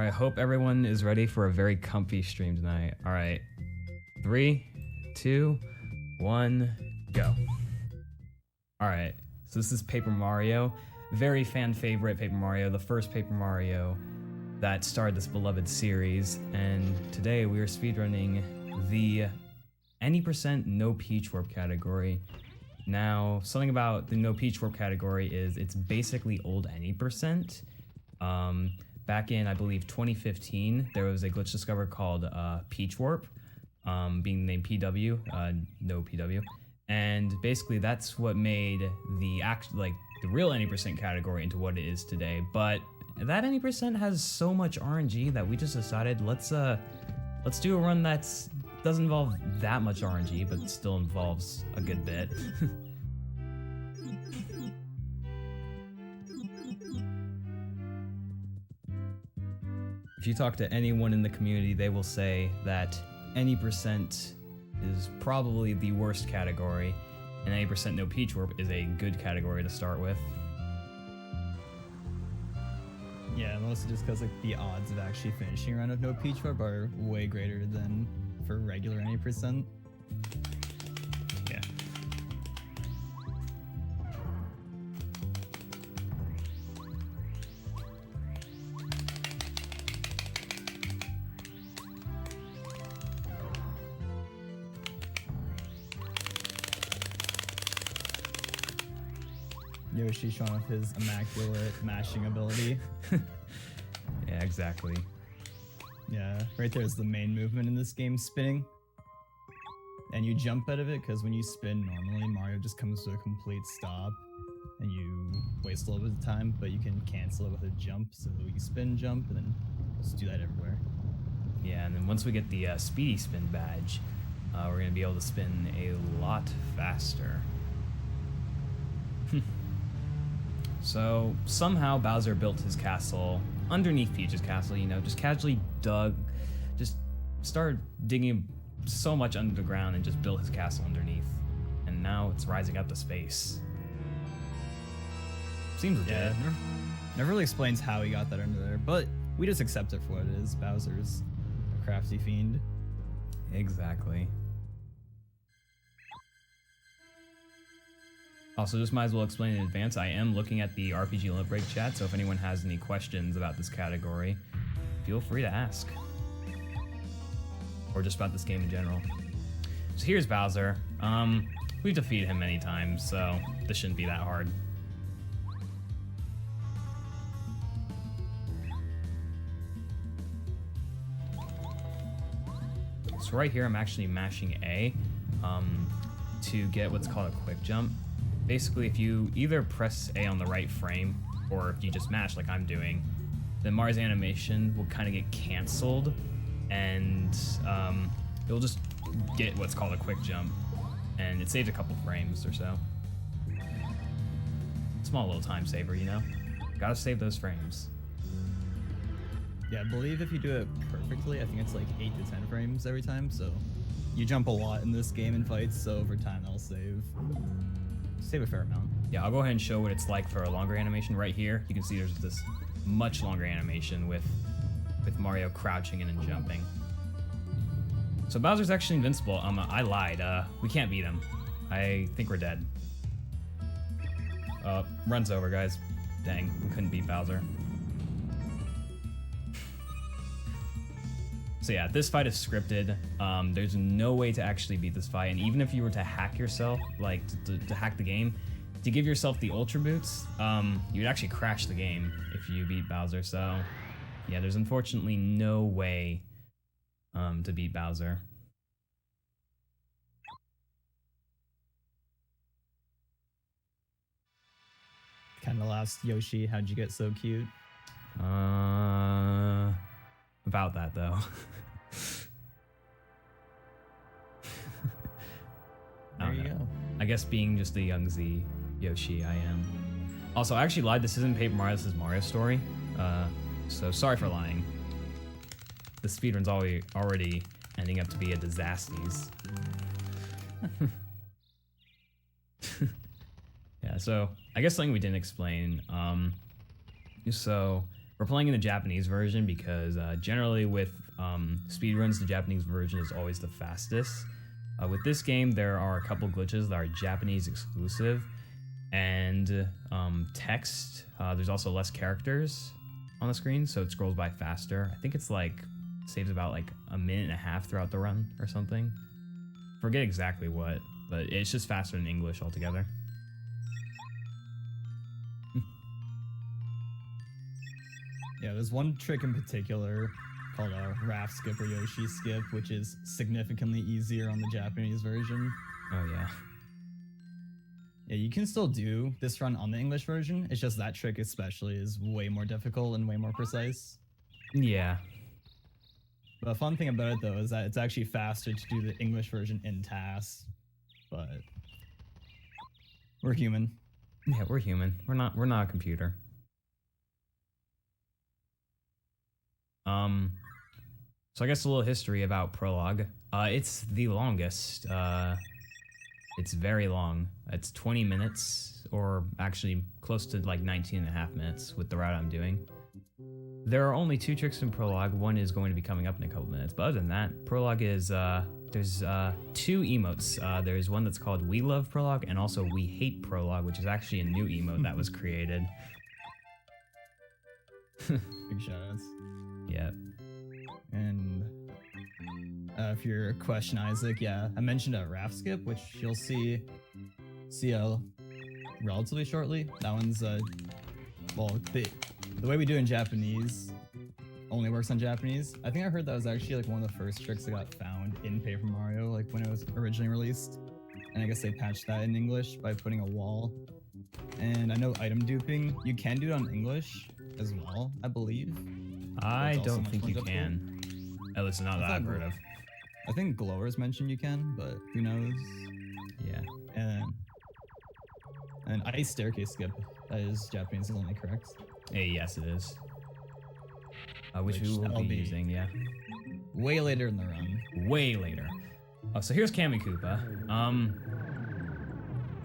All right, hope everyone is ready for a very comfy stream tonight. All right, 3, 2, 1, go. All right, so this is Paper Mario. Very fan favorite Paper Mario, the first Paper Mario that started this beloved series. And today we are speedrunning the any percent no Peach Warp category. Now, something about the no Peach Warp category is it's basically old any percent. Back in, I believe, 2015, there was a glitch discovered called Peach Warp, being named PW, no PW. And basically that's what made the the real any percent category into what it is today. But that any percent has so much RNG that we just decided let's do a run that's doesn't involve that much RNG, but still involves a good bit. If you talk to anyone in the community, they will say that any percent is probably the worst category, and any percent no Peach Warp is a good category to start with. Yeah, mostly just because like the odds of actually finishing a run of no Peach Warp are way greater than for regular any percent. Yeah. Yoshi showing off his immaculate mashing ability. Yeah, exactly. Yeah, right there is the main movement in this game, spinning. And you jump out of it because when you spin normally, Mario just comes to a complete stop and you waste a little bit of time, but you can cancel it with a jump. So you spin, jump, and then just do that everywhere. Yeah, and then once we get the Speedy Spin badge, we're going to be able to spin a lot faster. So somehow Bowser built his castle underneath Peach's castle, you know, just casually just started digging so much under the ground and just built his castle underneath. And now it's rising up to space. Seems legit. Yeah, never really explains how he got that under there, but we just accept it for what it is. Bowser's a crafty fiend. Exactly. Also, just might as well explain in advance, I am looking at the RPG Limit Break chat, so if anyone has any questions about this category, feel free to ask. Or just about this game in general. So here's Bowser. We've defeated him many times, so this shouldn't be that hard. So right here, I'm actually mashing A to get what's called a quick jump. Basically, if you either press A on the right frame, or if you just mash like I'm doing, then Mario's animation will kind of get canceled, and it'll just get what's called a quick jump, and it saves a couple frames or so. Small little time saver, you know? Gotta save those frames. Yeah, I believe if you do it perfectly, I think it's like 8 to 10 frames every time, so you jump a lot in this game in fights, so over time that'll save a fair amount. Yeah, I'll go ahead and show what it's like for a longer animation right here. You can see there's this much longer animation with Mario crouching in and jumping. So Bowser's actually invincible. I lied. We can't beat him. I think we're dead. Run's over, guys. Dang, we couldn't beat Bowser. So yeah, this fight is scripted. There's no way to actually beat this fight, and even if you were to hack yourself, like to hack the game, to give yourself the Ultra Boots, you'd actually crash the game if you beat Bowser. So yeah, there's unfortunately no way to beat Bowser. Kind of last Yoshi, how'd you get so cute? About that though. There you go. I guess being just a young Z Yoshi, I am. Also, I actually lied. This isn't Paper Mario. This is Mario Story. So sorry for lying. The speedrun's already ending up to be a disasties. Yeah. So I guess something we didn't explain. So We're playing in the Japanese version because generally with speedruns, the Japanese version is always the fastest. With this game, there are a couple glitches that are Japanese exclusive, and text. There's also less characters on the screen, so it scrolls by faster. I think it's like saves about like a minute and a half throughout the run or something. Forget exactly what, but it's just faster in English altogether. Yeah, there's one trick in particular called a Raph skip or Yoshi skip, which is significantly easier on the Japanese version. Oh yeah. Yeah, you can still do this run on the English version. It's just that trick especially is way more difficult and way more precise. Yeah. The fun thing about it though is that it's actually faster to do the English version in TAS, but we're human. Yeah, we're human. We're not a computer. So I guess a little history about Prologue. It's the longest. It's very long. It's 20 minutes, or actually close to like 19 and a half minutes with the route I'm doing. There are only 2 tricks in Prologue. One is going to be coming up in a couple minutes, but other than that, Prologue is, there's 2 emotes. There's one that's called We Love Prologue, and also We Hate Prologue, which is actually a new emote that was created. Big shoutouts. Yeah. And if you're question Isaac, yeah, I mentioned a Raph skip, which you'll see relatively shortly. That one's well, the way we do it in Japanese only works on Japanese. I think I heard that was actually like one of the first tricks that got found in Paper Mario, like when it was originally released. And I guess they patched that in English by putting a wall. And I know item duping, you can do it on English as well, I believe. I don't think you can. At least not that I've heard of. I think Glowers mentioned you can, but who knows? Yeah. And Ice Staircase Skip, that is Japanese only, correct? Hey, yes, it is. Which we will be using, yeah. Way later in the run. Way later. Oh, so here's Kami Koopa.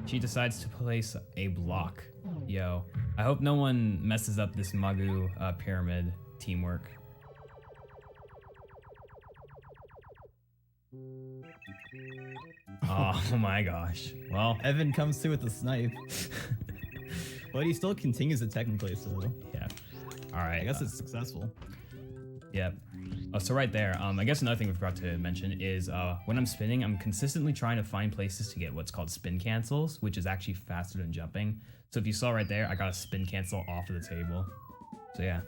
She decides to place a block. Yo, I hope no one messes up this Magu pyramid teamwork. Oh my gosh. Well, Evan comes through with the snipe. But he still continues it technically, so yeah. Alright. I guess it's successful. Yep. Oh, so right there, I guess another thing we forgot to mention is when I'm spinning, I'm consistently trying to find places to get what's called spin cancels, which is actually faster than jumping. So if you saw right there, I got a spin cancel off of the table. So yeah.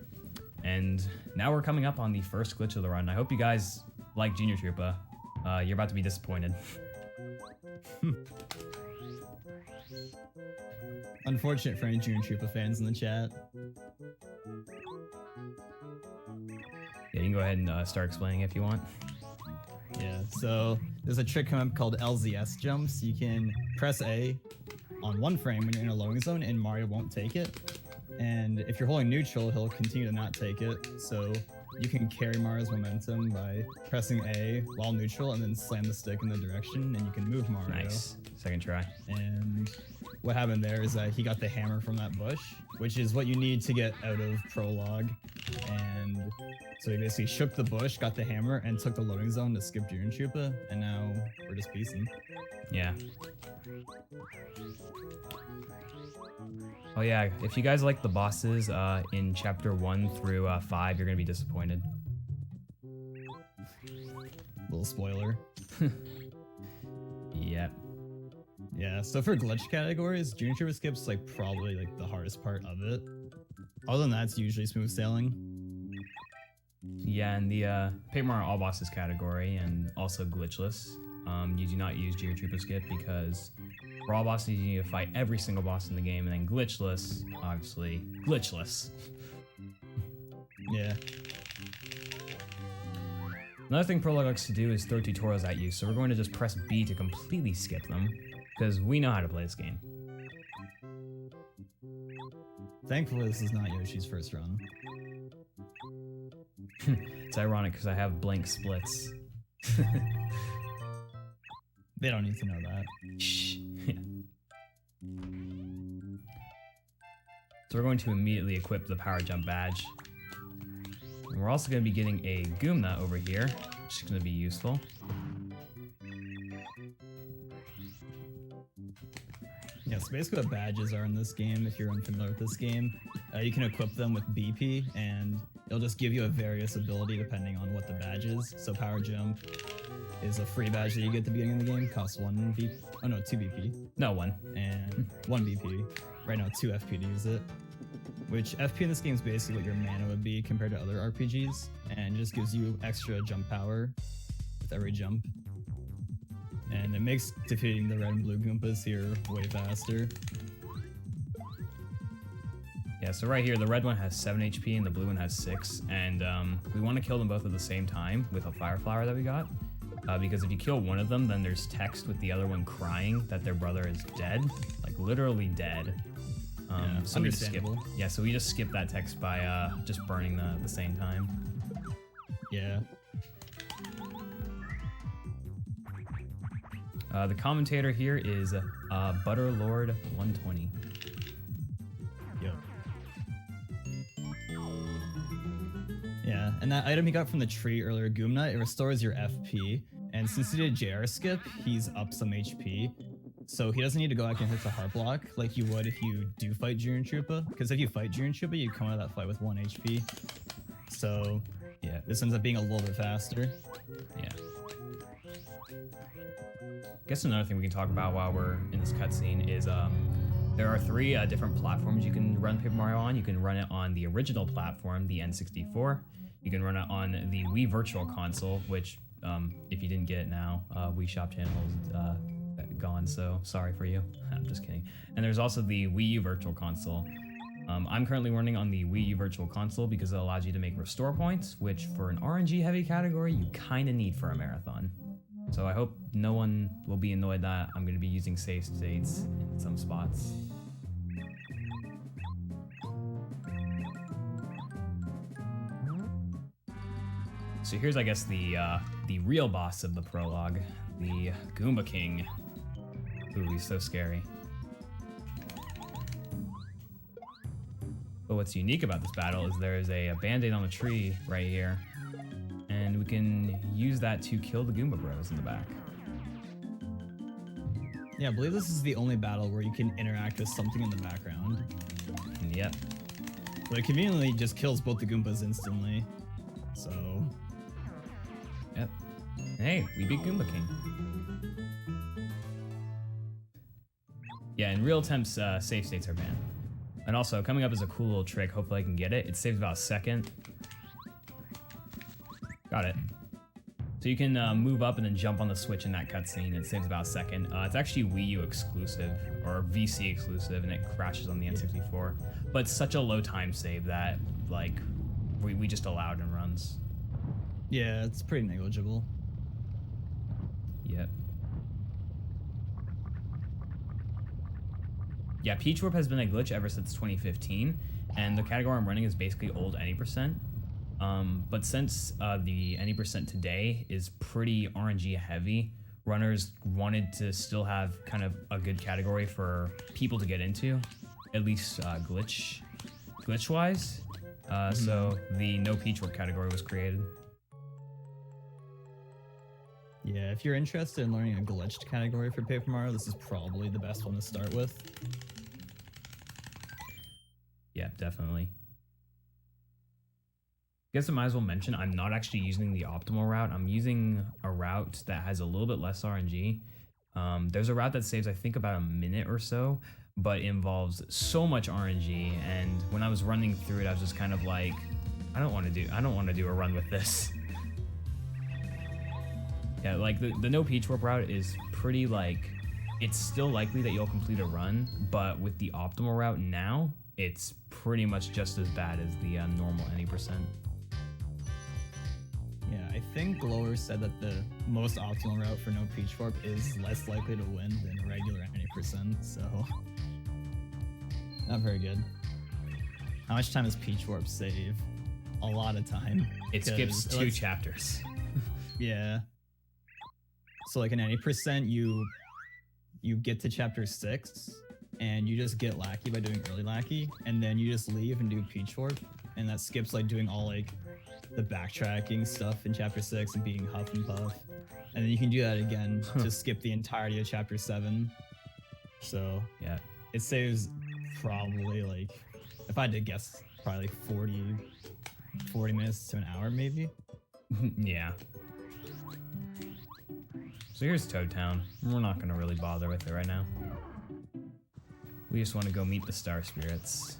And now we're coming up on the first glitch of the run. I hope you guys like Junior Troopa. You're about to be disappointed. Unfortunate for any Junior Troopa fans in the chat. Yeah, you can go ahead and start explaining if you want. Yeah, so there's a trick coming up called LZS jumps. You can press A on one frame when you're in a loading zone and Mario won't take it. And if you're holding neutral, he'll continue to not take it. So you can carry Mario's momentum by pressing A while neutral and then slam the stick in the direction and you can move Mario. Nice. Second try. And what happened there is that he got the hammer from that bush, which is what you need to get out of Prologue. And so he basically shook the bush, got the hammer, and took the loading zone to skip Junior Troopa, and now we're just piecing. Yeah. Oh yeah, if you guys like the bosses in chapter 1 through 5, you're gonna be disappointed. Little spoiler. Yep. Yeah, so for glitch categories, Junior Troopa skip's like probably like the hardest part of it. Other than that, it's usually smooth sailing. Yeah, in the Paper Mario All Bosses category and also glitchless, you do not use Junior Troopa skip because for all bosses you need to fight every single boss in the game, and then glitchless, obviously, glitchless. Yeah. Another thing Prologue likes to do is throw tutorials at you, so we're going to just press B to completely skip them, because we know how to play this game. Thankfully, this is not Yoshi's first run. It's ironic because I have blank splits. They don't need to know that. Shh. So we're going to immediately equip the power jump badge. And we're also going to be getting a Goomna over here, which is going to be useful. Yeah, so basically what badges are in this game, if you're unfamiliar with this game, you can equip them with BP, and it'll just give you a various ability depending on what the badge is. So Power Jump is a free badge that you get at the beginning of the game, costs 1 BP. Oh no, 2 BP. No, 1. And 1 BP. Right now, 2 FP to use it. Which FP in this game is basically what your mana would be compared to other RPGs, and just gives you extra jump power with every jump. And it makes defeating the red and blue Goombas here way faster. Yeah, so right here, the red one has 7 HP and the blue one has 6. And we want to kill them both at the same time with a fire flower that we got. Because if you kill one of them, then there's text with the other one crying that their brother is dead. Like, literally dead. Yeah, so we just skip that text by just burning them at the same time. Yeah. The commentator here is Butterlord120. Yep. Yeah, and that item you got from the tree earlier, Goomna, it restores your FP. And since he did JR skip, he's up some HP. So he doesn't need to go back and hit the heart block like you would if you do fight Jiren Troopa. Because if you fight Jiren Troopa, you come out of that fight with 1 HP. So yeah, this ends up being a little bit faster. Yeah. I guess another thing we can talk about while we're in this cutscene is there are 3 different platforms you can run Paper Mario on. You can run it on the original platform, the N64. You can run it on the Wii Virtual Console, which if you didn't get it now, Wii Shop channel is gone, so sorry for you. I'm just kidding. And there's also the Wii U Virtual Console. I'm currently running on the Wii U Virtual Console because it allows you to make restore points, which for an RNG heavy category, you kind of need for a marathon. So I hope no one will be annoyed that I'm going to be using save states in some spots. So here's, I guess, the real boss of the prologue, the Goomba King. Ooh, he's so scary. But what's unique about this battle is there is a band-aid on the tree right here. And we can use that to kill the Goomba Bros in the back. Yeah, I believe this is the only battle where you can interact with something in the background. Yep. But it conveniently just kills both the Goombas instantly. So... Yep. Hey, we beat Goomba King. Yeah, in real attempts, save states are banned. And also, coming up is a cool little trick. Hopefully I can get it. It saves about a second. Got it. So you can move up and then jump on the switch in that cutscene. It saves about a second. It's actually Wii U exclusive, or VC exclusive, and it crashes on the N64. But it's such a low time save that, like, we just allowed and runs. Yeah, it's pretty negligible. Yep. Yeah, Peach Warp has been a glitch ever since 2015, and the category I'm running is basically old any %. But since the any % today is pretty RNG heavy, runners wanted to still have kind of a good category for people to get into, at least glitch-wise. So the no Peach Warp category was created. Yeah, if you're interested in learning a glitched category for Paper Mario, this is probably the best one to start with. Yeah, definitely. Guess I might as well mention I'm not actually using the optimal route. I'm using a route that has a little bit less RNG. There's a route that saves I think about a minute or so, but involves so much RNG. And when I was running through it, I was just kind of like, I don't want to do a run with this. Yeah, like the no Peach Warp route is pretty like, it's still likely that you'll complete a run, but with the optimal route now, it's pretty much just as bad as the normal any %. Yeah, I think Glower said that the most optimal route for no Peach Warp is less likely to win than regular any %, so not very good. How much time does Peach Warp save? A lot of time. It skips 2 chapters. Yeah. So like in any %, you get to chapter 6 and you just get Lackey by doing early Lackey, and then you just leave and do Peach Warp, and that skips like doing all like the backtracking stuff in chapter 6 and being Huff and Puff. And then you can do that again to skip the entirety of chapter 7. So yeah, it saves probably like, if I had to guess, probably like 40 minutes to an hour maybe. yeah. So here's Toad Town. We're not gonna really bother with it right now. We just want to go meet the Star Spirits.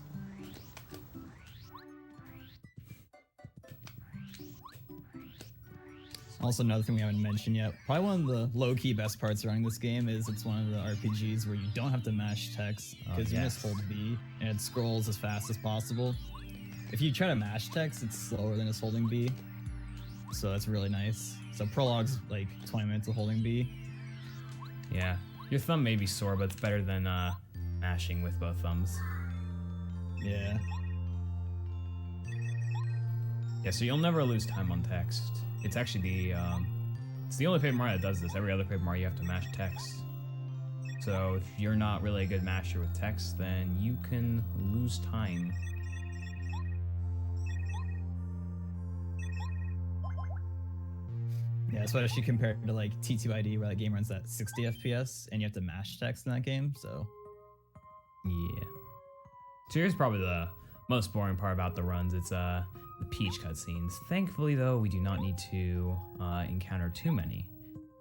Also, another thing we haven't mentioned yet, probably one of the low-key best parts around this game is it's one of the RPGs where you don't have to mash text, because you just hold B and it scrolls as fast as possible. If you try to mash text, it's slower than it's holding B, so that's really nice. So Prologue's like 20 minutes of holding B. Yeah, your thumb may be sore, but it's better than mashing with both thumbs. Yeah. Yeah, so you'll never lose time on text. It's actually it's the only Paper Mario that does this. Every other Paper Mario you have to mash text. So if you're not really a good masher with text, then you can lose time. Yeah, especially compared to like T2ID where that game runs at 60 FPS and you have to mash text in that game, so. Yeah. So here's probably the most boring part about the runs. It's the Peach cutscenes. Thankfully, though, we do not need to encounter too many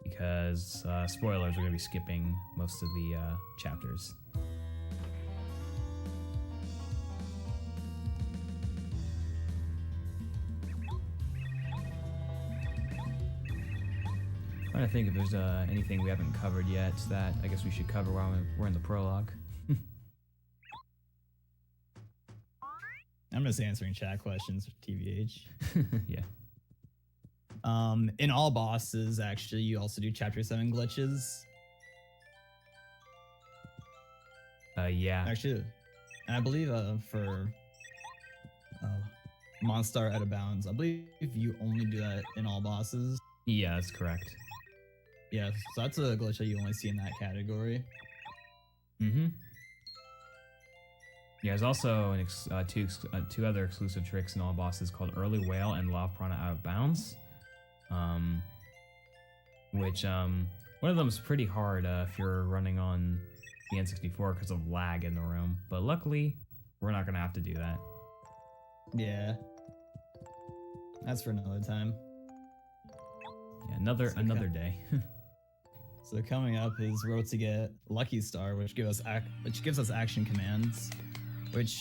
because spoilers, we're going to be skipping most of the chapters. Trying to think if there's anything we haven't covered yet that I guess we should cover while we're in the prologue. I'm just answering chat questions, TBH. Yeah. In all bosses, actually, you also do chapter 7 glitches. Yeah. Actually, and I believe for Monstar Out of Bounds, I believe you only do that in all bosses. Yeah, that's correct. Yeah, so that's a glitch that you only see in that category. Mm-hmm. Yeah, there's also two other exclusive tricks in all bosses called Early Whale and Lava Piranha Out of Bounds. Which one of them is pretty hard if you're running on the N64 because of lag in the room. But luckily, we're not gonna have to do that. Yeah. That's for another time. Yeah, another day. So coming up is road to get Lucky Star, which gives us action commands. Which,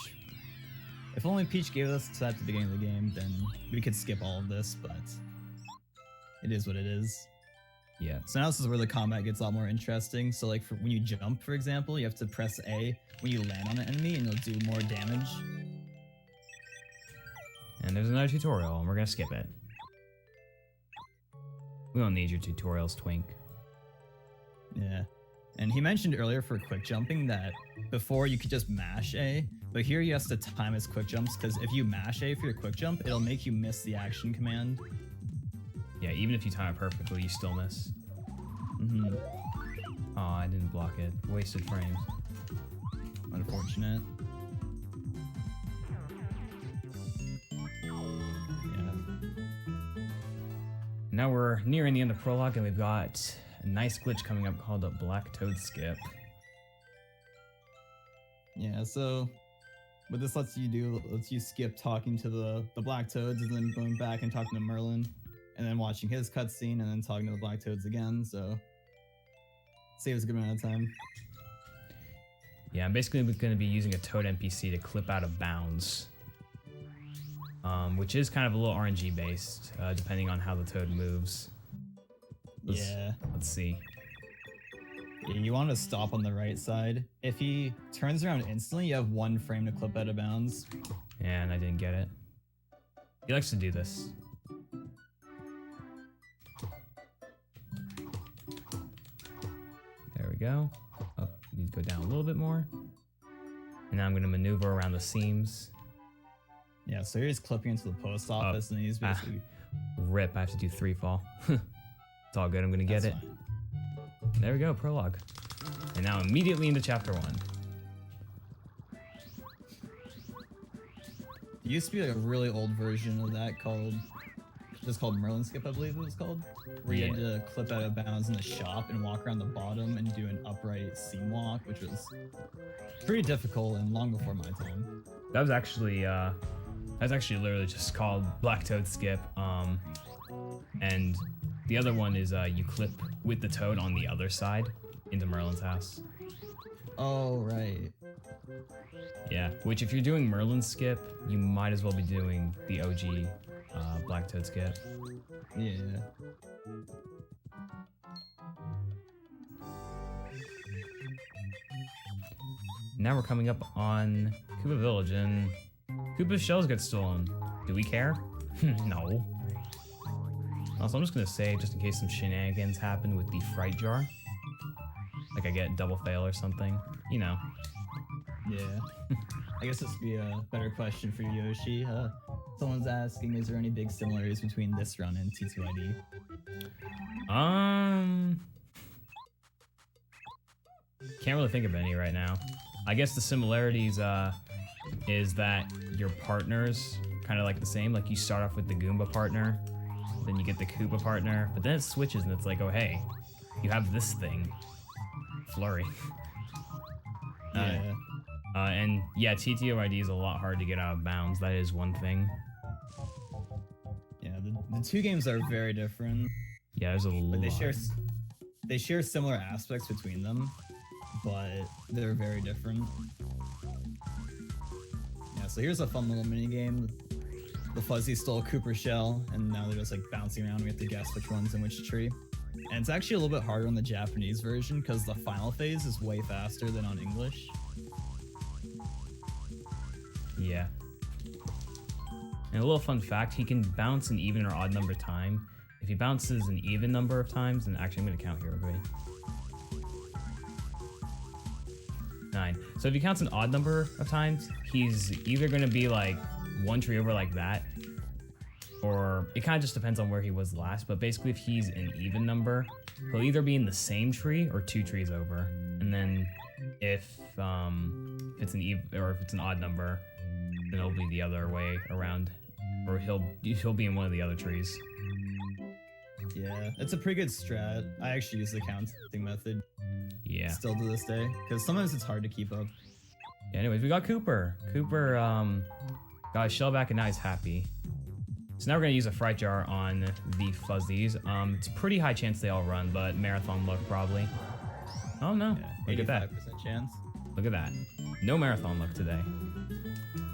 if only Peach gave us that at the beginning of the game, then we could skip all of this, but it is what it is. Yeah. So now this is where the combat gets a lot more interesting. So like when you jump, for example, you have to press A when you land on an enemy and it'll do more damage. And there's another tutorial, and we're gonna skip it. We don't need your tutorials, Twink. Yeah. And he mentioned earlier for quick jumping that before you could just mash A, but here you have to time his quick jumps, because if you mash A for your quick jump, it'll make you miss the action command. Yeah, even if you time it perfectly, you still miss. Mm-hmm. Oh, I didn't block it. Wasted frames. Unfortunate. Yeah. Now we're nearing the end of Prologue, and we've got a nice glitch coming up called a Black Toad Skip. Yeah, so what this lets you skip talking to the Black Toads and then going back and talking to Merlin and then watching his cutscene and then talking to the Black Toads again, so saves a good amount of time. Yeah, I'm basically going to be using a Toad NPC to clip out of bounds, which is kind of a little RNG based, depending on how the Toad moves. Let's see. Yeah, you want to stop on the right side. If he turns around instantly, you have 1 frame to clip out of bounds. And I didn't get it. He likes to do this. There we go. Oh, need to go down a little bit more. And now I'm going to maneuver around the seams. Yeah, so he's clipping into the post office and he's basically... Rip, I have to do 3 fall. It's all good, I'm going to get it. Fine. There we go, Prologue. And now immediately into Chapter 1. There used to be like a really old version of that called Merlin Skip, I believe it was called, where you had to clip out of bounds in the shop and walk around the bottom and do an upright seam walk, which was pretty difficult and long before my time. That was actually literally just called Black Toad Skip. And the other one is you clip with the toad on the other side into Merlin's house. Oh, right. Yeah, which if you're doing Merlin Skip, you might as well be doing the OG Black Toad Skip. Yeah. Now we're coming up on Koopa Village, and Koopa's shells get stolen. Do we care? No. Also, I'm just gonna say, just in case some shenanigans happen with the Fright Jar, like I get double fail or something, you know. Yeah. I guess this would be a better question for you, Yoshi. Someone's asking, is there any big similarities between this run and T2ID? Can't really think of any right now. I guess the similarities is that your partners kind of like the same. Like you start off with the Goomba partner, then you get the Koopa partner, but then it switches and it's like, oh hey, you have this thing, Flurry. Yeah. And yeah, TTOID is a lot hard to get out of bounds. That is one thing. Yeah, the two games are very different. Yeah, there's a lot. But they share similar aspects between them, but they're very different. Yeah, so here's a fun little mini game. The Fuzzy stole Cooper's shell, and now they're just like bouncing around. We have to guess which one's in which tree. And it's actually a little bit harder on the Japanese version because the final phase is way faster than on English. Yeah. And a little fun fact, he can bounce an even or odd number of times. If he bounces an even number of times, and actually I'm gonna count here, everybody. 9. So if he counts an odd number of times, he's either gonna be like one tree over like that, or it kind of just depends on where he was last, but basically if he's an even number, he'll either be in the same tree or 2 trees over. And then if it's an even or if it's an odd number, then it'll be the other way around, or he'll be in one of the other trees. Yeah, it's a pretty good strat. I actually use the counting method. Yeah. Still to this day, because sometimes it's hard to keep up. Yeah, anyways, we got Cooper. Cooper got his shell back and now he's happy. So now we're gonna use a Fright Jar on the Fuzzies. It's a pretty high chance they all run, but marathon luck probably. Oh no, Yeah, look at that. 85% chance. Look at that. No marathon luck today.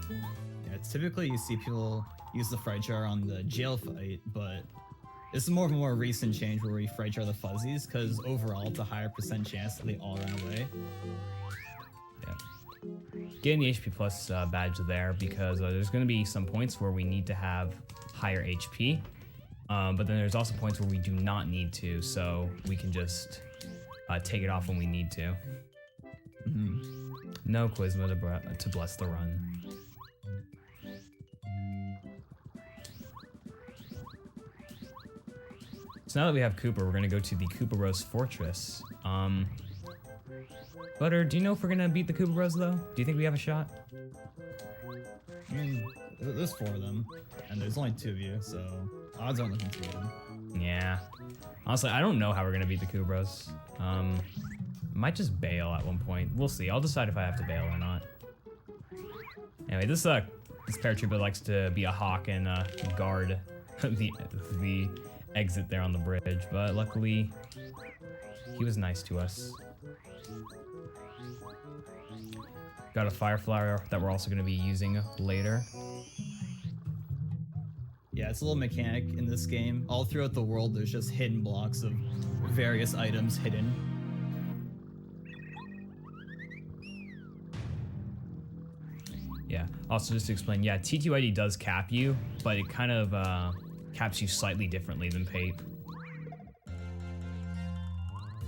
Yeah, it's typically you see people use the Fright Jar on the jail fight, but this is more of a more recent change where we Fright Jar the Fuzzies, because overall it's a higher percent chance that they all run away. Yeah. Getting the HP plus badge there because there's going to be some points where we need to have higher HP, but then there's also points where we do not need to, so we can just take it off when we need to. Mm-hmm. No Quizma to bless the run. So now that we have Cooper, we're going to go to the Koopa Rose Fortress. Butter, do you know if we're going to beat the Koopa Rose, though? Do you think we have a shot? I mean, there's 4 of them, and there's only 2 of you, so odds aren't looking too good. Yeah. Honestly, I don't know how we're going to beat the Koopa Rose. Might just bail at one point. We'll see. I'll decide if I have to bail or not. Anyway, this paratrooper likes to be a hawk and guard the exit there on the bridge, but luckily he was nice to us. Got a fire flower that we're also going to be using later. Yeah, it's a little mechanic in this game. All throughout the world, there's just hidden blocks of various items hidden. Yeah, also just to explain, yeah, T2ID does cap you, but it kind of caps you slightly differently than Pape.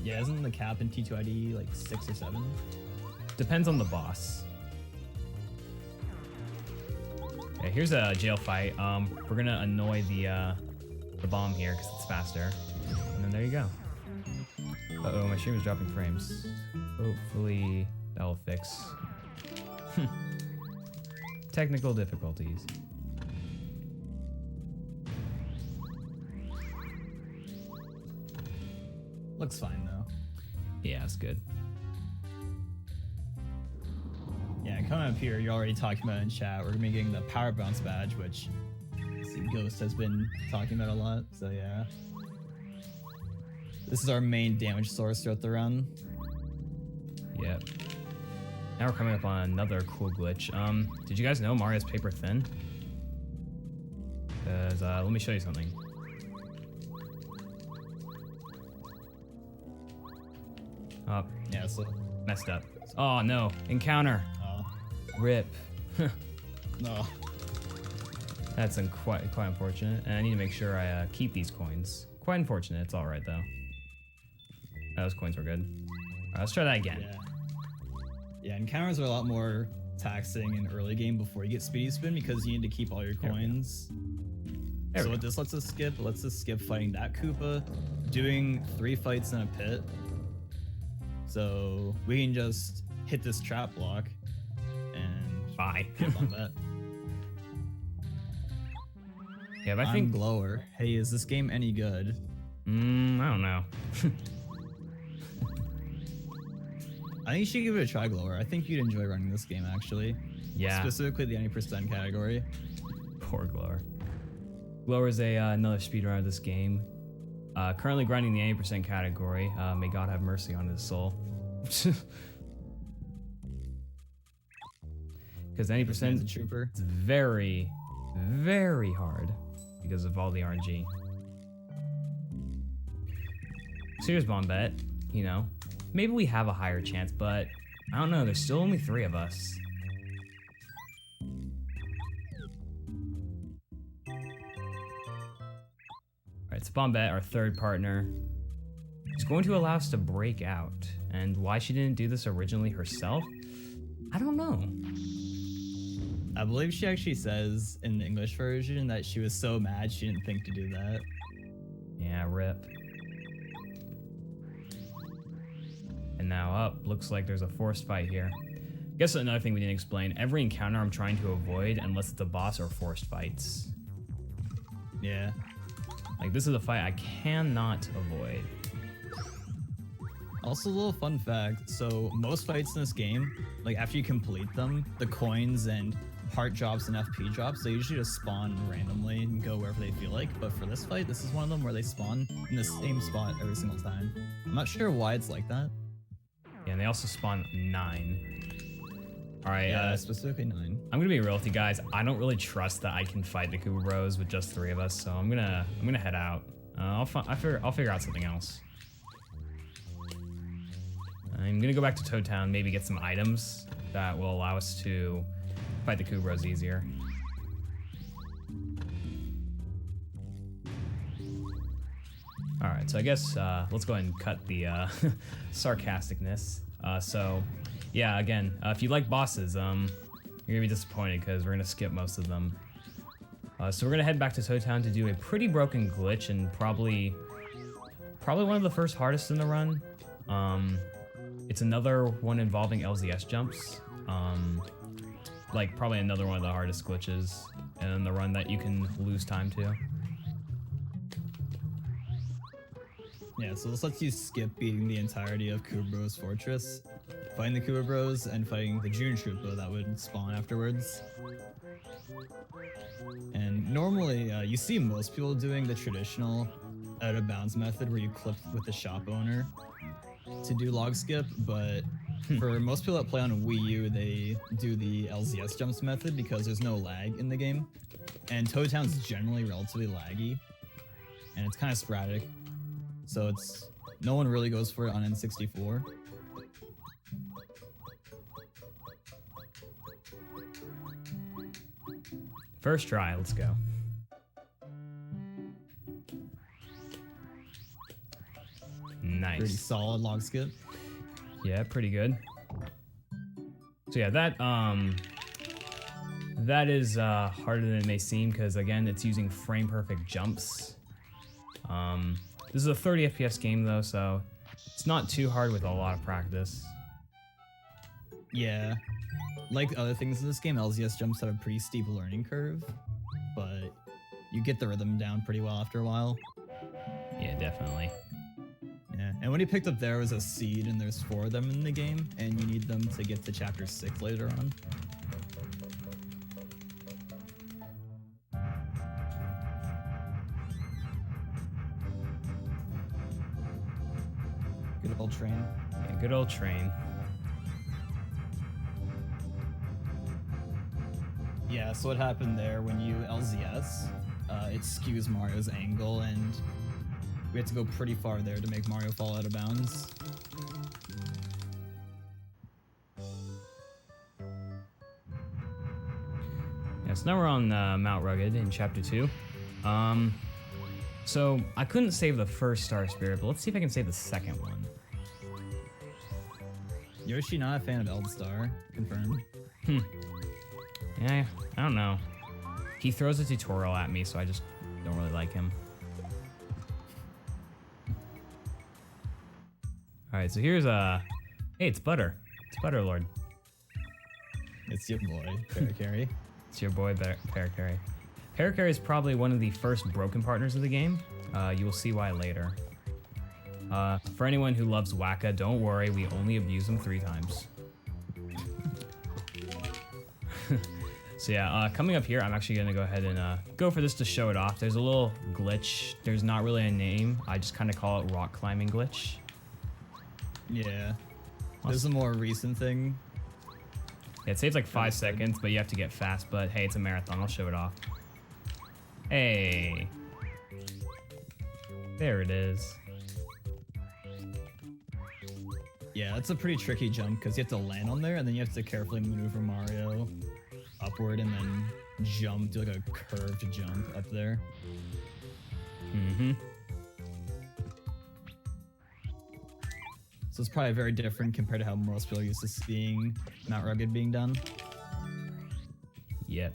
Yeah, isn't the cap in T2ID like 6 or 7? Depends on the boss. Yeah, here's a jail fight. We're gonna annoy the bomb here because it's faster. And then there you go. Uh-oh, my stream is dropping frames. Hopefully that'll fix. technical difficulties. Looks fine though. Yeah, it's good. Yeah, coming up here, you're already talking about in chat. We're gonna be getting the power bounce badge, which I see Ghost has been talking about a lot. So yeah, this is our main damage source throughout the run. Yep. Now we're coming up on another cool glitch. Did you guys know Mario's paper thin? Cause let me show you something. Oh, Yeah, so messed up. Oh no, encounter. Rip. no. That's quite unfortunate. And I need to make sure I keep these coins. Quite unfortunate. It's all right though. Those coins were good. All right, let's try that again. Yeah, encounters are a lot more taxing in early game before you get speedy spin because you need to keep all your coins. So what this lets us skip fighting that Koopa, doing 3 fights in a pit. So we can just hit this trap block and bye. on that. Yeah, but I think Glower. Hey, is this game any good? I don't know. I think you should give it a try, Glower. I think you'd enjoy running this game actually. Yeah. Specifically the 90% category. Poor Glower. Glower's another speedrunner of this game. Currently grinding the 80% category. May God have mercy on his soul. Because 90% trooper. It's very, very hard because of all the RNG. Serious bomb bet, you know. Maybe we have a higher chance, but I don't know. There's still only 3 of us. Alright, so Bombette, our third partner, is going to allow us to break out. And why she didn't do this originally herself, I don't know. I believe she actually says in the English version that she was so mad she didn't think to do that. Yeah, rip. And now up, looks like there's a forced fight here. Guess another thing we didn't explain, every encounter I'm trying to avoid unless it's a boss or forced fights. Yeah. Like this is a fight I cannot avoid. Also, a little fun fact, so most fights in this game, like after you complete them, the coins and heart drops and FP drops, they usually just spawn randomly and go wherever they feel like, but for this fight, this is one of them where they spawn in the same spot every single time. I'm not sure why it's like that. Yeah, and they also spawn 9. All right, yeah, specifically 9. I'm gonna be real with you guys. I don't really trust that I can fight the Koopa Bros with just 3 of us, so I'm gonna head out. I'll figure out something else. I'm gonna go back to Toad Town, maybe get some items that will allow us to fight the Koopa Bros easier. All right, so I guess let's go ahead and cut the sarcasticness. So, yeah, again, if you like bosses, you're gonna be disappointed because we're gonna skip most of them. So we're gonna head back to Toad Town to do a pretty broken glitch and probably one of the first hardest in the run. It's another one involving LZS jumps. Like probably another one of the hardest glitches in the run that you can lose time to. Yeah, so this lets you skip beating the entirety of Koopa Bros Fortress, fighting the Koopa Bros, and fighting the June Troopa that would spawn afterwards. And normally, you see most people doing the traditional out of bounds method where you clip with the shop owner to do log skip, but for most people that play on Wii U, they do the LZS jumps method because there's no lag in the game. And Toad Town's generally relatively laggy, and it's kind of sporadic. So no one really goes for it on N64. First try, let's go. Nice. Pretty solid log skip. Yeah, pretty good. So yeah, that is harder than it may seem because again, it's using frame perfect jumps. This is a 30 FPS game though, so it's not too hard with a lot of practice. Yeah. like other things in this game, LZS jumps have a pretty steep learning curve, but you get the rhythm down pretty well after a while. Yeah, definitely. Yeah, and what he picked up there was a seed, and there's 4 of them in the game, and you need them to get to chapter 6 later on. Good old train. Yeah, good old train. Yeah, so what happened there when you LZS, it skews Mario's angle, and we had to go pretty far there to make Mario fall out of bounds. Yeah, so now we're on Mount Rugged in chapter 2. So I couldn't save the first Star Spirit, but let's see if I can save the second one. Yoshi not a fan of Eldstar, confirmed. Yeah, I don't know. He throws a tutorial at me, so I just don't really like him. Alright, so here's hey, it's Butter. It's Butterlord. It's your boy, Parakarry. It's your boy, Parakarry. Parakarry is probably one of the first broken partners of the game. You will see why later. For anyone who loves Waka, don't worry, we only abuse him 3 times. So yeah, coming up here, I'm actually gonna go ahead and go for this to show it off. There's a little glitch. There's not really a name. I just kind of call it rock climbing glitch. Yeah. There's a more recent thing. Yeah, it saves like 5 seconds, but you have to get fast. But hey, it's a marathon. I'll show it off. Hey. There it is. Yeah, that's a pretty tricky jump because you have to land on there and then you have to carefully maneuver Mario upward and then jump, do like a curved jump up there. So it's probably very different compared to how most people are used to seeing Mount Rugged being done. Yep.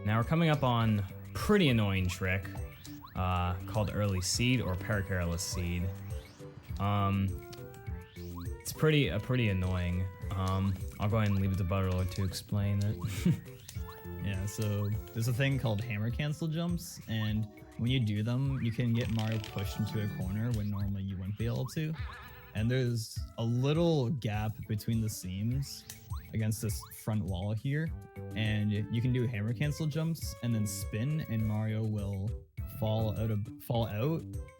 Now we're coming up on pretty annoying trick called Early Seed or Parakaryless Seed. It's pretty annoying. I'll go ahead and leave it to Butterlord to explain it. Yeah, so there's a thing called hammer cancel jumps, and when you do them, you can get Mario pushed into a corner when normally you wouldn't be able to. And there's a little gap between the seams against this front wall here, and you can do hammer cancel jumps and then spin, and Mario will fall out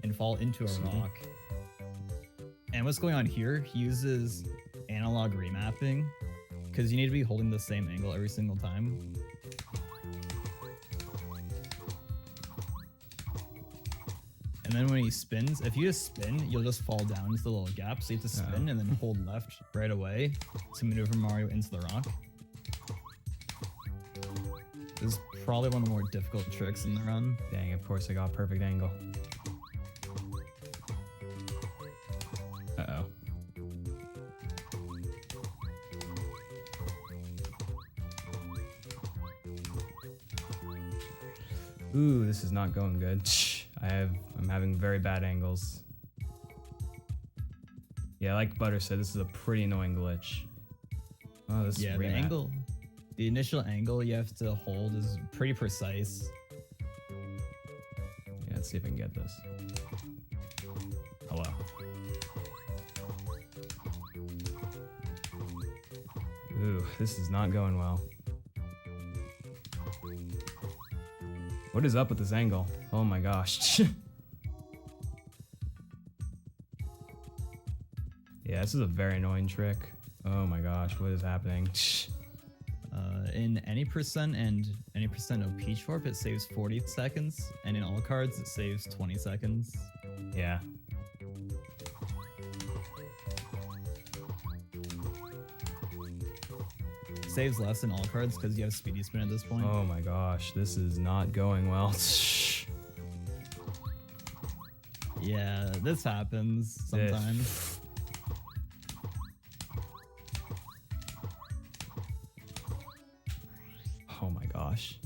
and fall into a rock. And what's going on here, he uses analog remapping because you need to be holding the same angle every single time. And then when he spins, if you just spin, you'll just fall down into the little gap. So you have to spin and then hold left right away to maneuver Mario into the rock. This is probably one of the more difficult tricks in the run. Dang, of course I got a perfect angle. Uh-oh. Ooh, this is not going good. I'm having very bad angles. Yeah, like Butter said, this is a pretty annoying glitch. Oh, this yeah, is the angle. The initial angle you have to hold is pretty precise. Yeah, let's see if I can get this. Hello. Ooh, this is not going well. What is up with this angle? Oh my gosh. Yeah, this is a very annoying trick. Oh my gosh, what is happening? In any percent and any percent of Peach Warp, it saves 40 seconds, and in all cards, it saves 20 seconds. Yeah. Saves less in all cards because you have Speedy Spin at this point. Oh my gosh, this is not going well. Yeah, this happens sometimes. Oh my gosh.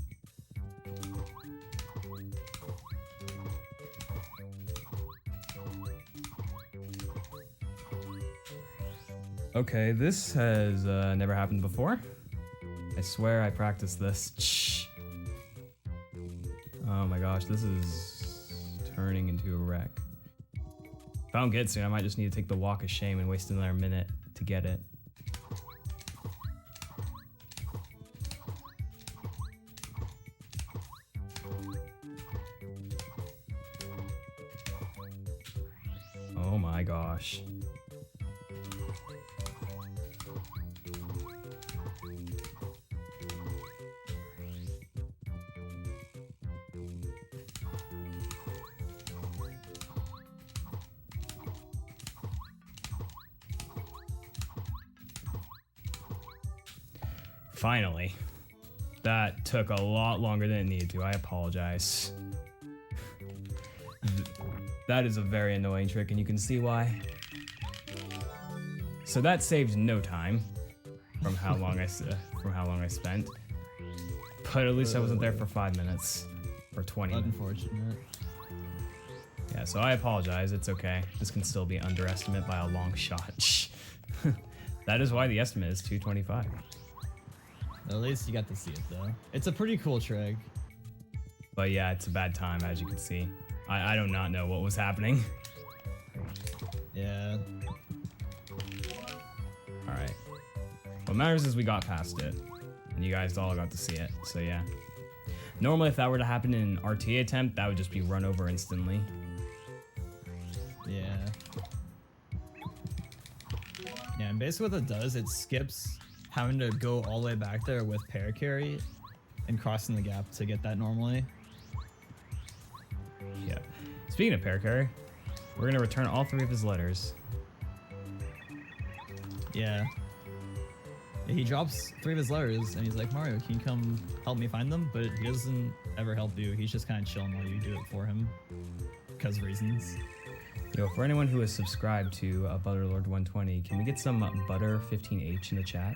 Okay, this has never happened before. I swear I practiced this. Shh. Oh my gosh, this is turning into a wreck. If I don't get it soon, I might just need to take the walk of shame and waste another minute to get it. Oh my gosh. Finally. That took a lot longer than it needed to. I apologize. That is a very annoying trick, and you can see why. So that saved no time from how long I spent. But at least I wasn't there for 5 minutes or 20 minutes. Unfortunate. Yeah, so I apologize. It's okay. This can still be underestimate by a long shot. That is why the estimate is 225. At least you got to see it though. It's a pretty cool trick. But yeah, it's a bad time, as you can see. I do not know what was happening. Yeah. Alright. What matters is we got past it. And you guys all got to see it, so yeah. Normally, if that were to happen in an RTA attempt, that would just be run over instantly. Yeah. Yeah, and basically what it does, it skips having to go all the way back there with paracarry and crossing the gap to get that normally. Yeah. Speaking of paracarry, we're gonna return all 3 of his letters. Yeah. He drops 3 of his letters and he's like, Mario, can you come help me find them? But he doesn't ever help you. He's just kind of chilling while you do it for him. Because reasons. Yo, for anyone who is subscribed to Butterlord120, can we get some Butter15H in the chat?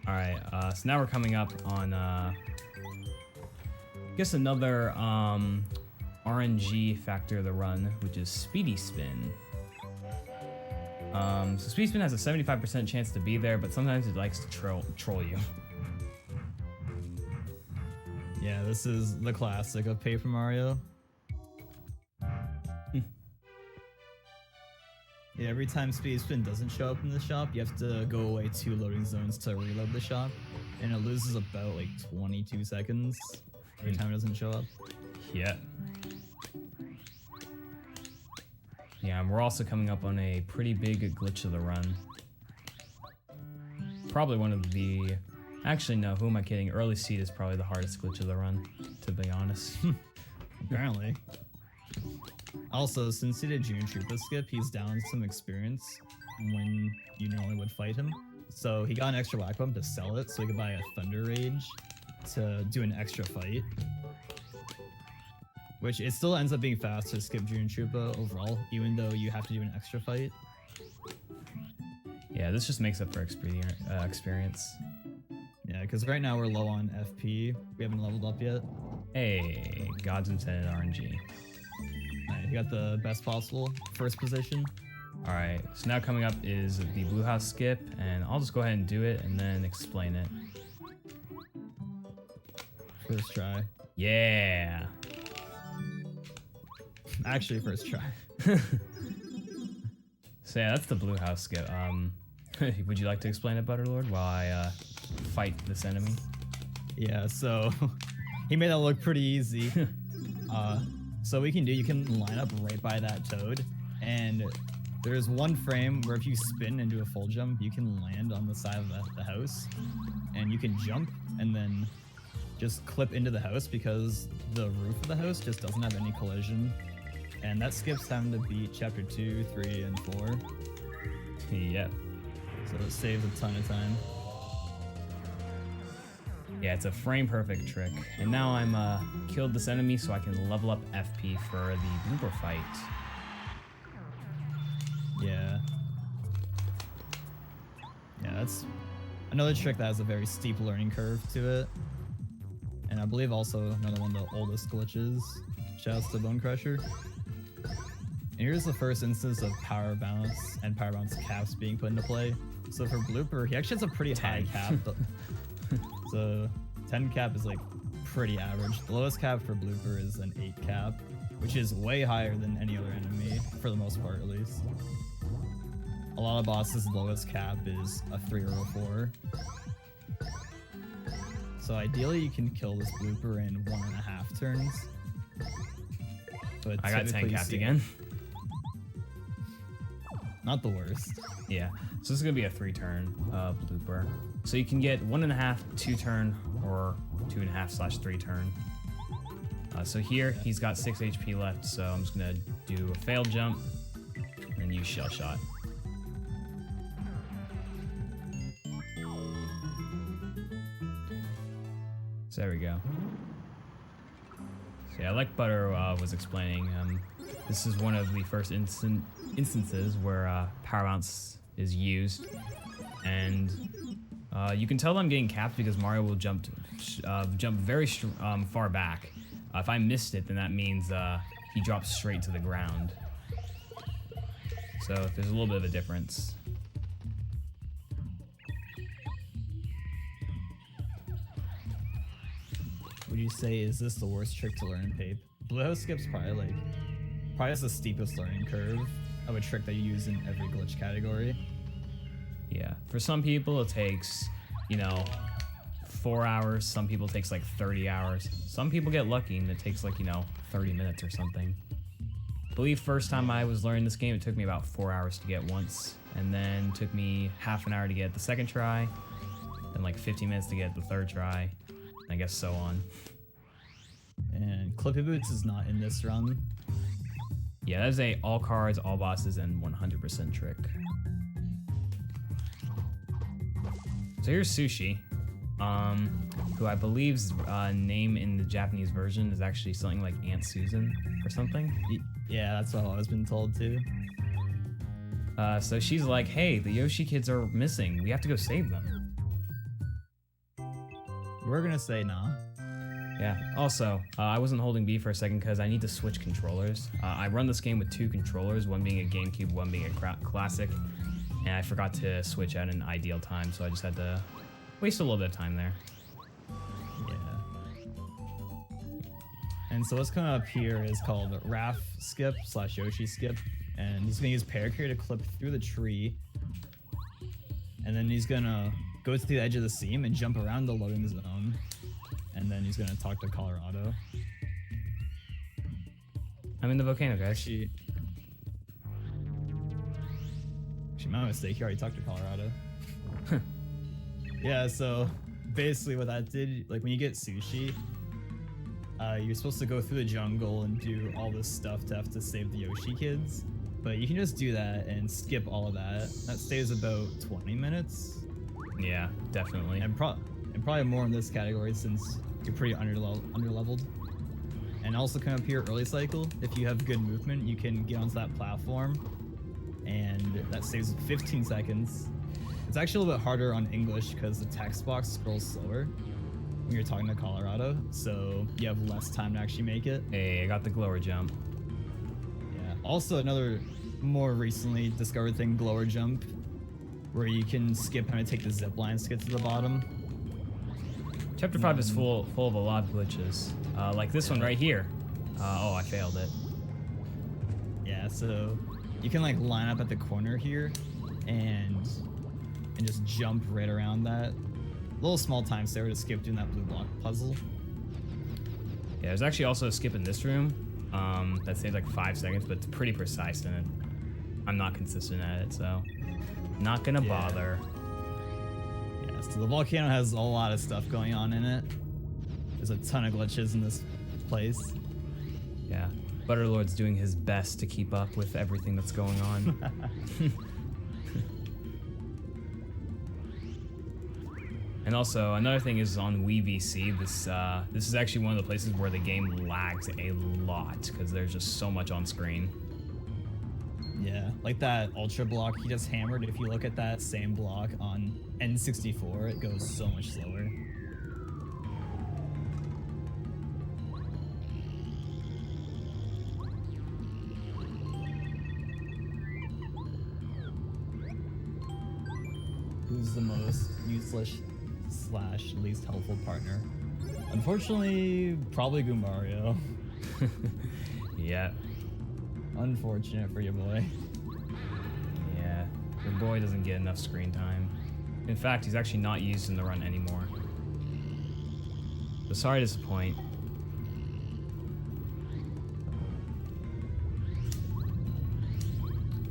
Alright, so now we're coming up on, I guess another RNG factor of the run, which is Speedy Spin. So Speedy Spin has a 75% chance to be there, but sometimes it likes to troll you. Yeah, this is the classic of Paper Mario. Yeah, every time Speedy Spin doesn't show up in the shop, you have to go away 2 loading zones to reload the shop, and it loses about like 22 seconds every time it doesn't show up. Yeah. Yeah, and we're also coming up on a pretty big glitch of the run. Probably one of the... Actually, no, who am I kidding? Early seed is probably the hardest glitch of the run, to be honest. Apparently. Also, since he did Junior Troopa skip, he's down some experience when you normally would fight him. So he got an extra whack bump to sell it so he could buy a Thunder Rage to do an extra fight. Which it still ends up being fast to skip Junior Troopa overall, even though you have to do an extra fight. Yeah, this just makes up for experience. Yeah, because right now we're low on FP. We haven't leveled up yet. Hey, God's intended RNG. Alright, you got the best possible first position. Alright, so now coming up is the Blue House skip, and I'll just go ahead and do it and then explain it. First try. Yeah! Actually, first try. So yeah, that's the Blue House skip. Would you like to explain it, Butterlord, while I fight this enemy? Yeah, so he made that look pretty easy. So what you can line up right by that toad, and there's one frame where if you spin and do a full jump, you can land on the side of the house, and you can jump and then just clip into the house because the roof of the house just doesn't have any collision. And that skips having to beat chapter 2, 3, and 4. Yep. So it saves a ton of time. Yeah, it's a frame perfect trick. And now I'm killed this enemy so I can level up FP for the blooper fight. Yeah. Yeah, that's another trick that has a very steep learning curve to it. And I believe also another one of the oldest glitches. Shouts to Bone Crusher. And here's the first instance of power bounce and power bounce caps being put into play. So for Blooper, he actually has a pretty high cap. So 10 cap is like pretty average. The lowest cap for Blooper is an 8 cap, which is way higher than any other enemy, for the most part at least. A lot of bosses' lowest cap is a 3 or a 4. So ideally you can kill this Blooper in 1.5 turns. But I got 10 capped again. Not the worst. Yeah, so this is gonna be a 3-turn Blooper. So you can get 1.5, 2-turn, or 2.5/3 turn. So here he's got 6 HP left, so I'm just gonna do a failed jump and use Shell Shot. So there we go. So yeah, like Butter was explaining, this is one of the first instances where power bounce is used, and you can tell I'm getting capped because Mario will jump very far back. If I missed it, then that means he drops straight to the ground. So there's a little bit of a difference. Would you say, is this the worst trick to learn in Pape? Blue House Skip's probably has the steepest learning curve of a trick that you use in every glitch category. Yeah, for some people it takes, 4 hours. Some people it takes like 30 hours. Some people get lucky and it takes like, 30 minutes or something. I believe first time I was learning this game, it took me about 4 hours to get once, and then took me half an hour to get the second try, then like 15 minutes to get the third try, and I guess so on. And Clippy Boots is not in this run. Yeah, that is a all cards, all bosses, and 100% trick. So here's Sushi, who I believe's name in the Japanese version is actually something like Aunt Susan or something. Yeah, that's what I've been told too. So she's like, hey, the Yoshi kids are missing. We have to go save them. We're gonna say nah. Yeah, also, I wasn't holding B for a second because I need to switch controllers. I run this game with 2 controllers, one being a GameCube, one being a Classic, and I forgot to switch at an ideal time, so I just had to waste a little bit of time there. Yeah. And so what's coming up here is called Raph Skip / Yoshi Skip, and he's gonna use Parakeet to clip through the tree, and then he's gonna go to the edge of the seam and jump around the loading zone. And then he's gonna talk to Colorado. I'm in the volcano, guys. Actually, my mistake. You already talked to Colorado. Yeah, so basically what that did, like when you get Sushi, you're supposed to go through the jungle and do all this stuff to have to save the Yoshi kids. But you can just do that and skip all of that. That stays about 20 minutes. Yeah, definitely. And probably more in this category since you're pretty underleveled. And also come up here early cycle. If you have good movement, you can get onto that platform, and that saves 15 seconds. It's actually a little bit harder on English because the text box scrolls slower when you're talking to Colorado, so you have less time to actually make it. Hey, I got the glower jump. Yeah. Also, another more recently discovered thing, glower jump, where you can skip having to take the zip lines to get to the bottom. Chapter 5 is full of a lot of glitches, like this one right here. Oh, I failed it. Yeah, so you can like line up at the corner here and just jump right around that. Little small time saver to skip doing that blue block puzzle. Yeah, there's actually also a skip in this room that saves like 5 seconds, but it's pretty precise and I'm not consistent at it, so not gonna bother. Yeah, so the volcano has a lot of stuff going on in it. There's a ton of glitches in this place. Yeah, Butterlord's doing his best to keep up with everything that's going on. And also, another thing is on Wii VC, this is actually one of the places where the game lags a lot because there's just so much on screen. Yeah, like that ultra block he just hammered. If you look at that same block on N64, it goes so much slower. who's the most useless slash least helpful partner? Unfortunately, probably Goombario. Yeah. Unfortunate for your boy. Yeah. Your boy doesn't get enough screen time. In fact, he's actually not used in the run anymore. So sorry to disappoint.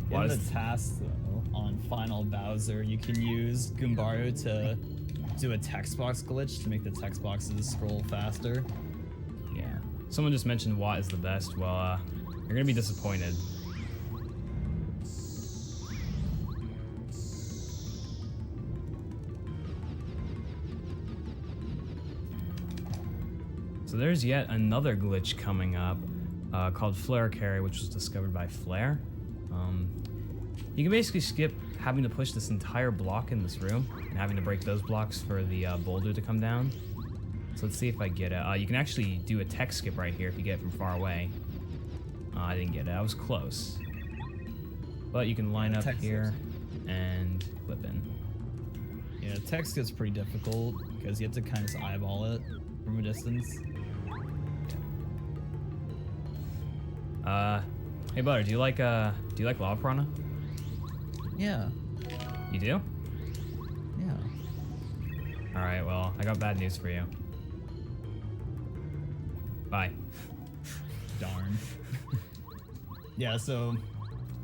In the task, though, on Final Bowser, you can use Goombario to do a text box glitch to make the text boxes scroll faster. Yeah. Someone just mentioned Watt is the best. Well, you're gonna be disappointed. So there's yet another glitch coming up called Flare Carry, which was discovered by Flare. You can basically skip having to push this entire block in this room and having to break those blocks for the boulder to come down. So let's see if I get it. You can actually do a tech skip right here if you get it from far away. I didn't get it. I was close. But you can line up here and clip in. Yeah, tech skip's pretty difficult because you have to kind of just eyeball it from a distance. Hey Butter, do you like Lava Piranha? Yeah. You do? Yeah. Alright, well, I got bad news for you. Bye. Darn. Yeah, so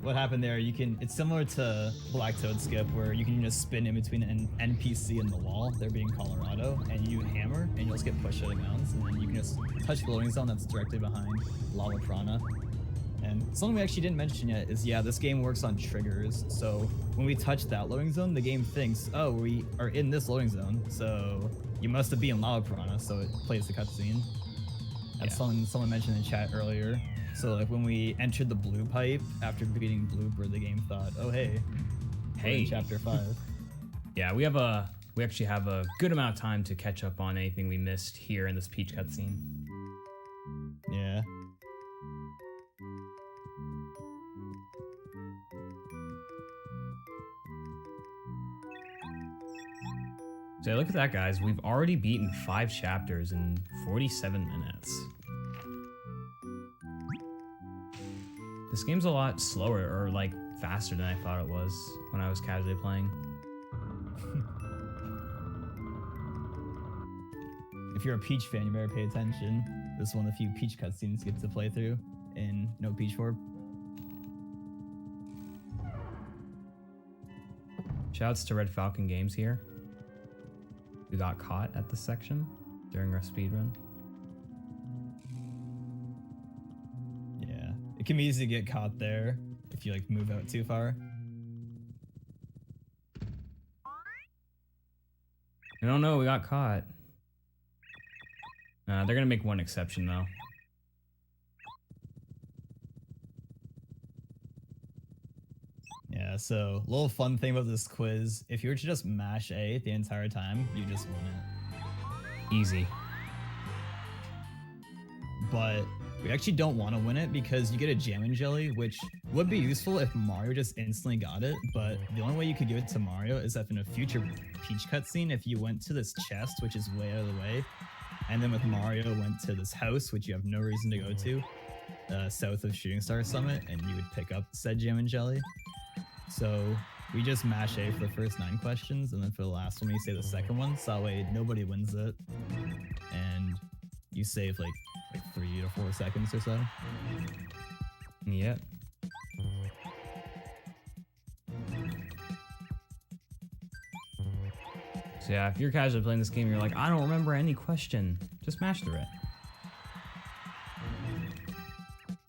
what happened there, it's similar to Black Toad Skip where you can just spin in between an NPC and the wall, there being Colorado, and you hammer and you'll just get pushed out of bounds, and then you can just touch the loading zone that's directly behind Lava Piranha. And something we actually didn't mention yet is, yeah, this game works on triggers. So when we touch that loading zone, the game thinks, oh, we are in this loading zone, so you must have been Lava Piranha, so it plays the cutscene. That's something someone mentioned in chat earlier. So like when we entered the blue pipe after beating Blooper, the game thought, oh hey, we're in chapter 5. Yeah, we actually have a good amount of time to catch up on anything we missed here in this Peach cutscene. Yeah. So look at that, guys. We've already beaten 5 chapters in 47 minutes. This game's a lot slower, or like faster than I thought it was when I was casually playing. If you're a Peach fan, you better pay attention. This is one of the few Peach cutscenes you get to play through in no Peach Form. Shouts to Red Falcon Games here. We got caught at this section during our speedrun. Yeah, it can be easy to get caught there if you like move out too far. I don't know, we got caught. They're gonna make one exception though. Yeah, so a little fun thing about this quiz, if you were to just mash A the entire time, you just win it. Easy. But we actually don't want to win it because you get a Jam and Jelly, which would be useful if Mario just instantly got it, but the only way you could give it to Mario is if in a future Peach cutscene, if you went to this chest, which is way out of the way, and then with Mario went to this house, which you have no reason to go to, south of Shooting Star Summit, and you would pick up said Jam and Jelly. So we just mash A for the first 9 questions, and then for the last one, we say the second one, so that way nobody wins it, and you save like 3 to 4 seconds or so. Yep. So yeah, if you're casually playing this game, you're like, I don't remember any question. Just mash through it.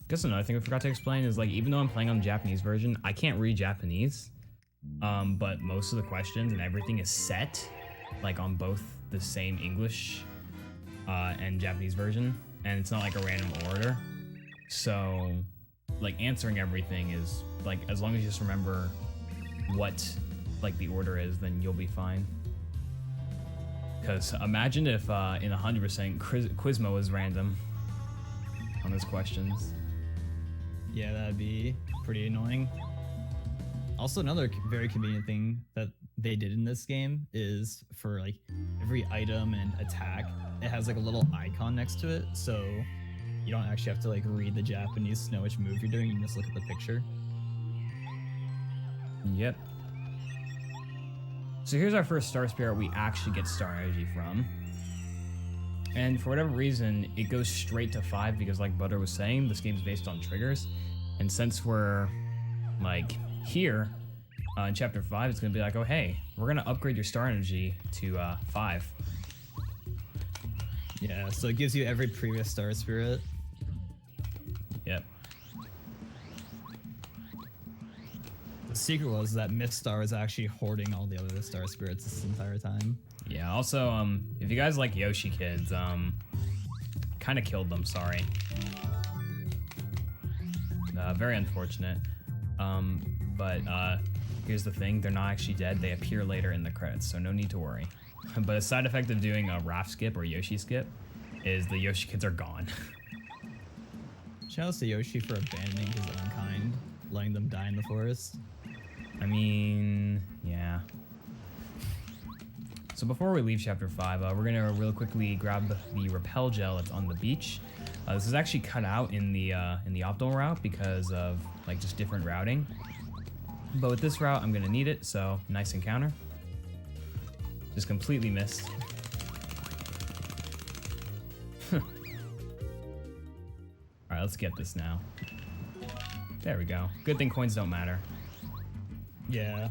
Guess another thing I forgot to explain is, like, even though I'm playing on the Japanese version, I can't read Japanese. But most of the questions and everything is set, like, on both the same English and Japanese version, and it's not like a random order. So, like, answering everything is, like, as long as you just remember what, like, the order is, then you'll be fine. Because imagine if in 100% Quizmo was random on his questions. Yeah, that'd be pretty annoying. Also, another very convenient thing that they did in this game is for like every item and attack, it has like a little icon next to it, so you don't actually have to like read the Japanese to know which move you're doing. You can just look at the picture. Yep. So here's our first star spirit we actually get star energy from. And for whatever reason, it goes straight to 5 because like Butter was saying, this game's based on triggers. And since we're like here in chapter 5, it's gonna be like, oh hey, we're gonna upgrade your star energy to 5. Yeah, so it gives you every previous star spirit. Yep. The secret was that Myth Star is actually hoarding all the other star spirits this entire time. Yeah, also, if you guys like Yoshi kids, kind of killed them, sorry. Very unfortunate. But here's the thing, they're not actually dead, they appear later in the credits, so no need to worry. But a side effect of doing a Raph skip or Yoshi skip is the Yoshi kids are gone. Shout out to Yoshi for abandoning his own kind, letting them die in the forest. I mean, yeah. So before we leave chapter 5, we're gonna real quickly grab the repel gel that's on the beach. This is actually cut out in the optimal route because of like just different routing. But with this route, I'm gonna need it, so nice encounter. Just completely missed. Alright, let's get this now. There we go. Good thing coins don't matter. Yeah.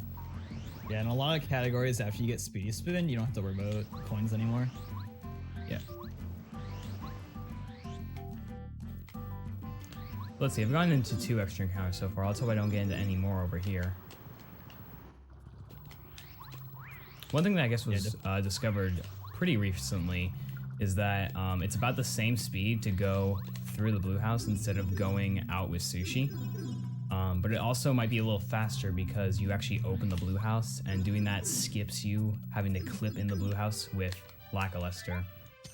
Yeah, in a lot of categories, after you get Speedy Spin, you don't have to worry about coins anymore. Yeah. Let's see, I've gotten into 2 extra encounters so far. Let's hope I don't get into any more over here. One thing that I guess was discovered pretty recently is that it's about the same speed to go through the blue house instead of going out with Sushi. But it also might be a little faster because you actually open the blue house, and doing that skips you having to clip in the blue house with Lackluster,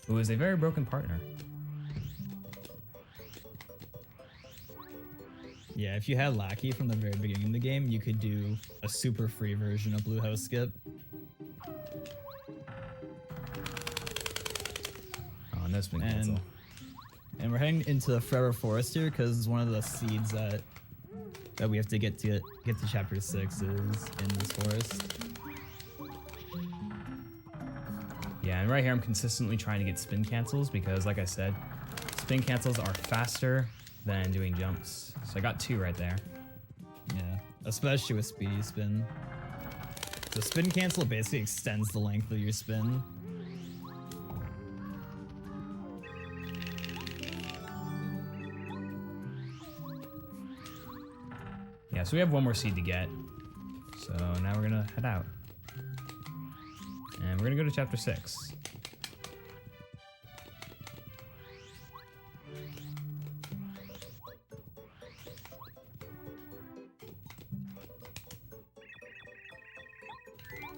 who is a very broken partner. Yeah, if you had Lackey from the very beginning of the game, you could do a super free version of Blue House Skip. Oh, no spin cancel. And we're heading into the Forever Forest here because it's one of the seeds that we have to get to chapter 6 is in this forest. Yeah, and right here I'm consistently trying to get spin cancels because, like I said, spin cancels are faster than doing jumps. So I got 2 right there. Yeah, especially with Speedy Spin. So spin cancel basically extends the length of your spin. Yeah, so we have 1 more seed to get. So now we're gonna head out. And we're gonna go to chapter 6.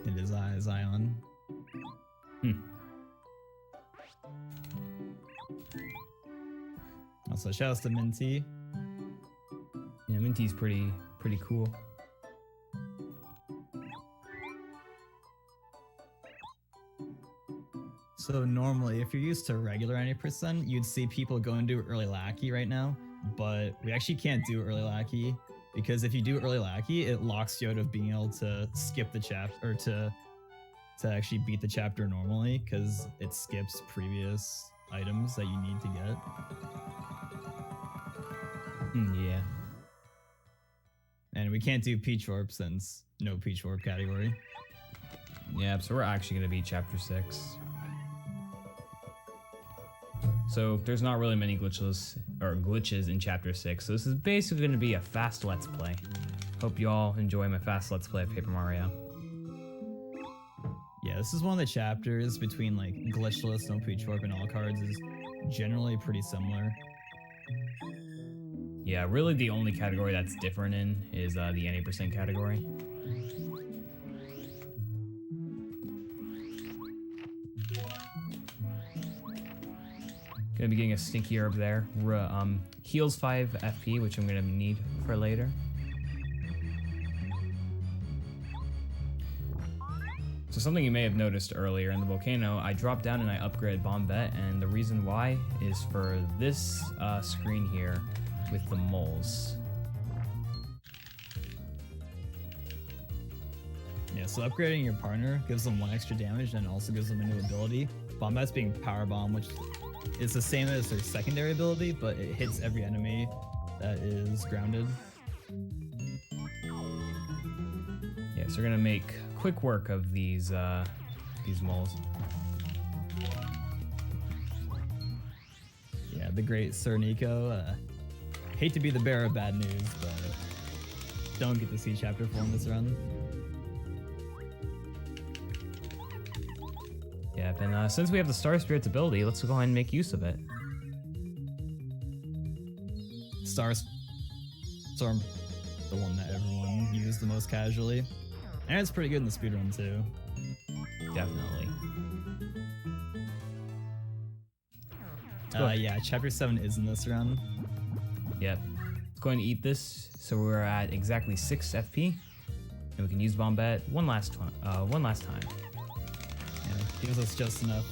It is Zion. Also, shout out to Minty. Yeah, Minty's pretty cool. So normally, if you're used to regular 90%, you'd see people go and do early Lackey right now, but we actually can't do early Lackey because if you do early Lackey, it locks you out of being able to skip the chapter or to actually beat the chapter normally because it skips previous items that you need to get. Yeah. And we can't do Peach Warp since no Peach Warp category. Yeah, so we're actually gonna beat chapter 6. So there's not really many glitches in chapter 6, so this is basically gonna be a fast let's play. Hope you all enjoy my fast let's play of Paper Mario. Yeah, this is one of the chapters between like glitchless, no Peach Warp, and all cards is generally pretty similar. Yeah, really the only category that's different in is the 80% category. Gonna be getting a stinky herb there. Heals 5 FP, which I'm gonna need for later. So something you may have noticed earlier in the Volcano, I dropped down and I upgraded Bombette, and the reason why is for this screen here with the moles. Yeah, so upgrading your partner gives them 1 extra damage and also gives them a new ability. Bombette's being Power Bomb, which is the same as their secondary ability, but it hits every enemy that is grounded. Yeah, so we're gonna make quick work of these moles. Yeah, the great Sir Nico. Hate to be the bearer of bad news, but don't get to see Chapter 4 in this run. Yeah, and since we have the Star Spirit's ability, let's go ahead and make use of it. Star Storm, the one that everyone used the most casually. And it's pretty good in the speedrun too. Definitely. Yeah, Chapter 7 is in this run. Yep. Let's go ahead and eat this. So we're at exactly 6 FP. And we can use Bombette one last time. Yeah, gives us just enough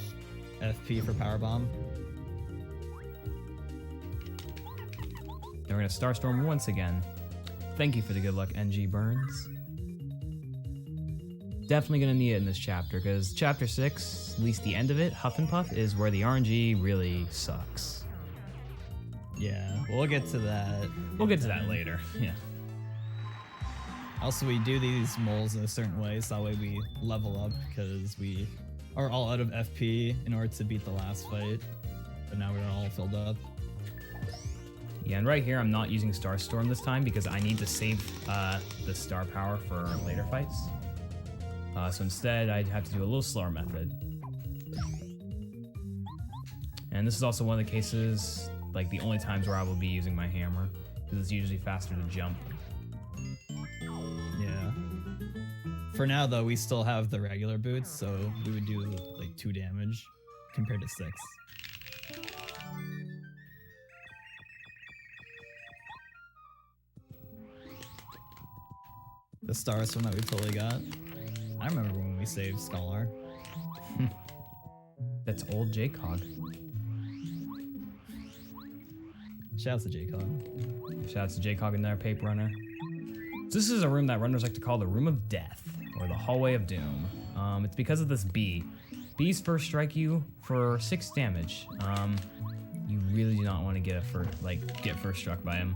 FP for Power Bomb. And we're gonna Starstorm once again. Thank you for the good luck, NG Burns. Definitely gonna need it in this chapter, because chapter 6, at least the end of it, Huff and Puff, is where the RNG really sucks. Yeah, we'll get to that. We'll get to that later, yeah. Also, we do these moles in a certain way, so that way we level up, because we are all out of FP in order to beat the last fight. But now we're all filled up. Yeah, and right here I'm not using Starstorm this time because I need to save the star power for later fights. So instead I'd have to do a little slower method. And this is also one of the cases, like the only times where I will be using my hammer, because it's usually faster to jump. Yeah. For now though, we still have the regular boots, so we would do like 2 damage compared to 6. The Stars one that we totally got. I remember when we saved Scholar. That's old J-Cog. Shouts to J-Cog. Shouts to J-Cog and their Pape Runner. So this is a room that runners like to call the Room of Death, or the Hallway of Doom. It's because of this bee. Bees first strike you for 6 damage. You really do not want to get first struck by him.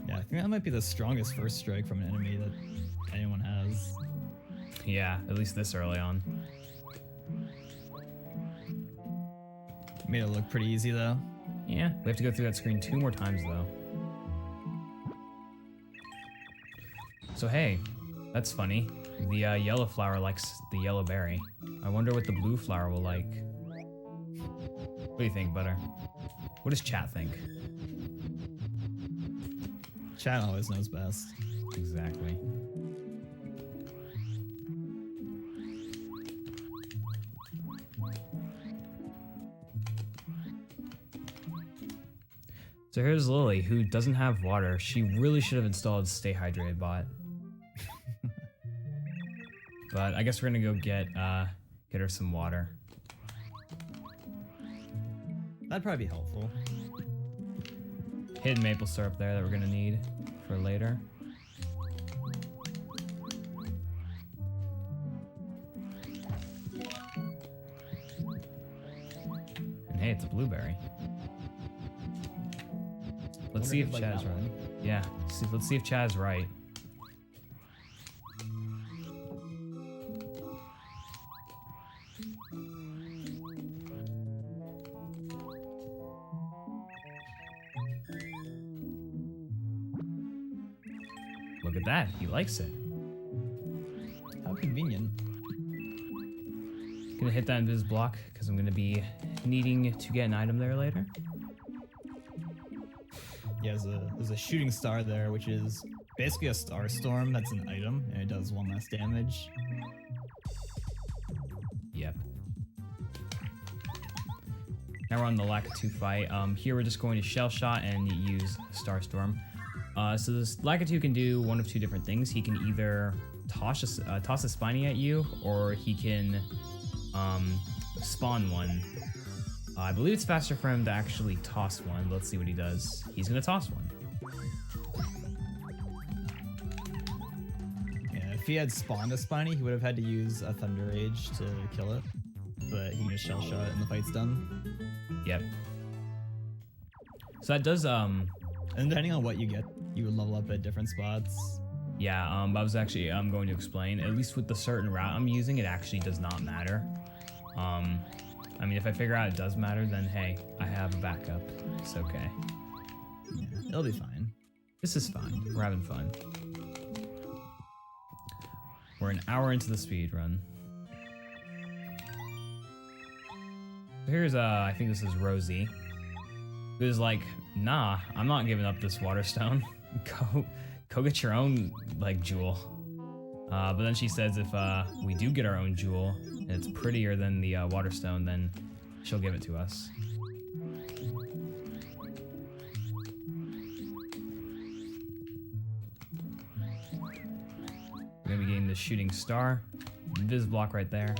Yeah, I think that might be the strongest first strike from an enemy that anyone has. Yeah, at least this early on. Made it look pretty easy though. Yeah, we have to go through that screen 2 more times though. So hey, that's funny. The yellow flower likes the yellow berry. I wonder what the blue flower will like. What do you think, Butter? What does chat think? Chat always knows best. Exactly. So here's Lily, who doesn't have water. She really should have installed Stay Hydrated bot. But I guess we're gonna go get her some water. That'd probably be helpful. Hidden maple syrup there that we're gonna need for later. And hey, it's a blueberry. Let's see if Chad's right. Yeah, let's see if Chad's right. Look at that, he likes it. How convenient. Gonna hit that invis block because I'm gonna be needing to get an item there later. Yeah, there's a shooting star there, which is basically a star storm that's an item, and it does 1 less damage. Yep. Now we're on the lack 2 fight. Here we're just going to shell shot and use Starstorm. So this Lakitu can do one of two different things. He can either toss a spiny at you, or he can spawn one. I believe it's faster for him to actually toss one. Let's see what he does. He's gonna toss one. Yeah, if he had spawned a spiny, he would have had to use a Thunder Rage to kill it. But he can just shell shot it and the fight's done. Yep. So that does And depending on what you get, you would level up at different spots. Yeah, I was actually going to explain. At least with the certain route I'm using, it actually does not matter. I mean, if I figure out it does matter, then hey, I have a backup. It's okay. Yeah, it'll be fine. This is fine. We're having fun. We're an hour into the speed run. Here's I think this is Rosie, who's like, nah, I'm not giving up this water stone. Go get your own like jewel. But then she says if we do get our own jewel and it's prettier than the water stone, then she'll give it to us. We're gonna be getting the shooting star, Viz block right there.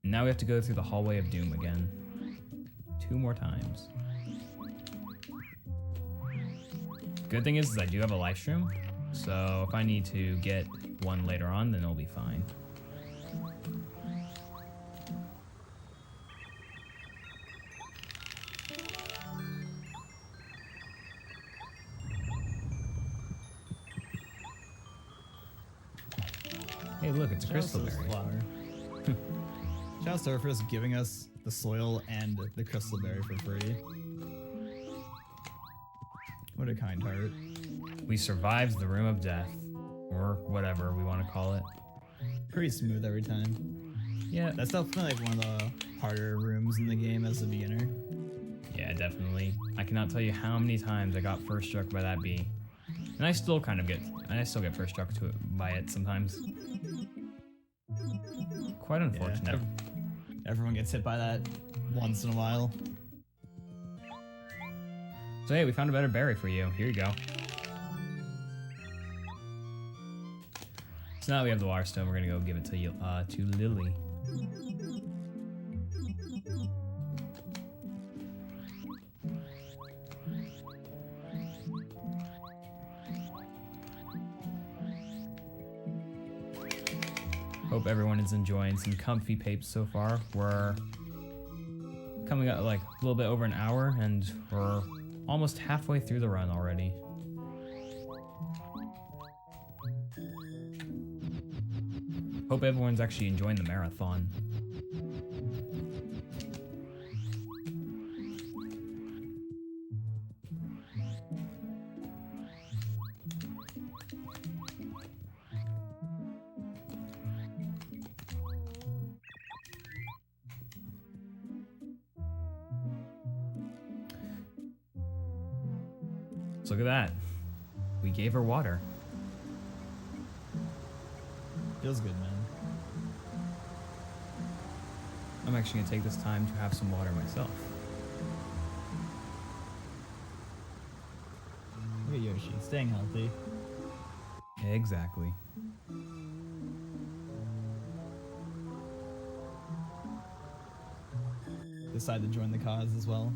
And now we have to go through the hallway of doom again. 2 more times. Good thing is I do have a live stream, so if I need to get one later on, then it'll be fine. Hey, look, it's a crystal berry. Flower. Shout out to her for just giving us the soil and the crystal berry for free. What a kind heart. We survived the room of death, or whatever we want to call it. Pretty smooth every time. Yeah, That's definitely like one of the harder rooms in the game as a beginner. yeah, definitely. I cannot tell you how many times I got first struck by that bee, and I still get first struck by it sometimes. Quite unfortunate. Yeah, everyone gets hit by that once in a while. So hey, we found a better berry for you. Here you go. So now that we have the water stone, we're gonna go give it to Lily. Hope everyone is enjoying some comfy papes so far. We're coming up like a little bit over an hour, and we're almost halfway through the run already. Hope everyone's actually enjoying the marathon. So look at that. We gave her water. Feels good, man. I'm actually gonna take this time to have some water myself. Look at Yoshi, staying healthy. Exactly. Decide to join the cause as well.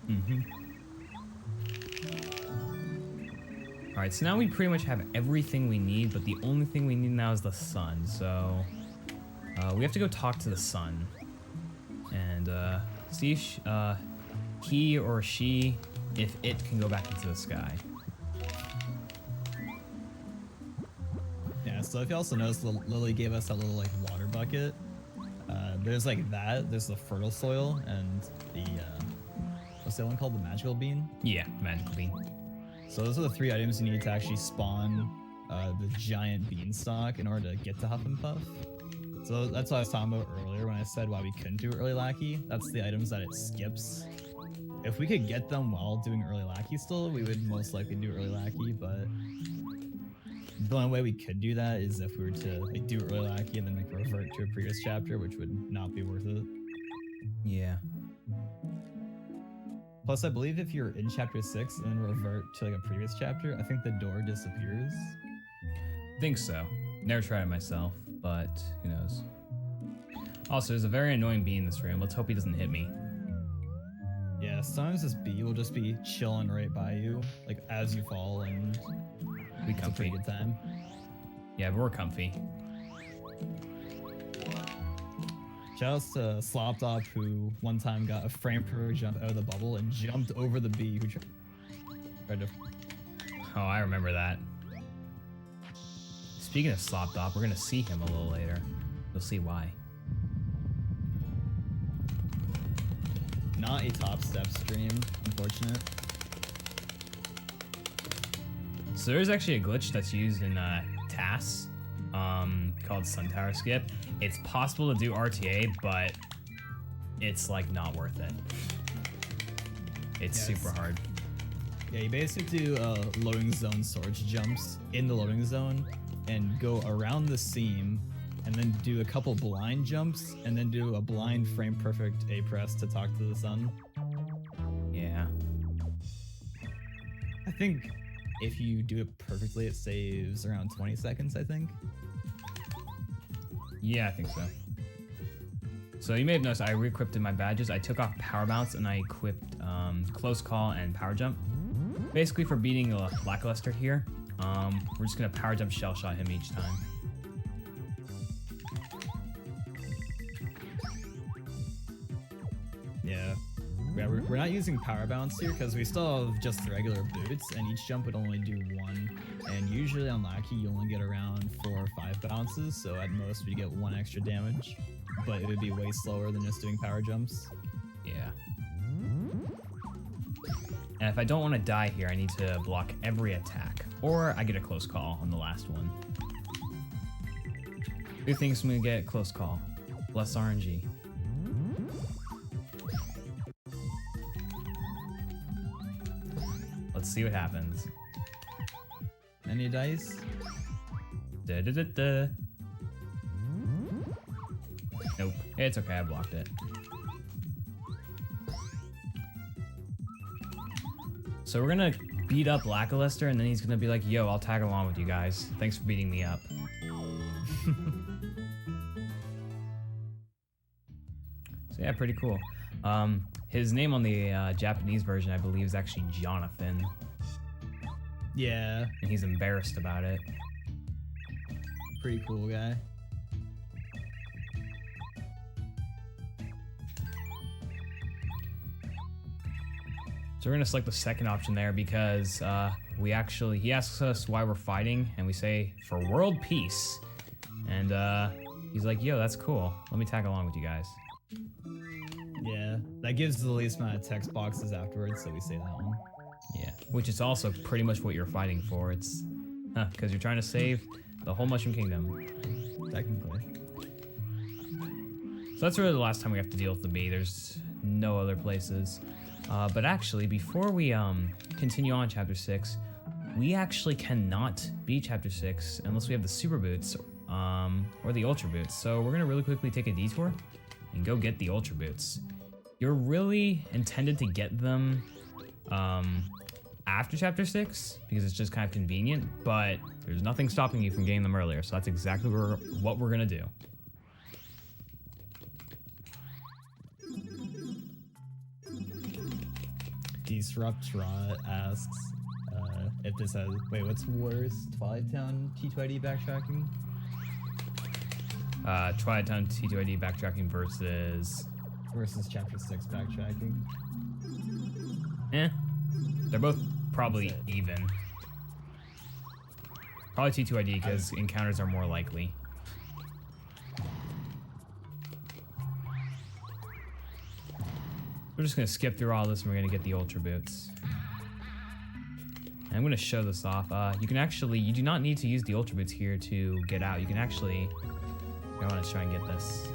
Mm-hmm. Alright, so now we pretty much have everything we need, but the only thing we need now is the sun. So we have to go talk to the sun and see if he or she, if it can go back into the sky. Yeah, so if you also notice, Lily gave us that little like water bucket. There's like that, there's the fertile soil, and the, what's that one called? The magical bean? Yeah, magical bean. So those are the 3 items you need to actually spawn the giant beanstalk in order to get to Huff and Puff. So that's what I was talking about earlier when I said why we couldn't do early lackey. That's the items that it skips. If we could get them while doing early lackey still, we would most likely do early lackey, but the only way we could do that is if we were to like do early lackey and then like revert to a previous chapter, which would not be worth it. Yeah. Plus, I believe if you're in chapter 6 and then revert to like a previous chapter, I think the door disappears. Think so. Never tried it myself, but who knows. Also, there's a very annoying bee in this room. Let's hope he doesn't hit me. Yeah, sometimes this bee will just be chilling right by you, like as you fall, and We it's a pretty comfy. good time. Yeah, but we're comfy. Shoutouts to Sloptop, who one time got a frame per jump out of the bubble and jumped over the bee who tried to. Oh, I remember that. Speaking of Slopdop, we're gonna see him a little later. You'll see why. Not a top step stream, unfortunate. So there's actually a glitch that's used in TAS called Sun Tower Skip. It's possible to do RTA, but it's like not worth it. It's super hard. Yeah, you basically do loading zone swords jumps in the loading zone and go around the seam and then do a couple blind jumps and then do a blind frame perfect A press to talk to the sun. Yeah. I think if you do it perfectly, it saves around 20 seconds, I think. Yeah, I think so. So you may have noticed I re-equipped in my badges. I took off Power Bounce and I equipped Close Call and Power Jump. Basically for beating a Lackluster here, we're just gonna Power Jump Shell Shot him each time. Yeah. We're not using Power Bounce here because we still have just the regular boots and each jump would only do one. And usually on Lackey you only get around 4 or 5 bounces, so at most we get 1 extra damage. But it would be way slower than just doing power jumps. Yeah. And if I don't want to die here, I need to block every attack. Or I get a Close Call on the last one. Who thinks I'm gonna get Close Call? Bless RNG. Let's see what happens. Any dice? Da da da da. Nope. It's okay, I blocked it. So we're gonna beat up Lackluster and then he's gonna be like, yo, I'll tag along with you guys. Thanks for beating me up. So yeah, pretty cool. His name on the Japanese version, I believe, is actually Jonathan. Yeah. And he's embarrassed about it. Pretty cool guy. So we're gonna select the second option there because he asks us why we're fighting and we say for world peace. And he's like, yo, that's cool. Let me tag along with you guys. Yeah, that gives the least amount of text boxes afterwards, so we say that one. Yeah, which is also pretty much what you're fighting for. It's because you're trying to save the whole Mushroom Kingdom. Technically. So that's really the last time we have to deal with the bee. There's no other places. But actually, before we continue on Chapter 6, we actually cannot beat Chapter 6 unless we have the Super Boots or the Ultra Boots. So we're going to really quickly take a detour and go get the Ultra Boots. You're really intended to get them after Chapter 6 because it's just kind of convenient, but there's nothing stopping you from getting them earlier. So that's exactly what we're going to do. Disrupt Rot asks if this has. Wait, what's worse? Twilight Town T2ID backtracking? Twilight Town T2ID backtracking versus Chapter 6 backtracking. They're both probably even. Probably T2ID because encounters are more likely. We're just gonna skip through all this and we're gonna get the Ultra Boots. And I'm gonna show this off. You do not need to use the Ultra Boots here to get out. You can actually, I want to try and get this.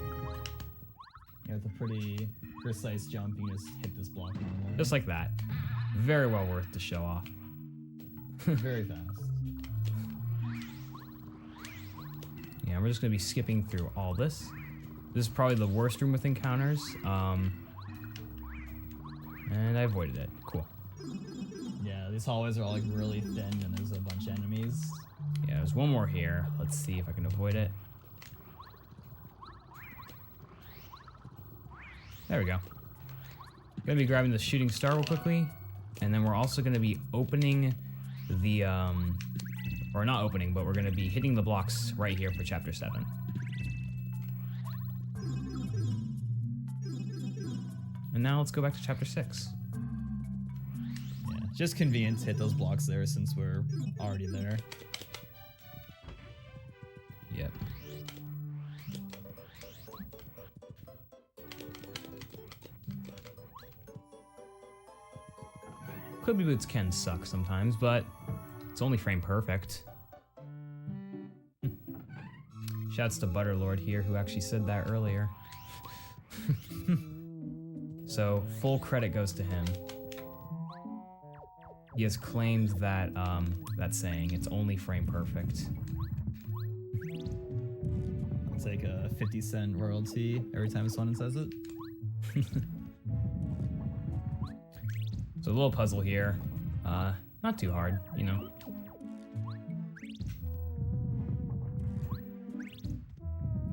Yeah, with a pretty precise jump, you just hit this block normally. Just like that. Very well worth to show off. Very fast. Yeah, we're just gonna be skipping through all this. This is probably the worst room with encounters. And I avoided it. Cool. Yeah, these hallways are all like really thin and there's a bunch of enemies. Yeah, there's one more here. Let's see if I can avoid it. There we go. Gonna be grabbing the shooting star real quickly. And then we're also gonna be opening the, or not opening, but we're gonna be hitting the blocks right here for chapter 7. And now let's go back to chapter 6. Yeah, just convenient to hit those blocks there since we're already there. Yep. Quibbly boots can suck sometimes, but it's only frame perfect. Shouts to Butterlord here, who actually said that earlier. So full credit goes to him. He has claimed that that saying, it's only frame perfect. I'll take a 50-cent royalty every time someone says it. So a little puzzle here. Not too hard, you know.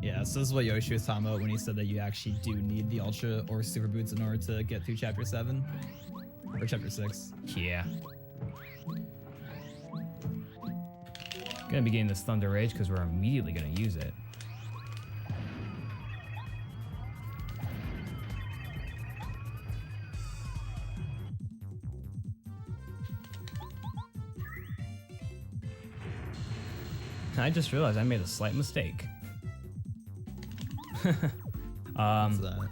Yeah, so this is what Yoshi was talking about when he said that you actually do need the Ultra or Super Boots in order to get through Chapter 7. Or Chapter 6. Yeah. Gonna be getting this Thunder Rage because we're immediately gonna use it. I just realized I made a slight mistake. What's that?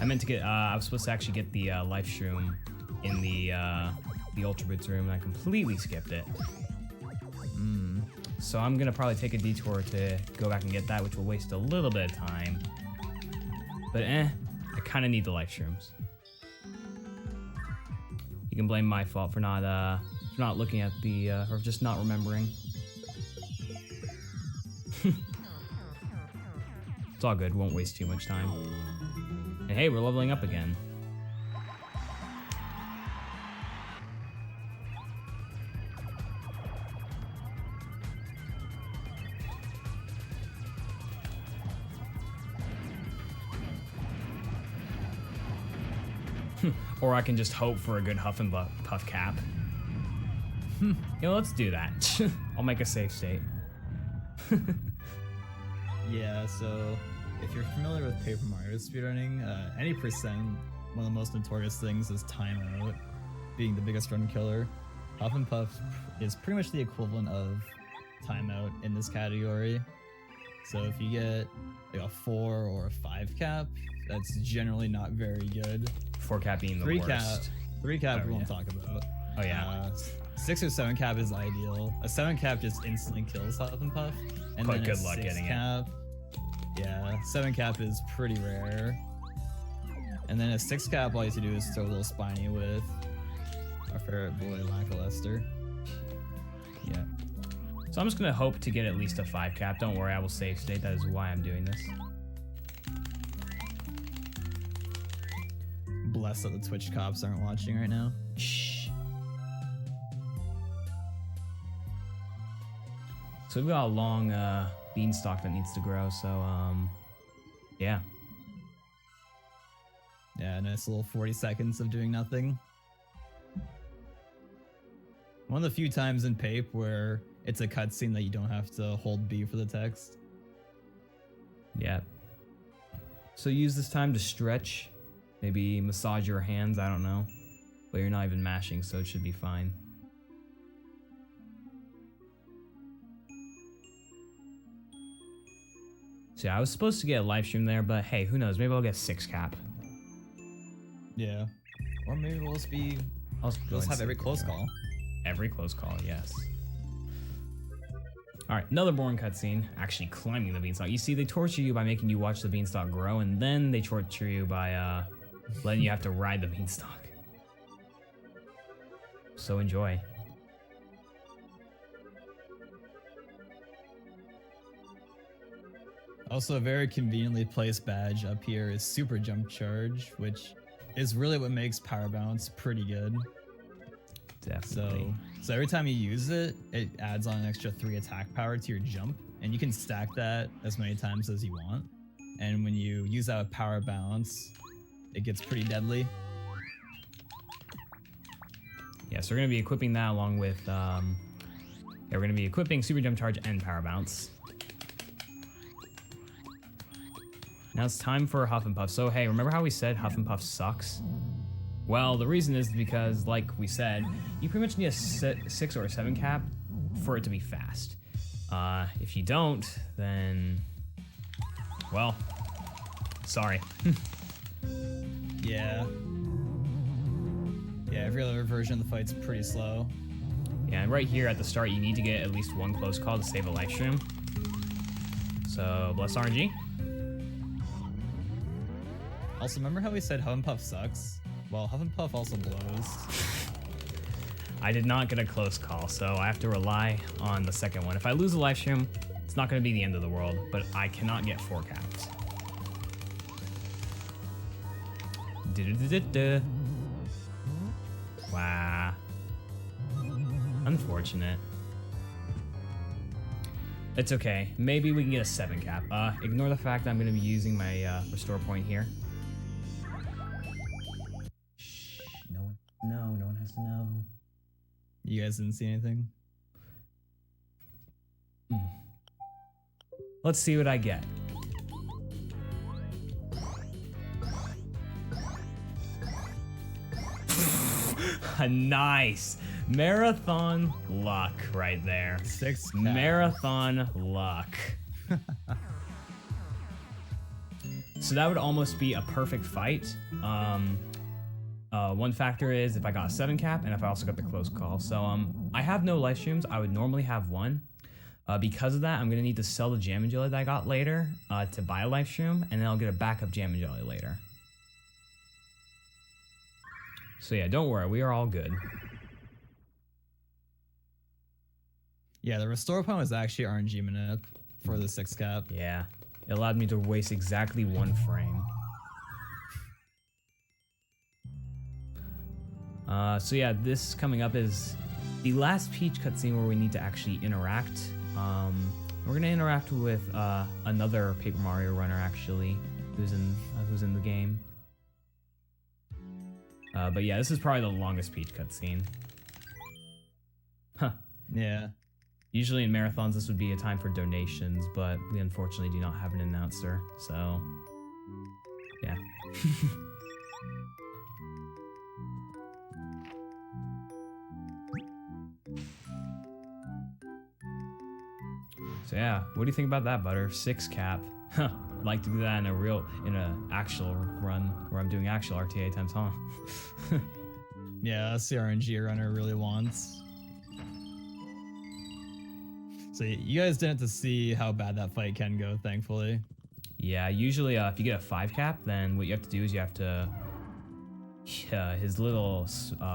I meant to get, I was supposed to actually get the life shroom in the Ultra Boots room, and I completely skipped it. So I'm gonna probably take a detour to go back and get that, which will waste a little bit of time. But I kinda need the life shrooms. You can blame my fault for not looking at the, or just not remembering. It's all good, won't waste too much time. And hey, we're leveling up again. Or I can just hope for a good Huff and Puff cap. You know, let's do that. I'll make a safe state. Yeah, so if you're familiar with Paper Mario speedrunning, any percent, one of the most notorious things is timeout being the biggest run killer. Huff and Puff is pretty much the equivalent of timeout in this category. So if you get like a 4 or a 5 cap, that's generally not very good. 4 cap being the 3 worst. cap, 3 cap Oh, we won't yeah. talk about. Oh yeah. 6 or 7 cap is ideal. A 7 cap just instantly kills Huff and Puff. And Quite then good a luck 6 getting it. cap, yeah, 7 cap is pretty rare. And then a 6 cap, all you have to do is throw a little spiny with our favorite boy, Lackluster. Yeah. So I'm just gonna hope to get at least a 5 cap. Don't worry, I will save state. That is why I'm doing this. Bless that the Twitch cops aren't watching right now. Shh. So we've got a long beanstalk that needs to grow. So yeah. Yeah, a nice little 40 seconds of doing nothing. One of the few times in Pape where it's a cutscene that you don't have to hold B for the text. Yeah. So use this time to stretch, maybe massage your hands, I don't know. But you're not even mashing, so it should be fine. So yeah, I was supposed to get a live stream there, but hey, who knows? Maybe I'll get 6 cap. Yeah. Or maybe we'll just be... I'll Let's have every close call. Every close call, yes. Alright, another boring cutscene. Actually climbing the beanstalk. You see, they torture you by making you watch the beanstalk grow, and then they torture you by letting you have to ride the beanstalk. So enjoy. Also, a very conveniently placed badge up here is Super Jump Charge, which is really what makes power bounce pretty good. Definitely. So every time you use it, it adds on an extra 3 attack power to your jump, and you can stack that as many times as you want. And when you use that with power bounce, it gets pretty deadly. Yeah, so we're gonna be equipping that along with, yeah, we're gonna be equipping super jump charge and power bounce. Now it's time for Huff and Puff. So hey, remember how we said Huff and Puff sucks? Well, the reason is because, like we said, you pretty much need a 6 or a 7 cap for it to be fast. If you don't, then, well, sorry. Yeah. Yeah, every other version of the fight's pretty slow. Yeah, and right here at the start, you need to get at least 1 close call to save a life stream. So, bless RNG. Also, remember how we said Huff and Puff sucks? Well, Huff and Puff also blows. I did not get a close call, so I have to rely on the second one. If I lose a live stream, it's not going to be the end of the world, but I cannot get 4 caps. Wow. Unfortunate. It's okay. Maybe we can get a 7 cap. Ignore the fact that I'm going to be using my restore point here. Shh. No one has to know. You guys didn't see anything? Let's see what I get. Nice. Marathon luck right there. 6 cap. Marathon luck. So that would almost be a perfect fight. One factor is if I got a 7 cap and if I also got the close call. So I have no live streams. I would normally have 1. Because of that, I'm gonna need to sell the Jam and Jelly that I got later to buy a live stream, and then I'll get a backup Jam and Jelly later. So yeah, don't worry, we are all good. Yeah, the restore point was actually RNG manip for the 6 cap. Yeah, it allowed me to waste exactly 1 frame. So yeah, this coming up is the last Peach cutscene where we need to actually interact. We're gonna interact with another Paper Mario runner actually, who's in the game. But yeah, this is probably the longest Peach cutscene. Huh. Yeah. Usually in marathons, this would be a time for donations, but we unfortunately do not have an announcer, so yeah. So yeah, what do you think about that, Butter? 6 cap. Like to do that in a actual run where I'm doing actual RTA times, huh? Yeah, that's the RNG runner really wants. So you guys didn't have to see how bad that fight can go, thankfully. Yeah, usually if you get a 5 cap, then what you have to do is you have to his little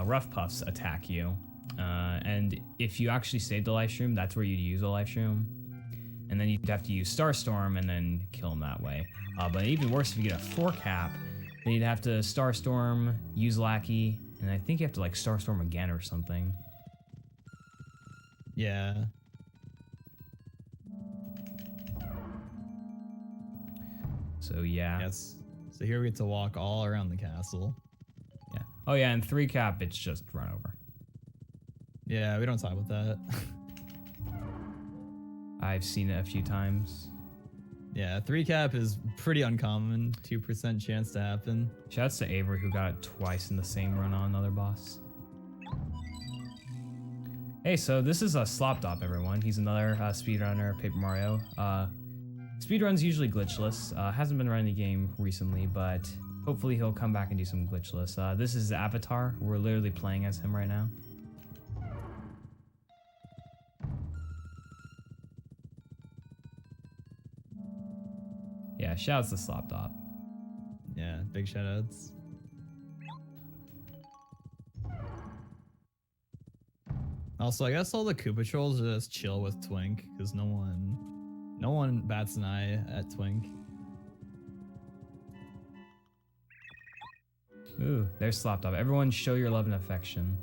rough puffs attack you. And if you actually save the live stream, that's where you'd use a live stream. And then you'd have to use Starstorm and then kill him that way. But even worse, if you get a 4 cap, then you'd have to Starstorm, use Lackey, and I think you have to like Starstorm again or something. Yeah. So yeah. Yes. So here we get to walk all around the castle. Yeah. Oh yeah, and 3 cap, it's just run over. Yeah, we don't talk about that. I've seen it a few times. Yeah, 3 cap is pretty uncommon. 2% chance to happen. Shouts to Avery who got it twice in the same run on another boss. Hey, so this is a Slopdop, everyone. He's another speedrunner, Paper Mario. Speedrun's usually glitchless. Hasn't been running the game recently, but hopefully he'll come back and do some glitchless. This is his avatar. We're literally playing as him right now. Yeah, shouts to Slopdop. Yeah, big shoutouts. Also, I guess all the Koopa trolls just chill with Twink, because no one bats an eye at Twink. Ooh, there's Slop Top. Everyone show your love and affection.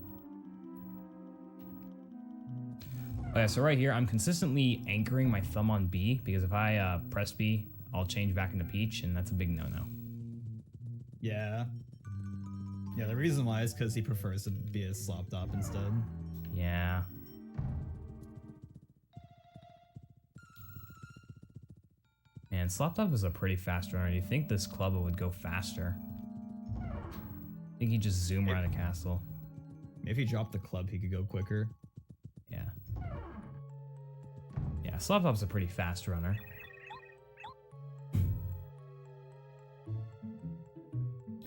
Oh yeah, so right here, I'm consistently anchoring my thumb on B because if I press B, I'll change back into Peach, and that's a big no-no. Yeah. Yeah, the reason why is because he prefers to be a Slop Top instead. Yeah. Man, Slop Top is a pretty fast runner. You'd think this club would go faster. I think he'd just zoom around a castle. Maybe if he dropped the club, he could go quicker. Yeah. Yeah, Slop Top's a pretty fast runner.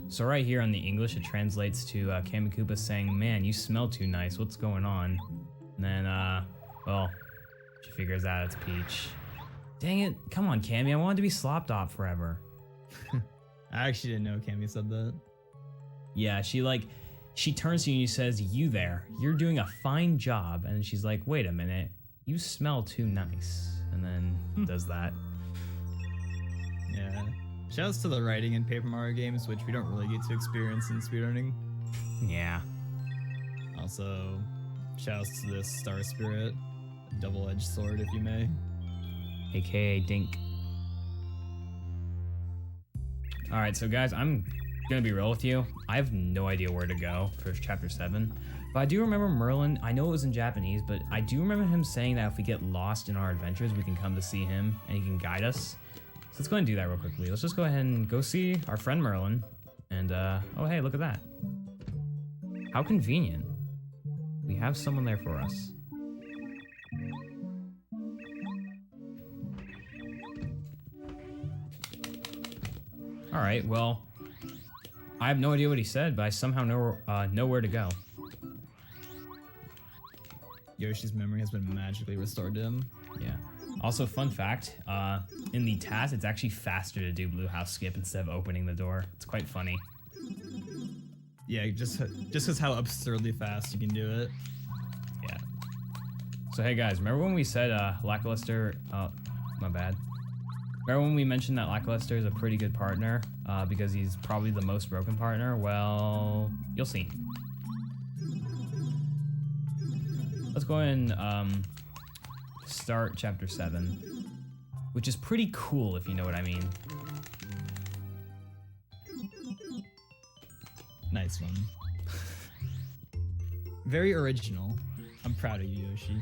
So right here on the English, it translates to Kamikupa saying, "Man, you smell too nice. What's going on?" And then, well, she figures out it's Peach. Dang it. Come on, Cammy. I wanted to be Slop Top forever. I actually didn't know Cammy said that. Yeah, she turns to you and she says, "You there. You're doing a fine job." And she's like, "Wait a minute. You smell too nice." And then does that. Yeah. Shouts to the writing in Paper Mario games, which we don't really get to experience in speedrunning. Yeah. Also, shouts to this Star Spirit, double-edged sword, if you may. AKA Dink. Alright, so guys, I'm gonna be real with you. I have no idea where to go for chapter 7. But I do remember Merlin, I know it was in Japanese, but I do remember him saying that if we get lost in our adventures, we can come to see him and he can guide us. So let's go ahead and do that real quickly. Let's just go ahead and go see our friend Merlin. And, oh hey, look at that. How convenient. We have someone there for us. Alright, well, I have no idea what he said, but I somehow know where to go. Yoshi's memory has been magically restored to him. Yeah. Also, fun fact, in the task, it's actually faster to do Blue House Skip instead of opening the door. It's quite funny. Yeah, just because how absurdly fast you can do it. Yeah. So hey guys, remember when we said Lackluster, oh, my bad. Remember when we mentioned that Lackluster is a pretty good partner because he's probably the most broken partner? Well, you'll see. Let's go ahead and start chapter 7, which is pretty cool if you know what I mean. Nice one. Very original. I'm proud of you, Yoshi.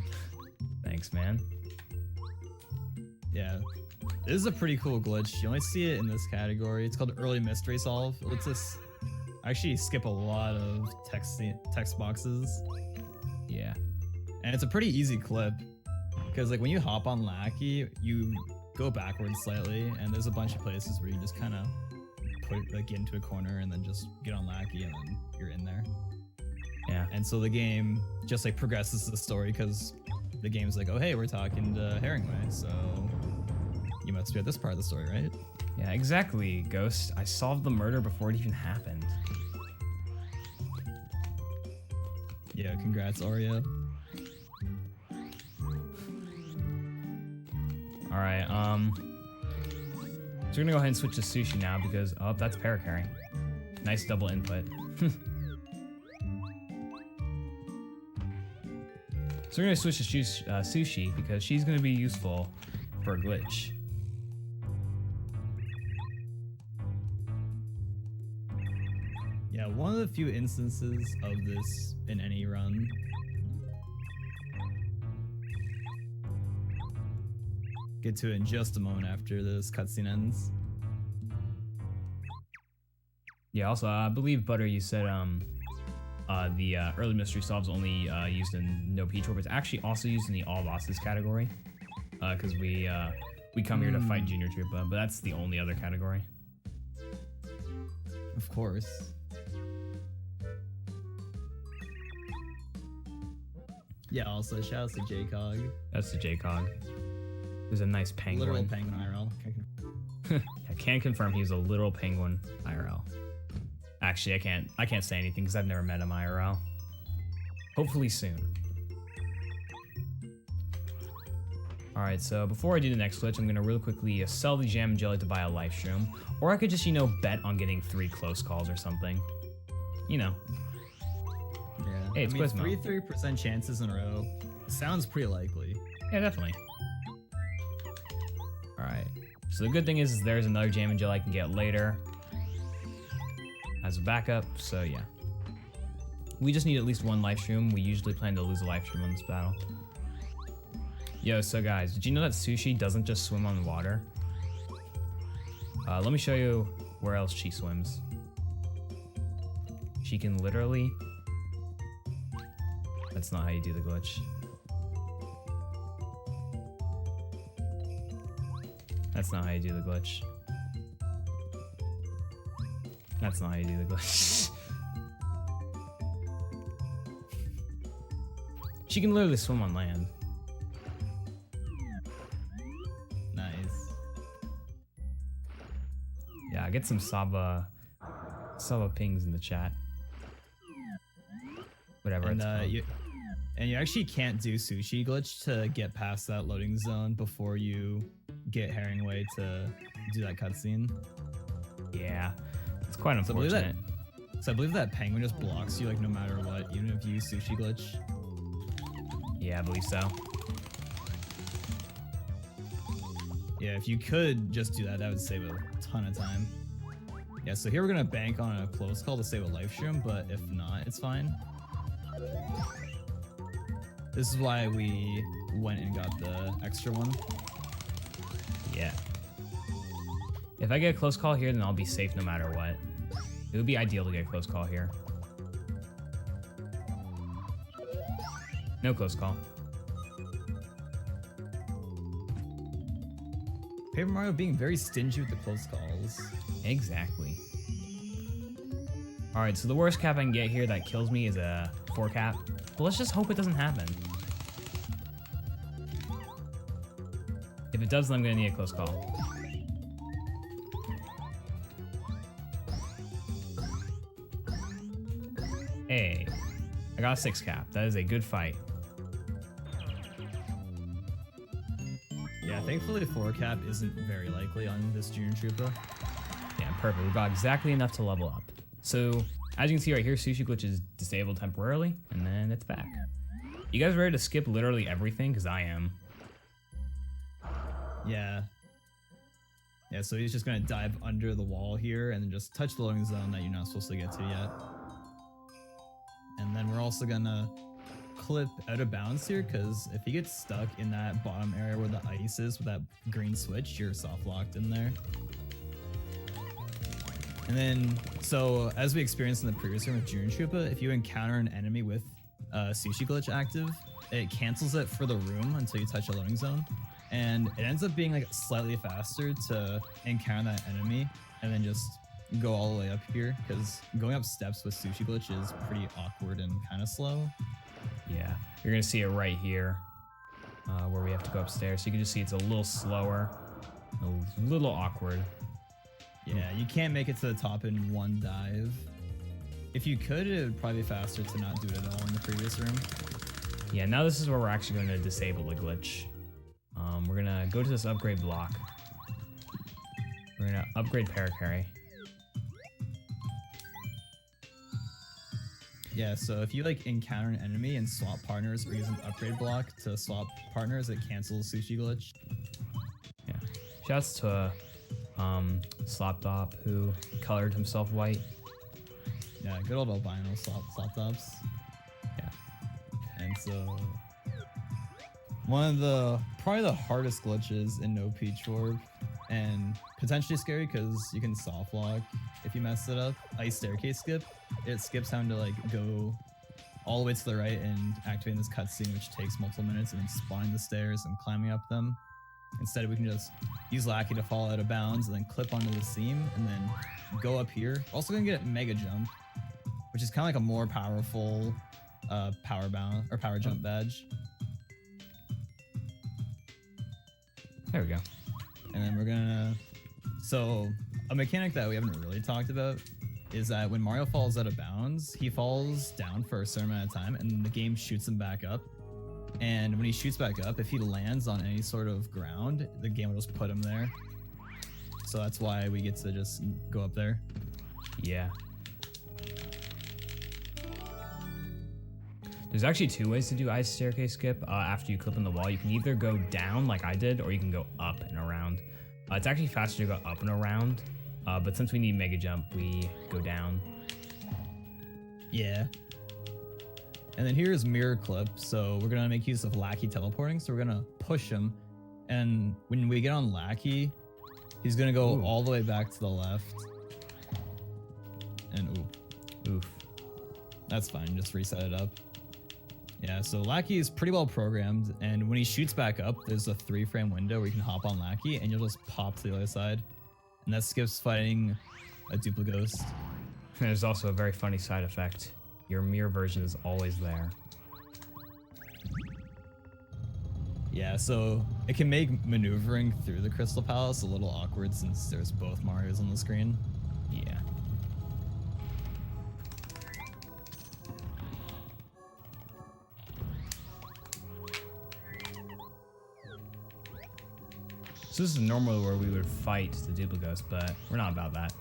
Thanks, man. Yeah. This is a pretty cool glitch. You only see it in this category. It's called Early Mystery Solve. It lets us actually skip a lot of text boxes. Yeah. And it's a pretty easy clip. Because like when you hop on Lackey, you go backwards slightly, and there's a bunch of places where you just kind of put like into a corner and then just get on Lackey and then you're in there. Yeah. And so the game just like progresses the story because the game's like, oh hey, we're talking to Herringway, so you must be at this part of the story, right? Yeah, exactly, Ghost. I solved the murder before it even happened. Yeah, congrats, Oreo. Alright, so we're gonna go ahead and switch to Sushi now because, oh, that's Paracarry. Nice double input. So we're gonna switch to Sushi because she's gonna be useful for a glitch. Yeah, one of the few instances of this in any run. Get to it in just a moment after this cutscene ends. Yeah, also, I believe, Butter, you said the early mystery solves only used in No Peach War, but it's actually also used in the All Bosses category. Because we come here to fight Junior Troopa, but that's the only other category. Of course. Yeah, also shouts to JCog. That's the JCog. Who's a nice penguin. Literal penguin IRL. I can confirm he's a literal penguin IRL. Actually, I can't say anything because I've never met him IRL. Hopefully soon. Alright, so before I do the next glitch, I'm gonna real quickly sell the jam and jelly to buy a life shroom. Or I could just, bet on getting 3 close calls or something. you know. Yeah. Hey, it's Quizmo. 3% chances in a row sounds pretty likely. Yeah, definitely. All right. So the good thing is there's another jam and gel I can get later as a backup. So yeah. We just need at least one live stream. We usually plan to lose a live stream on this battle. Yo, so guys, did you know that Sushi doesn't just swim on water? Let me show you where else she swims. She can literally... That's not how you do the glitch. That's not how you do the glitch. That's not how you do the glitch. She can literally swim on land. Nice. Yeah, get some Saba pings in the chat. Whatever And it's called. you actually can't do Sushi glitch to get past that loading zone before you get Herringway to do that cutscene. Yeah, it's quite unfortunate. So I believe that penguin just blocks you like no matter what, even if you use Sushi glitch. Yeah, I believe so. Yeah, if you could just do that, that would save a ton of time. Yeah, so here we're gonna bank on a close call to save a life stream, but if not, it's fine. This is why we went and got the extra one. Yeah. If I get a close call here, then I'll be safe no matter what. It would be ideal to get a close call here. No close call. Paper Mario being very stingy with the close calls. Exactly. Alright, so the worst cap I can get here that kills me is a 4 cap. But let's just hope it doesn't happen. If it does, then I'm gonna need a close call. Hey, I got a 6 cap. That is a good fight. Yeah, thankfully 4 cap isn't very likely on this Junior Trooper. Yeah, perfect. We got exactly enough to level up. So, as you can see right here, Sushi Glitch is disabled temporarily, and then it's back. You guys ready to skip literally everything? Because I am. Yeah. Yeah, so he's just gonna dive under the wall here and then just touch the loading zone that you're not supposed to get to yet. And then we're also gonna clip out of bounds here, because if he gets stuck in that bottom area where the ice is with that green switch, you're soft locked in there. And then, so as we experienced in the previous room with Junior Troopa, if you encounter an enemy with Sushi Glitch active, it cancels it for the room until you touch a loading zone. And it ends up being like slightly faster to encounter that enemy and then just go all the way up here, because going up steps with Sushi Glitch is pretty awkward and kind of slow. Yeah, you're gonna see it right here, where we have to go upstairs. So you can just see it's a little slower, a little awkward. Yeah, you can't make it to the top in one dive. If you could, it would probably be faster to not do it at all in the previous room. Yeah, now this is where we're actually going to disable the glitch. We're gonna go to this upgrade block. We're gonna upgrade Paracarry. Yeah, so if you like encounter an enemy and swap partners or use an upgrade block to swap partners, it cancels Sushi Glitch. Yeah. Shouts to Sloptop, who colored himself white. Yeah, good old albino Sloptops. Yeah. And so one of the probably the hardest glitches in No Peach Orb, and potentially scary because you can soft lock if you mess it up. Ice staircase skip. It skips having to like go all the way to the right and activating this cutscene, which takes multiple minutes, and then spawning the stairs and climbing up them. Instead, we can just use Lackey to fall out of bounds and then clip onto the seam and then go up here. Also gonna get Mega Jump, which is kind of like a more powerful power bound or power jump badge. There we go. And then we're gonna, so a mechanic that we haven't really talked about is that when Mario falls out of bounds, he falls down for a certain amount of time and the game shoots him back up. And when he shoots back up, if he lands on any sort of ground, the game will just put him there. So that's why we get to just go up there. Yeah. There's actually 2 ways to do ice staircase skip after you clip on the wall. You can either go down like I did, or you can go up and around. It's actually faster to go up and around, but since we need mega jump, we go down. Yeah. And then here's mirror clip. So we're gonna make use of Lackey teleporting. So we're gonna push him, and when we get on Lackey, he's gonna go all the way back to the left. And Oof. That's fine. Just reset it up. Yeah, so Lackey is pretty well programmed, and when he shoots back up, there's a 3-frame window where you can hop on Lackey, and you'll just pop to the other side. And that skips fighting a Duplighost. There's also a very funny side effect. Your mirror version is always there. Yeah, so it can make maneuvering through the Crystal Palace a little awkward since there's both Marios on the screen. Yeah. So this is normally where we would fight the Duplighost, but we're not about that.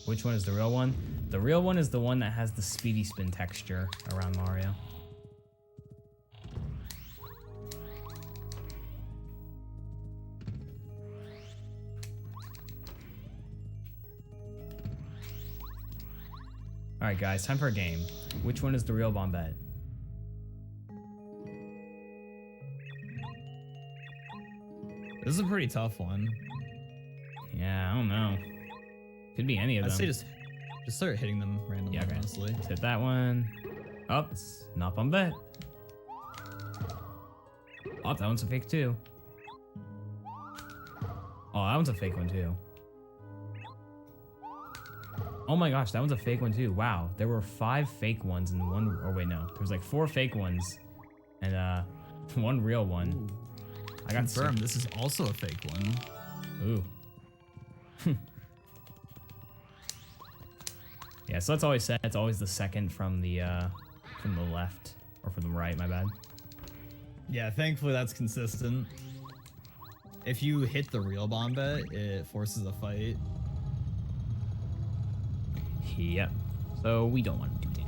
Which one is the real one? The real one is the one that has the speedy spin texture around Mario. Alright guys, time for a game. Which one is the real Bombette? This is a pretty tough one. Yeah, I don't know. Could be any of them. I'd say just start hitting them randomly, Yeah, okay. honestly. Let's hit that one. Oh, it's not Bombette. Oh, that one's a fake too. Oh, that one's a fake one too. Oh my gosh, that one's a fake one too. Wow, there were 5 fake ones and one, or wait, no. There was like 4 fake ones and 1 real one. Ooh. I got Confirmed, this is also a fake one. Ooh. Yeah, so that's always said. It's always the second from the left, or from the right, my bad. Yeah, thankfully that's consistent. If you hit the real Bombette, it forces a fight. Yep. So we don't want to do that.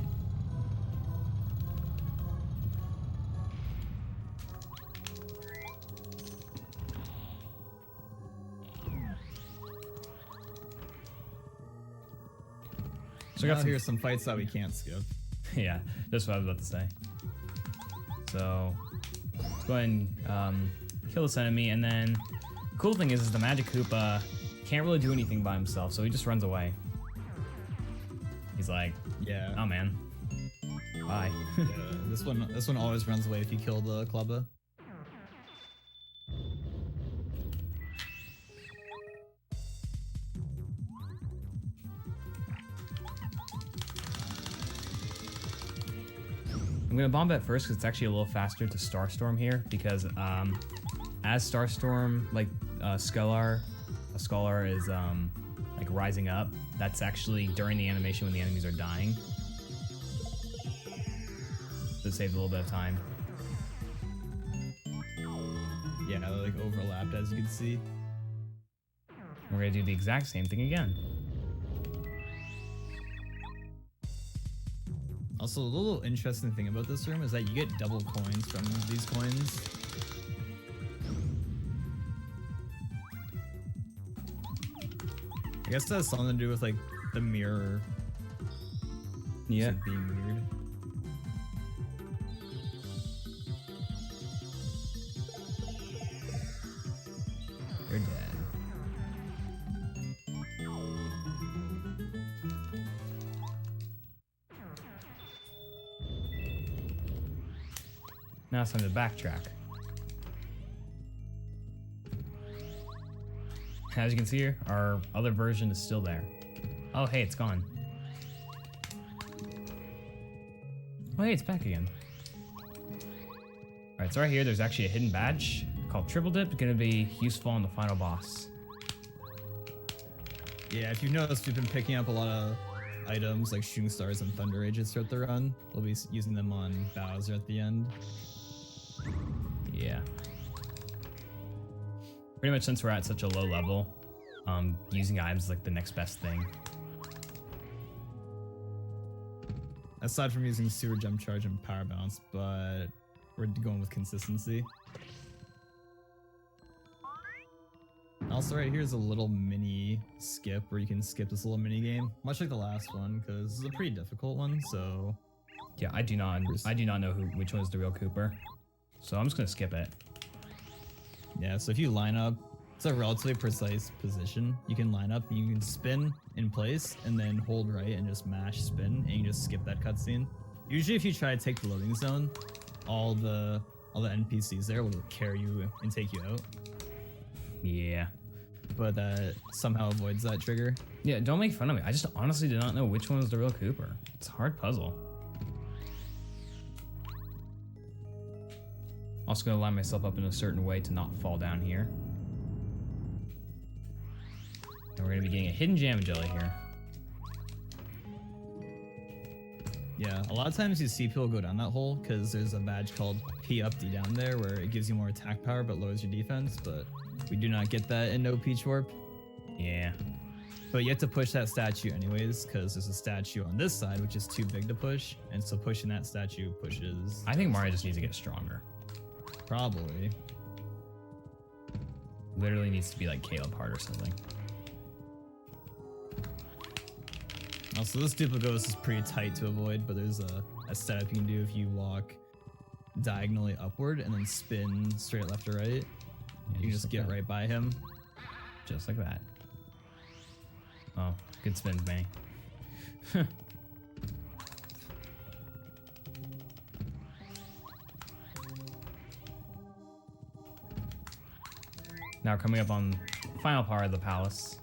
So Now here's some fights that we can't skip. Yeah, that's what I was about to say. So let's go ahead and kill this enemy, and then the cool thing is the Magic Koopa can't really do anything by himself, so he just runs away. He's like, Yeah. oh man, bye. Yeah, this one always runs away if you kill the Clubba. I'm gonna Bombette first because it's actually a little faster to Starstorm here, because as Starstorm, like Scalar is like rising up, that's actually during the animation when the enemies are dying. So it saves a little bit of time. Yeah, they're like overlapped, as you can see. We're gonna do the exact same thing again. Also, a little interesting thing about this room is that you get double coins from these coins. I guess that has something to do with like the mirror. Yeah. Just, like, being weird. You're dead. Now it's time to backtrack. As you can see here, our other version is still there. Oh, hey, it's gone. Oh, hey, it's back again. Alright, so right here, there's actually a hidden badge called Triple Dip. It's gonna be useful on the final boss. Yeah, if you've noticed, we've been picking up a lot of items like Shooting Stars and Thunder Rages throughout the run. We'll be using them on Bowser at the end. Yeah. Pretty much since we're at such a low level, using items is like the next best thing. Aside from using super jump charge and power bounce, but we're going with consistency. Also, right here is a little mini skip where you can skip this little mini game, much like the last one, because this is a pretty difficult one. So, yeah, I do not know which one is the real Cooper, so I'm just gonna skip it. Yeah, so if you line up, it's a relatively precise position. You can line up and you can spin in place and then hold right and just mash spin, and you just skip that cutscene. Usually, if you try to take the loading zone, all the NPCs there will carry you and take you out. Yeah. But that somehow avoids that trigger. Yeah, don't make fun of me. I just honestly did not know which one was the real Cooper. It's a hard puzzle. Also gonna line myself up in a certain way to not fall down here. And we're gonna be getting a hidden jam jelly here. Yeah, a lot of times you see people go down that hole because there's a badge called P up D down there where it gives you more attack power but lowers your defense, but we do not get that in No Peach Warp. Yeah. But you have to push that statue anyways because there's a statue on this side which is too big to push, and so pushing that statue pushes... I think Mario just needs to get stronger. Probably. Literally needs to be like Caleb Hart or something. Also, this duplicose is pretty tight to avoid, but there's a setup you can do if you walk diagonally upward and then spin straight left or right. Yeah, you just get right by him. Just like that. Oh, good spins, Manny. Now coming up on the final part of the palace,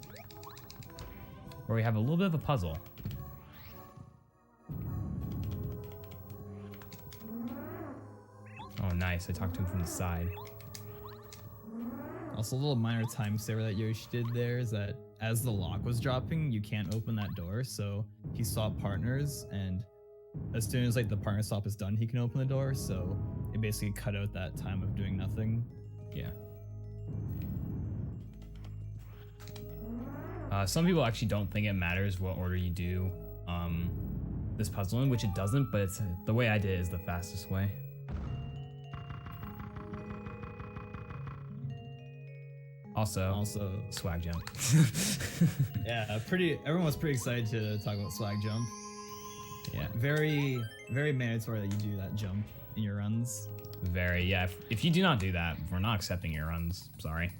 where we have a little bit of a puzzle. Oh, nice. I talked to him from the side. Also, a little minor time saver that Yoshi did there is that as the lock was dropping, you can't open that door. So he swapped partners, and as soon as like the partner swap is done, he can open the door. So it basically cut out that time of doing nothing. Yeah. Some people actually don't think it matters what order you do this puzzle in, which it doesn't, but it's the way I did it is the fastest way. Also swag jump. Yeah, everyone was pretty excited to talk about swag jump. Yeah. Very, very mandatory that you do that jump in your runs. Very, yeah. If you do not do that, we're not accepting your runs. Sorry.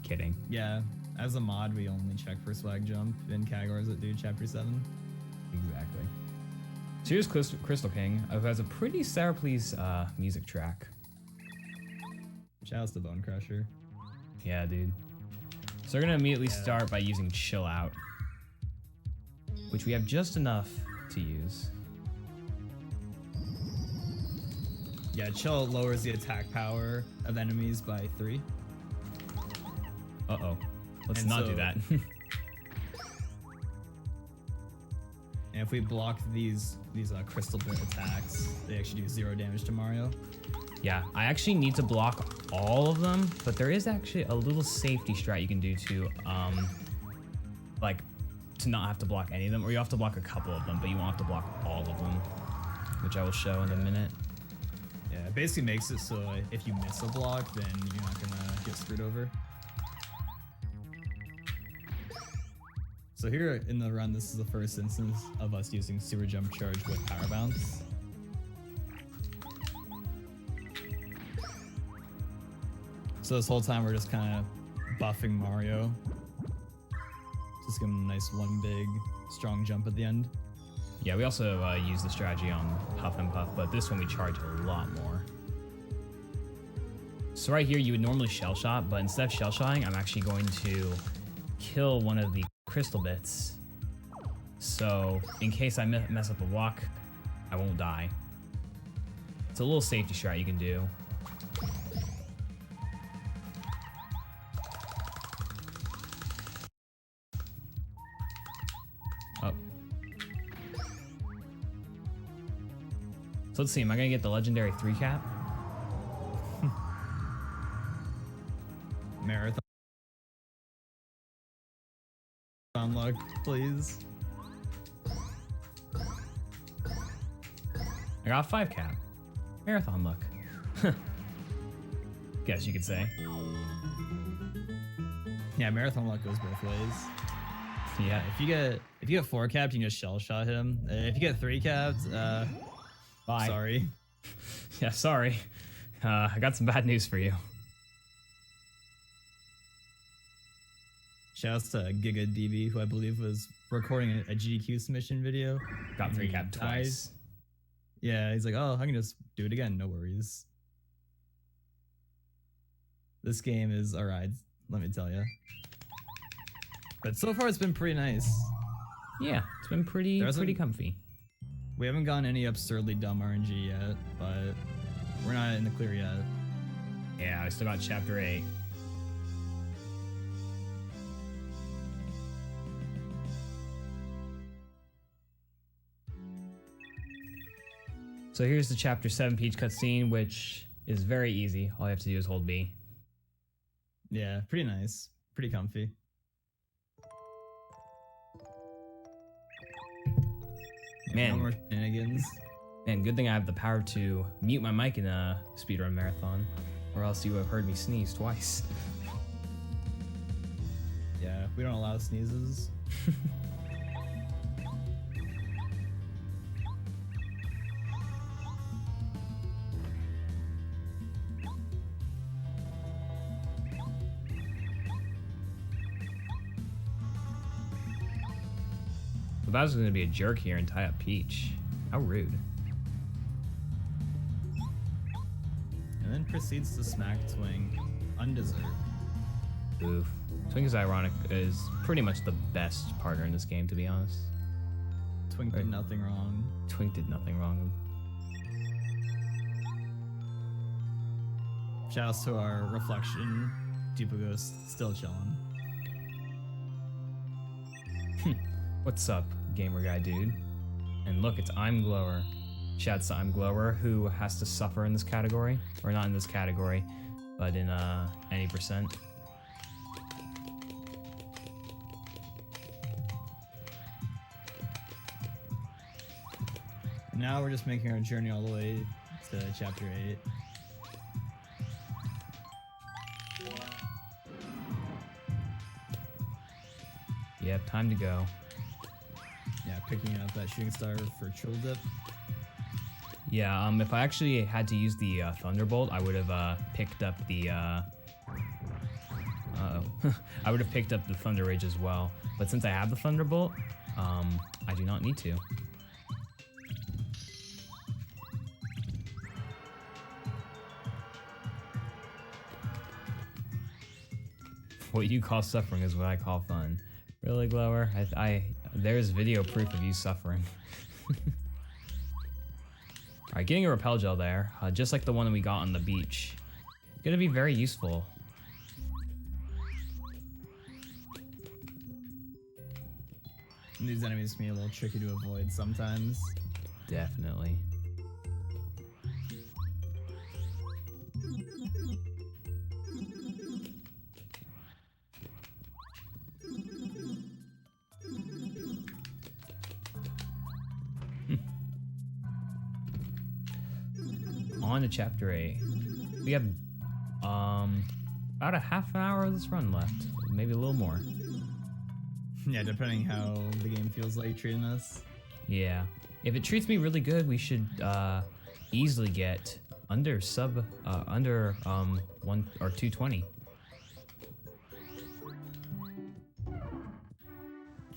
Kidding. Yeah. As a mod, we only check for swag jump in categories that do Chapter 7. Exactly. So here's Crystal King, who has a pretty Sour Please music track. Shouts to Bone Crusher. Yeah, dude. So we're gonna immediately start by using Chill Out, which we have just enough to use. Yeah, Chill lowers the attack power of enemies by 3. Uh-oh. Let's not do that. And if we block these crystal bit attacks, they actually do 0 damage to Mario. Yeah, I actually need to block all of them, but there is actually a little safety strat you can do to, like, to not have to block any of them, or you have to block a couple of them, but you won't have to block all of them, which I will show in a minute. Yeah, it basically makes it so if you miss a block, then you're not gonna get screwed over. So here in the run, this is the first instance of us using Super Jump Charge with Power Bounce. So this whole time we're just kind of buffing Mario. Just give him a nice one big strong jump at the end. Yeah, we also use the strategy on Huff and Puff, but this one we charge a lot more. So right here you would normally shell shot, but instead of shell shotting, I'm actually going to kill one of the crystal bits. So in case I mess up a walk, I won't die. It's a little safety strat you can do. Oh. So let's see, am I gonna get the legendary 3 cap? Marathon luck, please. I got a 5 cap. Marathon luck. Guess you could say. Yeah, marathon luck goes both ways. Yeah. If you get 4 capped, you can just shell shot him. If you get 3 capped, Bye. sorry. Yeah, sorry. I got some bad news for you. Shouts to GigaDB, who I believe was recording a GDQ submission video. Got 3 cap twice. Yeah, he's like, oh, I can just do it again, no worries. This game is a ride, let me tell you. But so far it's been pretty nice. Yeah, it's been pretty comfy. We haven't gotten any absurdly dumb RNG yet, but we're not in the clear yet. Yeah, I still got chapter 8. So here's the chapter 7 Peach cutscene, which is very easy. All you have to do is hold B. Yeah, pretty nice. Pretty comfy. Man. No more shenanigans. Man, good thing I have the power to mute my mic in a speedrun marathon, or else you would have heard me sneeze twice. Yeah, we don't allow sneezes. The Bowser's gonna be a jerk here and tie up Peach. How rude. And then proceeds to smack Twink. Undeserved. Oof. Twink is ironic, is pretty much the best partner in this game, to be honest. Twink did nothing wrong. Twink did nothing wrong. Shouts to our reflection. Dupago's still chilling. What's up, gamer guy dude? And look, it's I'm Glower. Shouts to I'm Glower, who has to suffer in this category. Or not in this category, but in any percent. Now we're just making our journey all the way to chapter 8. Yep, time to go. Yeah, picking up that shooting star for Trill Dip. Yeah, if I actually had to use the Thunderbolt, I would have picked up the I would have picked up the Thunder Rage as well. But since I have the Thunderbolt, I do not need to. What you call suffering is what I call fun. Really, Glower? There's video proof of you suffering. Alright, getting a repel gel there, just like the one that we got on the beach. Gonna be very useful. These enemies can be a little tricky to avoid sometimes. Definitely. On to chapter 8. We have about a half an hour of this run left, maybe a little more. Yeah, depending how the game feels like treating us. Yeah, if it treats me really good, we should easily get under 1 or 220.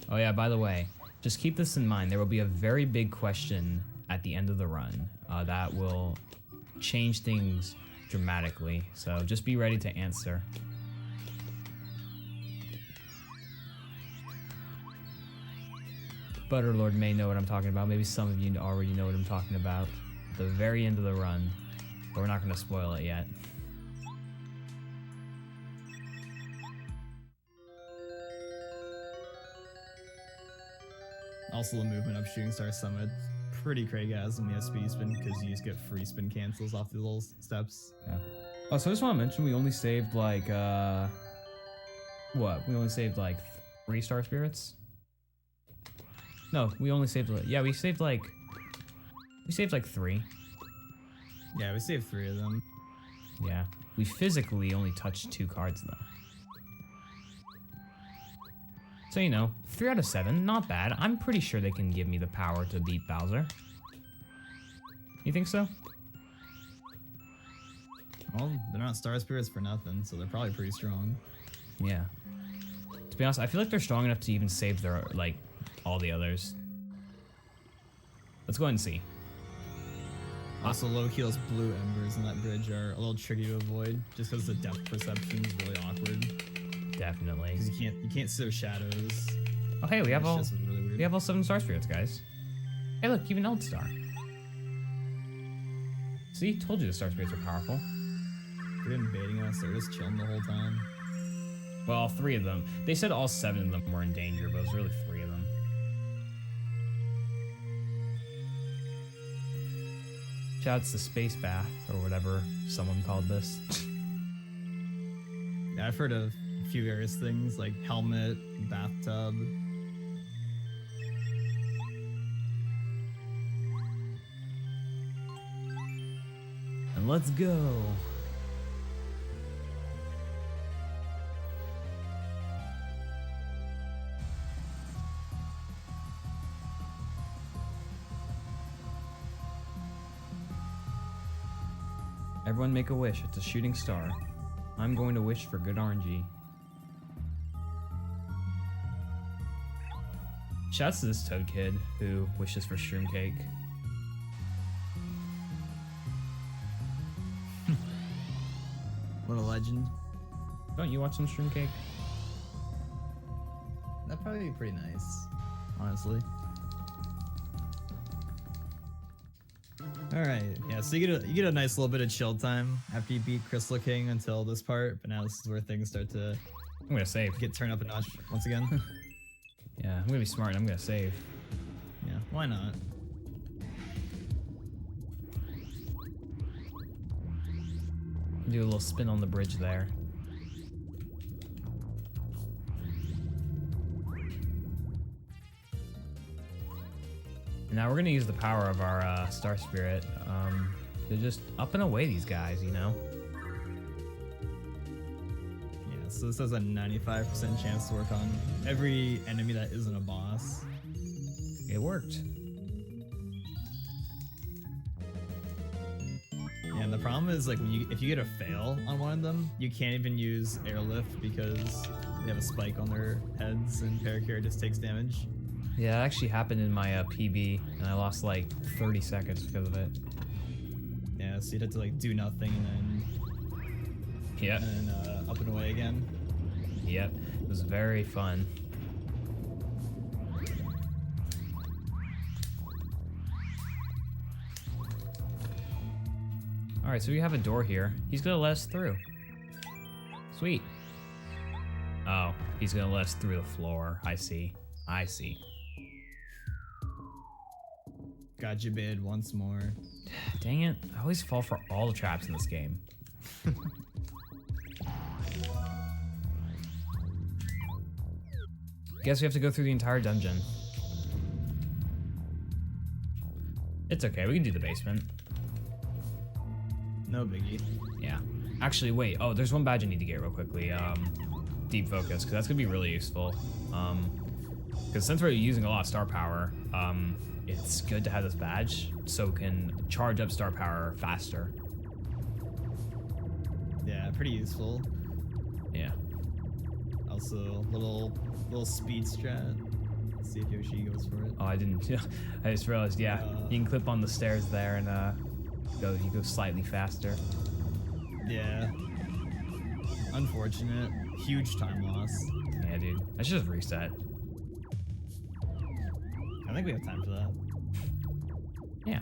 Oh yeah, by the way, just keep this in mind. There will be a very big question at the end of the run that will change things dramatically, so just be ready to answer. Butterlord may know what I'm talking about. Maybe some of you already know what I'm talking about. At the very end of the run, but we're not going to spoil it yet. Also, the movement of Shooting Star Summit, pretty crazy-ass when we have speed spin because you just get free spin cancels off these little steps. Yeah. Oh, so I just want to mention we only saved like what? We only saved like 3 star spirits. No, we only saved, yeah, we saved like We saved like 3. Yeah, we saved 3 of them. Yeah. We physically only touched 2 cards though. So, you know, 3 out of 7, not bad. I'm pretty sure they can give me the power to beat Bowser. You think so? Well, they're not Star Spirits for nothing, so they're probably pretty strong. Yeah. To be honest, I feel like they're strong enough to even save their, like, all the others. Let's go ahead and see. Also, low-keel's blue embers in that bridge are a little tricky to avoid, just because the depth perception is really awkward. Definitely. Because you can't see their shadows. Oh hey, we have all really weird. we have all 7 Star Spirits, guys. Hey look, even Eld Star. See, told you the Star Spirits are powerful. They've been baiting us, they're just chilling the whole time. Well, all 3 of them. They said all 7 of them were in danger, but it was really 3 of them. Shouts to Space Bath, or whatever someone called this. Yeah, I've heard of a few various things, like helmet, bathtub. And let's go. Everyone make a wish. It's a shooting star. I'm going to wish for good RNG. Shouts to this Toad kid who wishes for shroom cake. What a legend. Don't you want some shroom cake? That'd probably be pretty nice, honestly. Alright, yeah, so you get a nice little bit of chill time after you beat Crystal King until this part, but now this is where things start to I'm gonna save. get turned up a notch once again. Yeah, I'm gonna be smart and I'm gonna save. Yeah, why not? Do a little spin on the bridge there. And now we're gonna use the power of our Star Spirit to just up and away these guys, you know? Yeah, so this has a 95% chance to work on every enemy that isn't a boss. It worked. And the problem is, like, if you get a fail on one of them, you can't even use airlift because they have a spike on their heads and Parakarry just takes damage. Yeah, it actually happened in my PB, and I lost like 30 seconds because of it. Yeah, so you'd have to like do nothing Yep. and then up and away again. Yep. It was very fun. Alright, so we have a door here. He's gonna let us through. Sweet. Oh, he's gonna let us through the floor. I see. I see. Got you bid once more. Dang it. I always fall for all the traps in this game. Guess we have to go through the entire dungeon. It's okay, we can do the basement. No biggie. Yeah. Actually, wait. Oh, there's one badge I need to get real quickly. Deep focus, because that's gonna be really useful. Because since we're using a lot of star power, it's good to have this badge so we can charge up star power faster. Yeah, pretty useful. Yeah. Also, little speed strat. Let's see if Yoshi goes for it. Oh, I didn't. I just realized. Yeah, you can clip on the stairs there and you go slightly faster. Yeah. Unfortunate. Huge time loss. Yeah, dude. I should have reset. I think we have time for that. Yeah.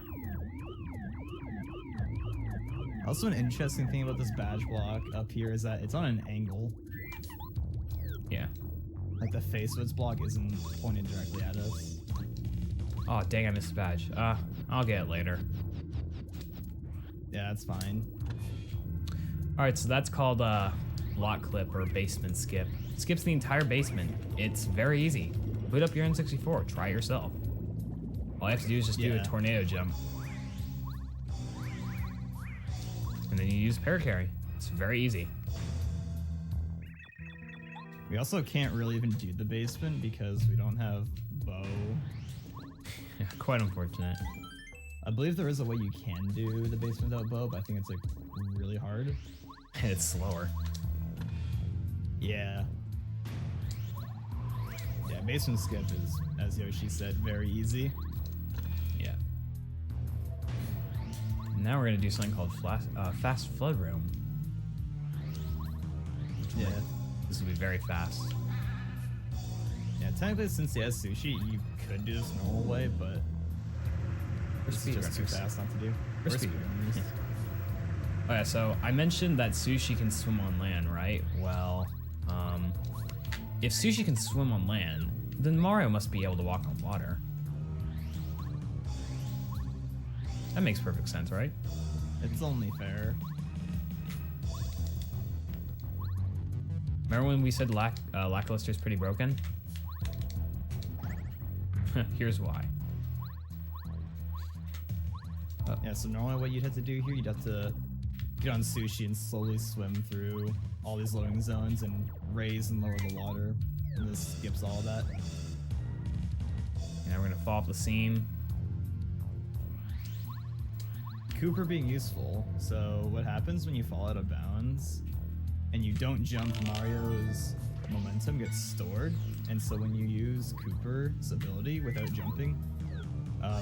Also, an interesting thing about this badge block up here is that it's on an angle. Yeah. Like the face of its block isn't pointed directly at us. Oh, dang, I missed the badge. I'll get it later. Yeah, that's fine. Alright, so that's called block clip or basement skip. It skips the entire basement. It's very easy. Boot up your N64, try it yourself. All you have to do is just do a tornado jump. And then you use paracarry. It's very easy. We also can't really even do the basement because we don't have bow. Yeah, quite unfortunate. I believe there is a way you can do the basement without bow, but I think it's like really hard. And it's slower. Yeah. Yeah, basement skip is, as Yoshi said, very easy. Yeah. Now we're gonna do something called fast flood room. Yeah. This will be very fast. Yeah, technically since he has sushi, you could do this normal way, but it's just too fast not to do. We're speedrunners. Oh yeah, so I mentioned that Sushi can swim on land, right? Well, if Sushi can swim on land, then Mario must be able to walk on water. That makes perfect sense, right? It's only fair. Remember when we said Lackluster is pretty broken? Here's why. Yeah, so normally what you'd have to do here, you'd have to get on Sushi and slowly swim through all these loading zones and raise and lower the water. And this skips all of that. Now we're gonna fall off the seam. Cooper being useful. So what happens when you fall out of bounds and you don't jump, Mario's momentum gets stored. And so when you use Cooper's ability without jumping,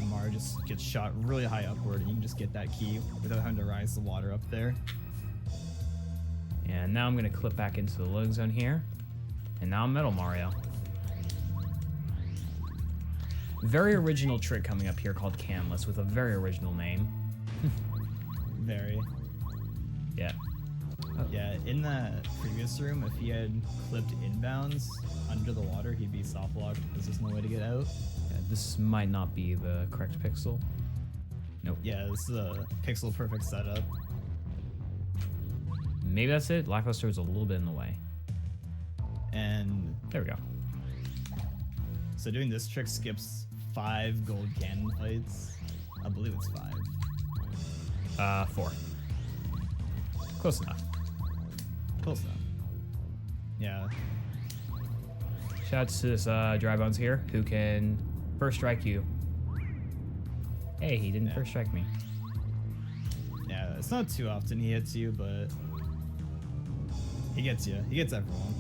Mario just gets shot really high upward and you can just get that key without having to rise the water up there. And now I'm gonna clip back into the loading zone here. And now I'm Metal Mario. Very original trick coming up here called Canless with a very original name. Very. Yeah. Yeah, in that previous room, if he had clipped inbounds under the water, he'd be soft locked because there's no way to get out. Yeah, this might not be the correct pixel. Nope. Yeah, this is a pixel perfect setup. Maybe that's it. Lackluster was a little bit in the way. And there we go. So doing this trick skips 5 gold cannon fights. I believe it's 5. 4. Close enough. Close enough. Yeah. Shouts to this Dry Bones here who can first strike you. Hey, he didn't first strike me. Yeah, it's not too often he hits you, but he gets you. He gets everyone.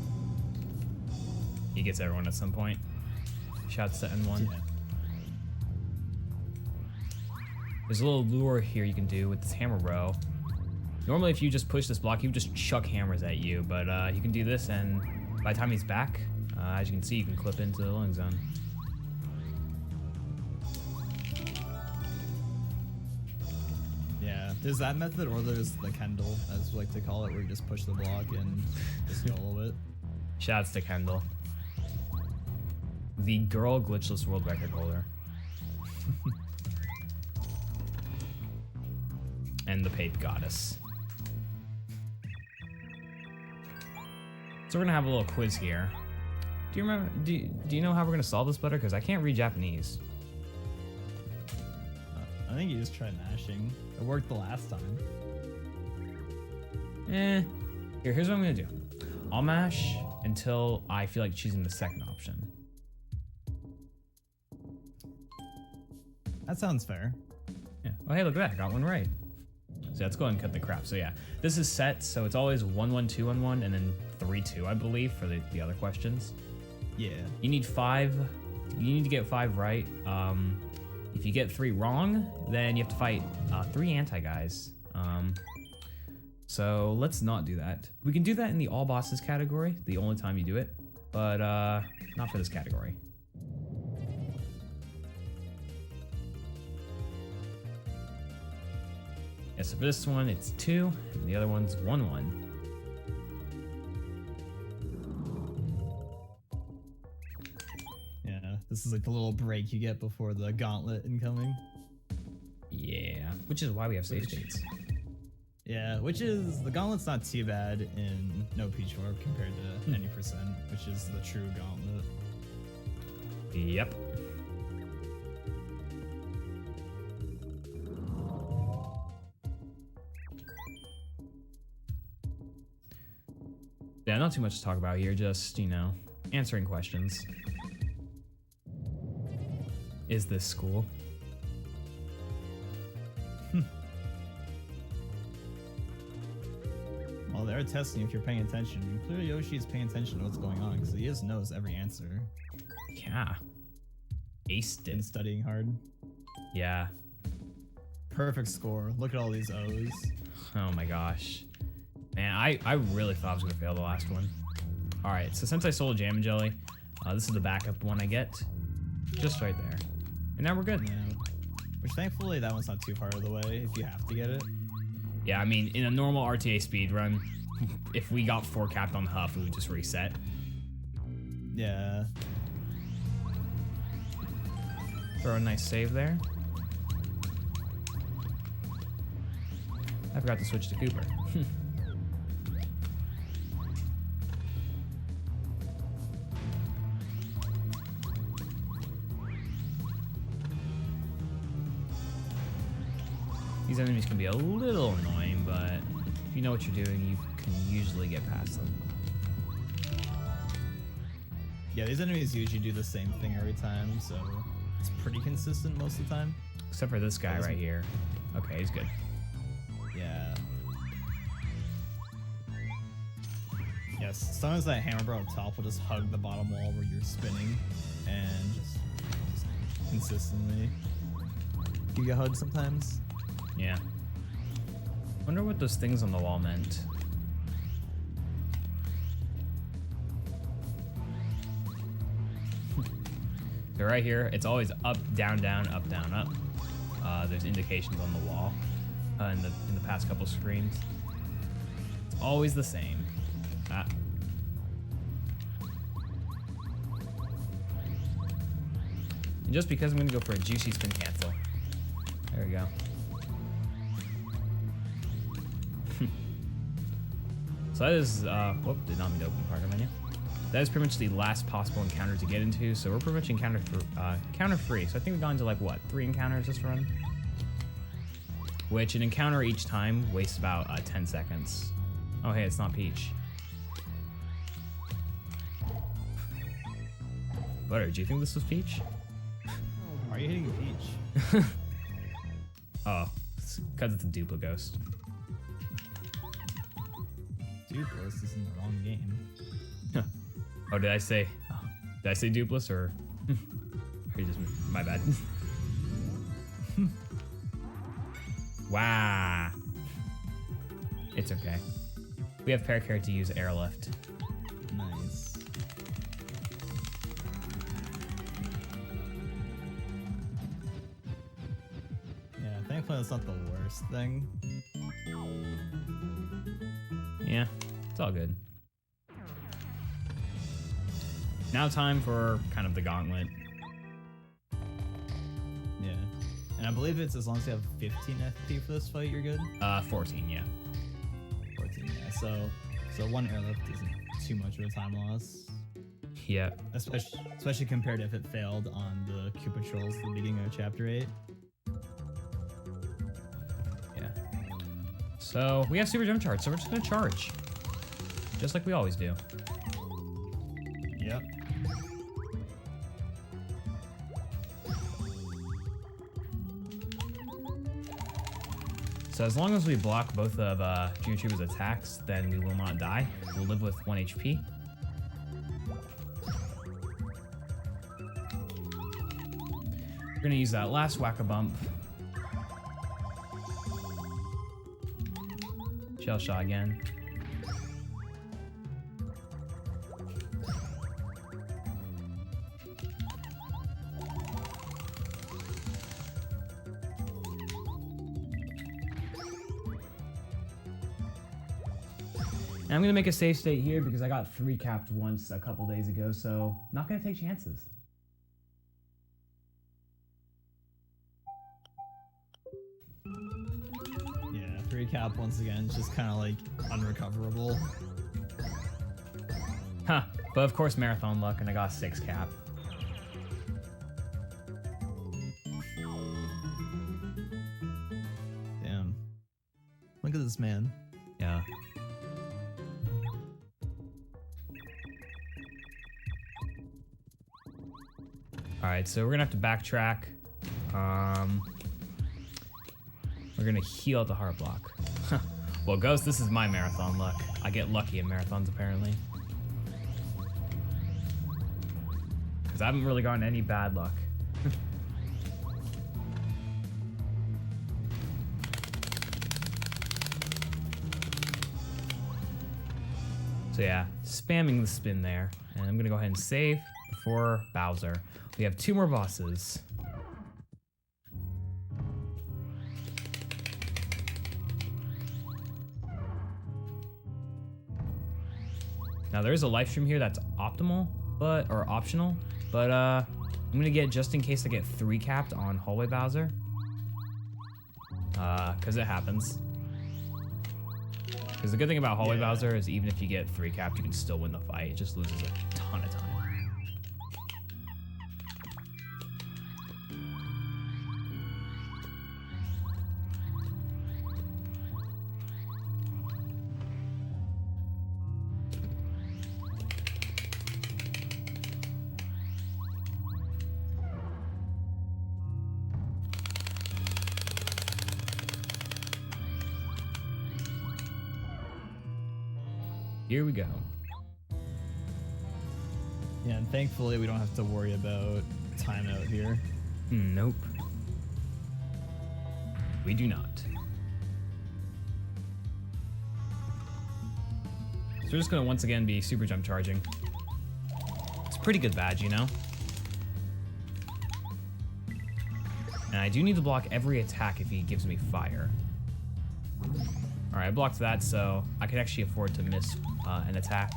He gets everyone at some point. Shouts to N1. Yeah. There's a little lure here you can do with this hammer row. Normally if you just push this block, he would just chuck hammers at you, but you can do this and by the time he's back, as you can see, you can clip into the loading zone. Yeah, there's that method or there's the Kendall, as we like to call it, where you just push the block and just go a little bit. Shouts to Kendall. The girl glitchless world record holder. And the Pape Goddess. So we're gonna have a little quiz here. Do you remember? Do you know how we're gonna solve this better? Because I can't read Japanese. I think you just try mashing. It worked the last time. Here's what I'm gonna do. I'll mash until I feel like choosing the second option. That sounds fair. Yeah. Oh, hey, look at that. I got one right. So let's go ahead and cut the crap. So yeah, this is set. So it's always 1, 1, 2, 1, 1, and then 3, 2, I believe, for the other questions. Yeah. You need 5. You need to get 5 right. If you get 3 wrong, then you have to fight 3 anti-guys. So let's not do that. We can do that in the all bosses category, the only time you do it, but not for this category. Yeah, so for this one, it's 2, and the other one's 1, 1. Yeah, this is like the little break you get before the gauntlet incoming. Yeah, which is why we have save states. Yeah, which is, the gauntlet's not too bad in No Peach Warp compared to 90%, which is the true gauntlet. Yep. Yeah, not too much to talk about here, just, you know, answering questions. Is this school? Well, they're testing if you're paying attention. And clearly Yoshi is paying attention to what's going on because he just knows every answer. Yeah. Aced And it. studying hard. Yeah. Perfect score. Look at all these O's. Oh my gosh. Man, I really thought I was gonna fail the last one. All right, so since I sold Jam and Jelly, this is the backup one I get. Just right there. And now we're good. Yeah. Which thankfully that one's not too far of the way if you have to get it. Yeah, I mean, in a normal RTA speed run, if we got 4 capped on Huff, we would just reset. Yeah. Throw a nice save there. I forgot to switch to Cooper. These enemies can be a little annoying, but if you know what you're doing, you can usually get past them. Yeah, these enemies usually do the same thing every time, so it's pretty consistent most of the time. Except for this guy right here. Okay, he's good. Yeah. Yes, sometimes that hammer bar up top will just hug the bottom wall where you're spinning, and just consistently. You get hugged sometimes? Yeah. Wonder what those things on the wall meant. So right here, it's always up, down, down, up, down, up. There's indications on the wall in the past couple screens. It's always the same. Ah. And just because I'm gonna go for a juicy spin cancel. There we go. So that is, whoop, did not mean to open the partner menu. That is pretty much the last possible encounter to get into, so we're pretty much encounter free. So I think we've gone to like, what, 3 encounters this run? Which an encounter each time wastes about 10 seconds. Oh hey, it's not Peach. Butter, do you think this was Peach? Why are you hitting Peach? Oh, it's because it's a Duplo Ghost. Dupless is in the wrong game. Oh, did I say Dupless or you just, my bad. Wow. It's okay. We have Parakarry to use airlift. Nice. Yeah, thankfully that's not the worst thing. Yeah, it's all good. Now time for kind of the gauntlet. Yeah. And I believe it's as long as you have 15 FP for this fight, you're good? 14, yeah. 14, yeah. So 1 airlift isn't too much of a time loss. Yeah. Especially compared to if it failed on the Koopa Trolls at the beginning of Chapter 8. Yeah. So we have super jump charge, so we're just gonna charge. Just like we always do. Yep. So as long as we block both of Junior Tuba's attacks, then we will not die. We'll live with 1 HP. We're gonna use that last whack-a-bump. Shell shot again. And I'm gonna make a safe state here because I got 3 capped once a couple days ago, so not gonna take chances. Yeah, 3 cap once again, it's just kind of like unrecoverable. Huh, but of course marathon luck and I got 6 cap. Damn. Look at this man. Yeah. All right, so we're gonna have to backtrack. We're gonna heal at the heart block. Well, Ghost, this is my marathon luck. I get lucky in marathons, apparently. Because I haven't really gotten any bad luck. So yeah, spamming the spin there. And I'm gonna go ahead and save before Bowser. We have 2 more bosses. Now there's a life stream here that's optimal, or optional, but I'm gonna get, just in case I get 3 capped on Hallway Bowser. Cause it happens. Cause the good thing about Hallway Bowser is even if you get 3 capped, you can still win the fight. It just loses a ton of time. Here we go. Yeah, and thankfully we don't have to worry about timeout here. Nope. We do not. So we're just gonna once again be super jump charging. It's a pretty good badge, you know? And I do need to block every attack if he gives me fire. Alright, I blocked that, so I can actually afford to miss an attack.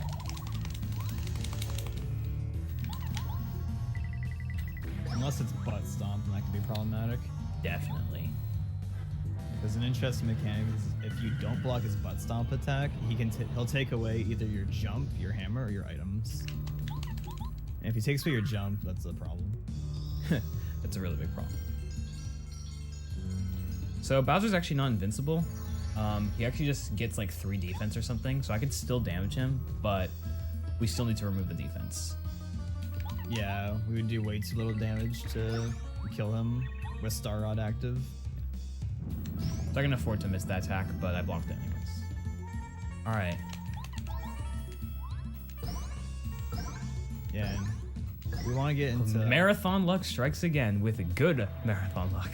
Unless it's butt stomp, then that can be problematic. Definitely. There's an interesting mechanic is if you don't block his butt stomp attack, he'll take away either your jump, your hammer, or your items. And if he takes away your jump, that's a problem. That's a really big problem. So Bowser's actually not invincible. He actually just gets like 3 defense or something, so I could still damage him, but we still need to remove the defense. Yeah, we would do way too little damage to kill him with Star Rod active. So I can afford to miss that attack, but I blocked it anyways. Alright. Yeah, and we want to get into... Marathon luck strikes again with a good marathon luck.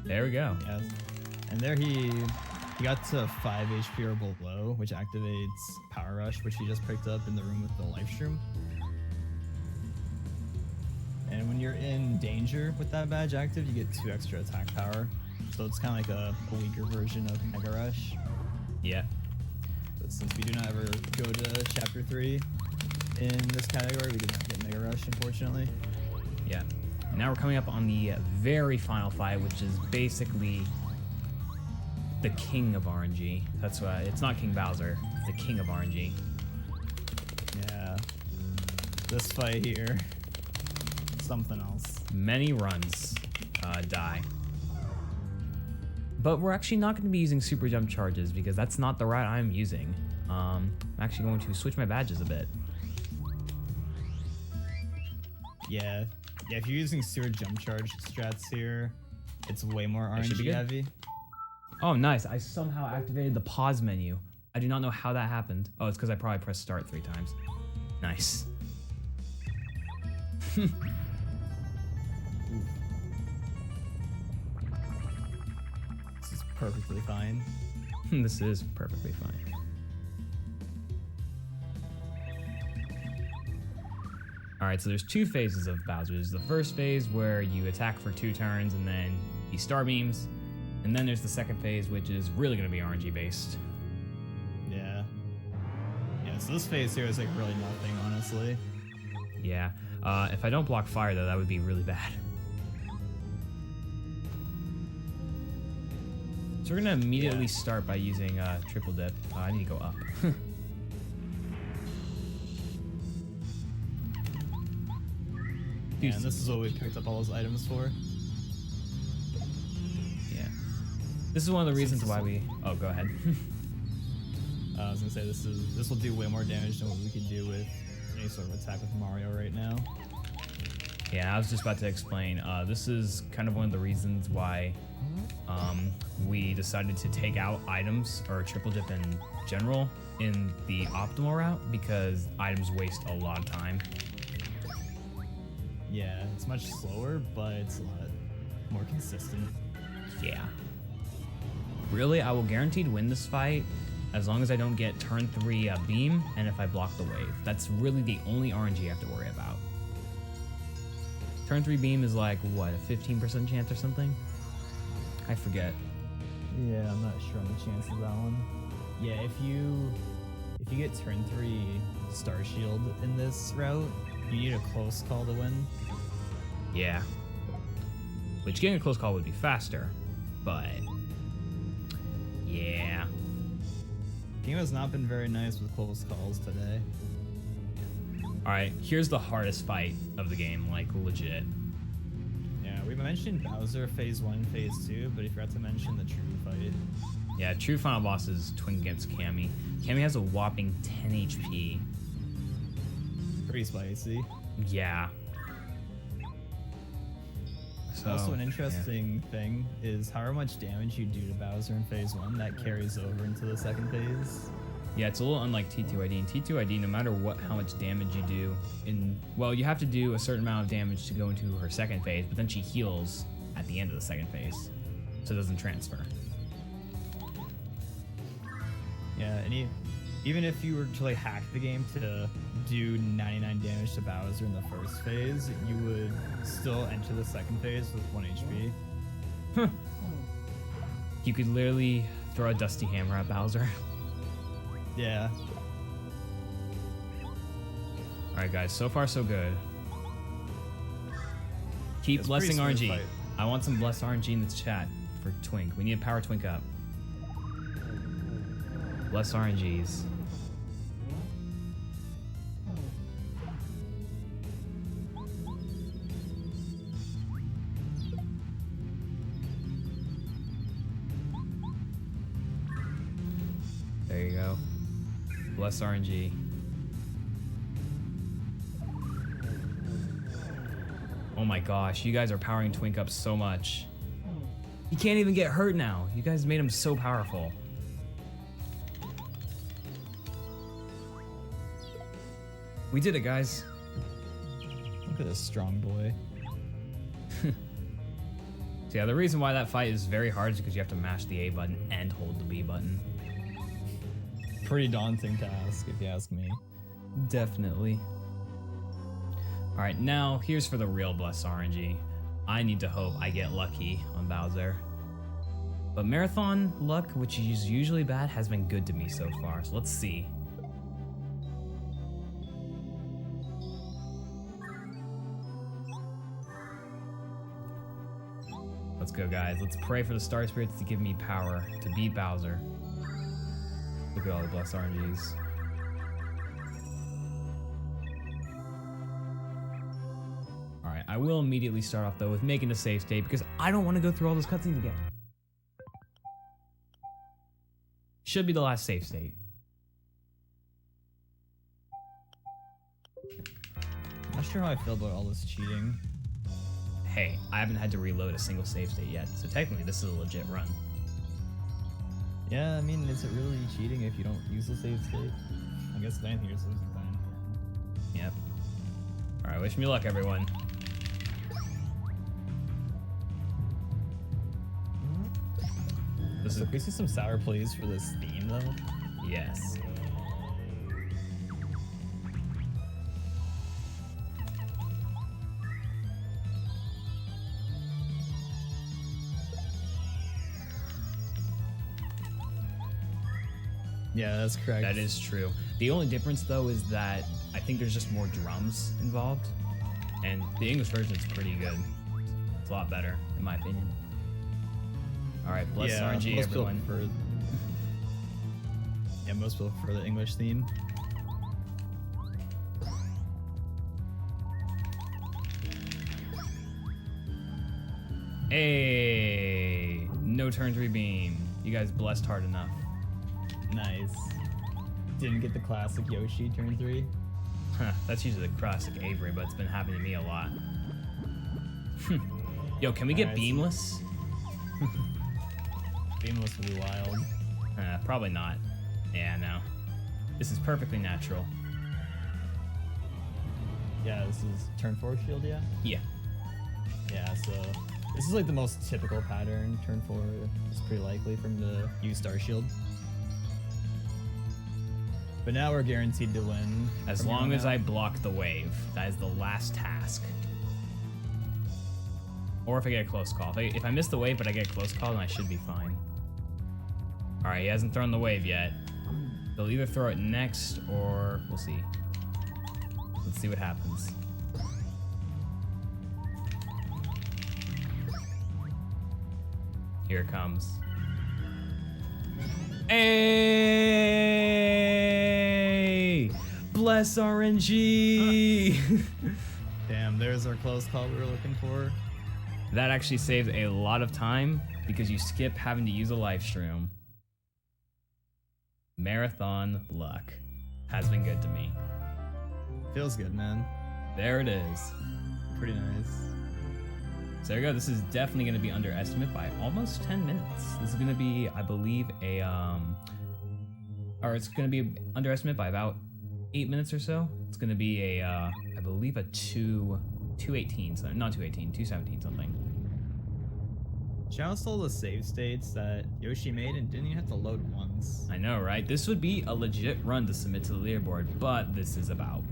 There we go. Yes. And there he got to 5 HP or below, which activates Power Rush, which he just picked up in the room with the life stream. And when you're in danger with that badge active, you get 2 extra attack power. So it's kind of like a weaker version of Mega Rush. Yeah. But since we do not ever go to Chapter 3 in this category, we did not get Mega Rush, unfortunately. Yeah. Now we're coming up on the very final fight, which is basically the king of RNG. That's why it's not King Bowser, it's the king of RNG. Yeah. This fight here, something else. Many runs die. But we're actually not going to be using super jump charges because that's not the route I'm using. I'm actually going to switch my badges a bit. Yeah. Yeah, if you're using sewer jump charge strats here, it's way more RNG heavy. Oh, nice. I somehow activated the pause menu. I do not know how that happened. Oh, it's because I probably pressed start 3 times. Nice. This is perfectly fine. This is perfectly fine. Alright, so there's 2 phases of Bowser. There's the first phase where you attack for 2 turns and then he star beams. And then there's the second phase, which is really going to be RNG based. Yeah. Yeah, so this phase here is like really nothing, honestly. Yeah. If I don't block fire, though, that would be really bad. So we're going to immediately start by using triple dip. I need to go up. Yeah, and this is what we picked up all those items for. Yeah. This is one of the reasons why we... Oh, go ahead. I was gonna say this will do way more damage than what we can do with any sort of attack with Mario right now. Yeah, I was just about to explain. This is kind of one of the reasons why we decided to take out items or triple dip in general in the optimal route because items waste a lot of time. Yeah, it's much slower, but it's a lot more consistent. Yeah. Really, I will guarantee to win this fight as long as I don't get turn 3 beam and if I block the wave. That's really the only RNG I have to worry about. Turn 3 beam is like, what, a 15% chance or something? I forget. Yeah, I'm not sure on the chance of that one. Yeah, if you get turn 3 Star Shield in this route, you need a close call to win. Yeah. Which getting a close call would be faster, but yeah. Game has not been very nice with close calls today. Alright, here's the hardest fight of the game, like legit. Yeah, we mentioned Bowser phase 1 and phase 2, but you forgot to mention the true fight. Yeah, true final boss is Twink against Cammy. Cammy has a whopping 10 HP. Pretty spicy. Yeah. So, Also, an interesting thing is however much damage you do to Bowser in phase 1, that carries over into the second phase. Yeah, it's a little unlike T2ID. In T2ID, no matter how much damage you do, well, you have to do a certain amount of damage to go into her second phase, but then she heals at the end of the second phase, so it doesn't transfer. Yeah, and even if you were to like hack the game to do 99 damage to Bowser in the first phase, you would still enter the second phase with 1 HP. You could literally throw a dusty hammer at Bowser. Yeah. Alright guys, so far so good. Keep blessing RNG. Fight. I want some blessed RNG in the chat for Twink. We need to power Twink up. Bless RNGs. There you go. Bless RNG. Oh my gosh, you guys are powering Twink up so much. He can't even get hurt now. You guys made him so powerful. We did it, guys. Look at this strong boy. So yeah, the reason why that fight is very hard is because you have to mash the A button and hold the B button. Pretty daunting task, if you ask me. Definitely. Alright, now here's for the real blessed RNG. I need to hope I get lucky on Bowser. But marathon luck, which is usually bad, has been good to me so far, so let's see. Let's go, guys. Let's pray for the Star Spirits to give me power to beat Bowser. Look at all the blessed RNGs. Alright, I will immediately start off, though, with making a save state because I don't want to go through all those cutscenes again. Should be the last save state. Not sure how I feel about all this cheating. Hey, I haven't had to reload a single save state yet, so technically this is a legit run. Yeah, I mean, is it really cheating if you don't use the save state? I guess if anything, you're just losing time. Yep. Alright, wish me luck, everyone. This is Can we see some sour plays for this theme, though? yes. Yeah, that's correct. That is true. The only difference, though, is that I think there's just more drums involved, and the English version is pretty good. It's a lot better, in my opinion. All right, bless RNG, most people everyone. prefer- yeah, most people prefer the English theme. Hey, no turn 3 beam. You guys blessed hard enough. Nice. Didn't get the classic Yoshi turn 3. That's usually the classic Avery, but it's been happening to me a lot. Yo, can we get beamless? Beamless would be wild. Probably not. Yeah, no. This is perfectly natural. Yeah, this is turn 4 shield, yeah? Yeah. Yeah, so this is like the most typical pattern. Turn 4 is pretty likely from the U star shield. But now we're guaranteed to win. As long as I block the wave. That is the last task. Or if I get a close call. If I miss the wave but I get a close call, then I should be fine. Alright, he hasn't thrown the wave yet. He'll either throw it next or we'll see. Let's see what happens. Here it comes. Hey! Bless RNG! Damn, there's our close call we were looking for. That actually saves a lot of time because you skip having to use a live stream. Marathon luck has been good to me. Feels good, man. There it is. Pretty nice. So there you go. This is definitely going to be underestimate by almost 10 minutes. This is going to be, I believe, or it's going to be underestimate by about 8 minutes or so. It's going to be a, I believe, a 218, so not 218, 217 something. Shout out to all the save states that Yoshi made and didn't even have to load once. I know, right? This would be a legit run to submit to the leaderboard, but this is about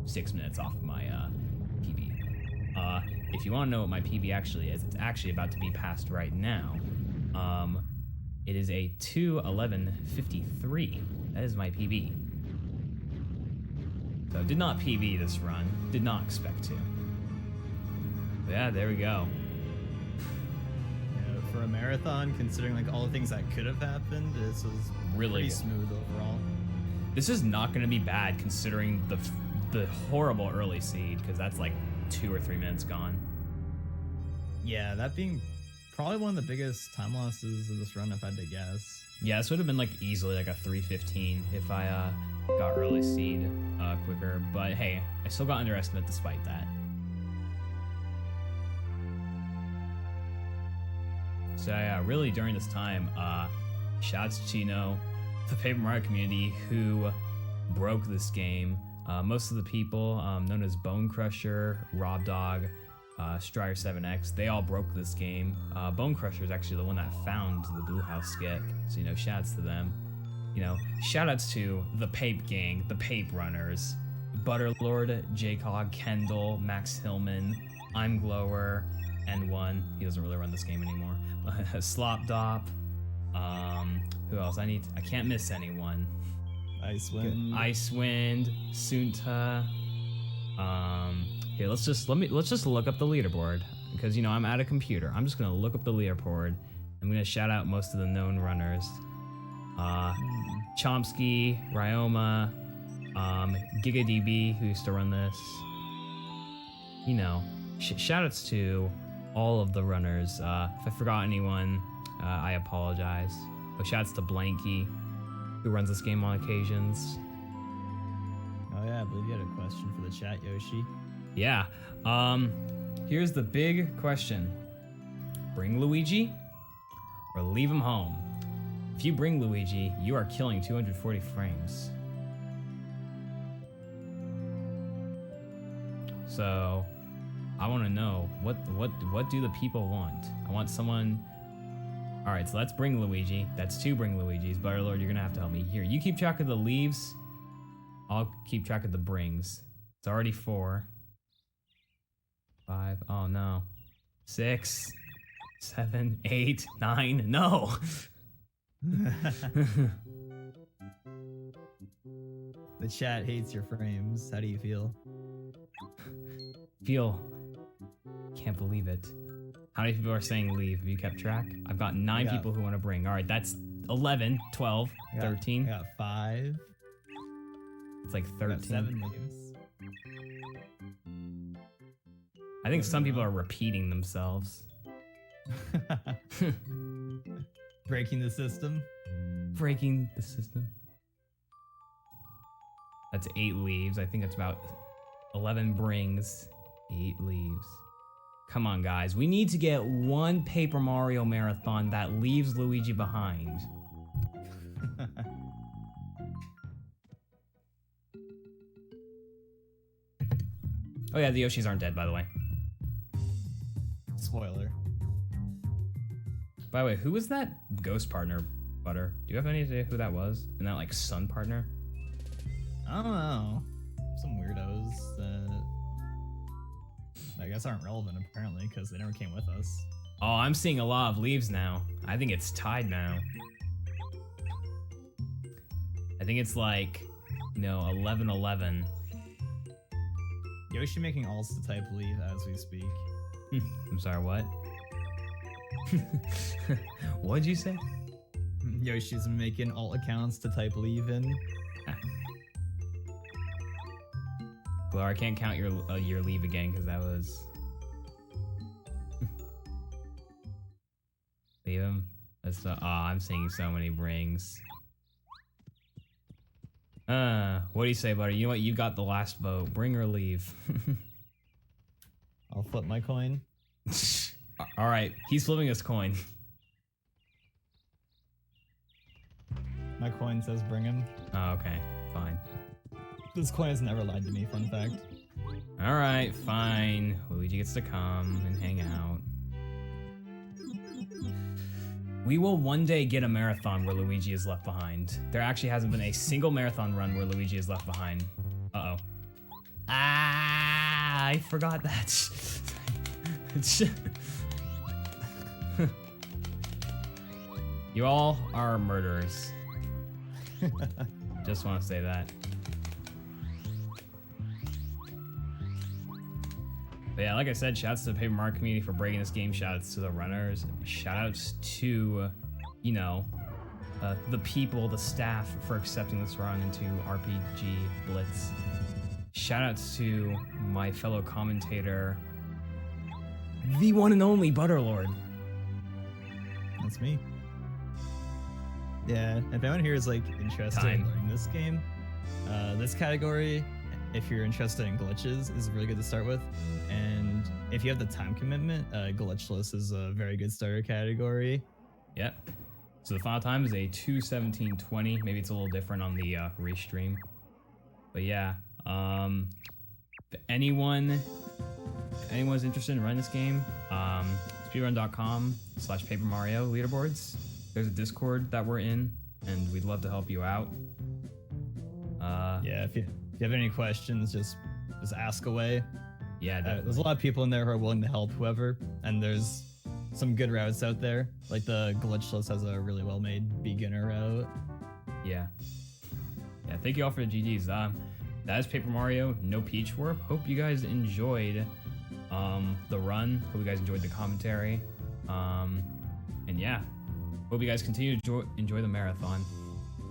6 minutes off of my PB. If you want to know what my PB actually is, it's actually about to be passed right now. It is a 2:11:53. That is my PB. So did not PB this run. Did not expect to. But yeah, there we go. For a marathon, considering like all the things that could have happened, this was Really pretty good. smooth overall. This is not going to be bad considering the horrible early seed, because that's like 2 or 3 minutes gone. Yeah, that being probably one of the biggest time losses of this run, if I had to guess. Yeah, this would have been like easily like a 3:15 if I got early seed quicker. But hey, I still got underestimate despite that. So yeah, really during this time, shouts to, you know, the Paper Mario community who broke this game. Most of the people known as Bone Crusher, Rob Dog, Strider 7X, they all broke this game. Bone Crusher is actually the one that found the Blue House skip, so you know, shouts to them. You know, shoutouts to the Pape Gang, the Pape Runners, Butterlord, Jaycog, Kendall, Max Hillman, I'm Glower, N1. He doesn't really run this game anymore. Slop Dop. Who else? I can't miss anyone. Icewind, Sunta. Here, let's just look up the leaderboard because, you know, I'm at a computer. I'm just gonna look up the leaderboard. I'm gonna shout out most of the known runners. Chomsky, Ryoma, GigaDB, who used to run this. You know, shoutouts to all of the runners. If I forgot anyone, I apologize. But shoutouts to Blanky, who runs this game on occasions. Oh yeah, I believe you had a question for the chat, Yoshi. Yeah. Here's the big question. Bring Luigi or leave him home? If you bring Luigi, you are killing 240 frames. So I want to know what do the people want? I want someone. All right, so let's bring Luigi. That's 2 bring Luigis. Butterlord, you're gonna have to help me here. You keep track of the leaves. I'll keep track of the brings. It's already 4. 5. Oh no. 6, 7, 8, 9. No. The chat hates your frames. How do you feel? Can't believe it. How many people are saying leave? Have you kept track? I've got 9 people who want to bring. All right, that's 11, 12, 13. I got 5. It's like 13. I got 7 leaves. I think some people are repeating themselves. Breaking the system. Breaking the system. That's 8 leaves. I think that's about 11 brings. 8 leaves. Come on, guys. We need to get one Paper Mario marathon that leaves Luigi behind. Oh yeah, the Yoshis aren't dead, by the way. Spoiler. By the way, who was that ghost partner, Butter? Do you have any idea who that was? And that, like, sun partner? I don't know. Some weirdos that I guess aren't relevant, apparently, because they never came with us. Oh, I'm seeing a lot of leaves now. I think it's tied now. I think it's like, no, 11-11. Yoshi making alts to type leave as we speak. I'm sorry, what? What'd you say? Yoshi's making alt accounts to type leave in. Well, I can't count your leave again because that was... Leave him? That's I'm seeing so many brings. What do you say, Butter? You know what? You got the last vote. Bring or leave. I'll flip my coin. All right, he's flipping his coin. My coin says bring him. Oh, okay, fine. This coin has never lied to me, fun fact. All right, fine. Luigi gets to come and hang out. We will one day get a marathon where Luigi is left behind. There actually hasn't been a single marathon run where Luigi is left behind. Uh-oh. Ah, I forgot that. You all are murderers. Just want to say that. But yeah, like I said, shoutouts to the Paper Mario community for breaking this game. Shoutouts to the runners. Shoutouts to, you know, the people, the staff for accepting this run into RPG Blitz. Shoutouts to my fellow commentator, the one and only Butterlord. That's me. Yeah, if anyone here is like interested in learning this game, this category, if you're interested in glitches, is really good to start with. And if you have the time commitment, glitchless is a very good starter category. Yep. So the final time is a 2:17:20. Maybe it's a little different on the restream. But yeah, if anyone's interested in running this game, speedrun.com/Paper Mario leaderboards. There's a Discord that we're in, and we'd love to help you out. Yeah, if you have any questions, just ask away. Yeah, there's a lot of people in there who are willing to help whoever, and there's some good routes out there. Like the glitchless has a really well-made beginner route. Yeah. Yeah, thank you all for the GGs. That is Paper Mario, no Peach Warp. Hope you guys enjoyed the run. Hope you guys enjoyed the commentary. And yeah, hope you guys continue to enjoy the marathon.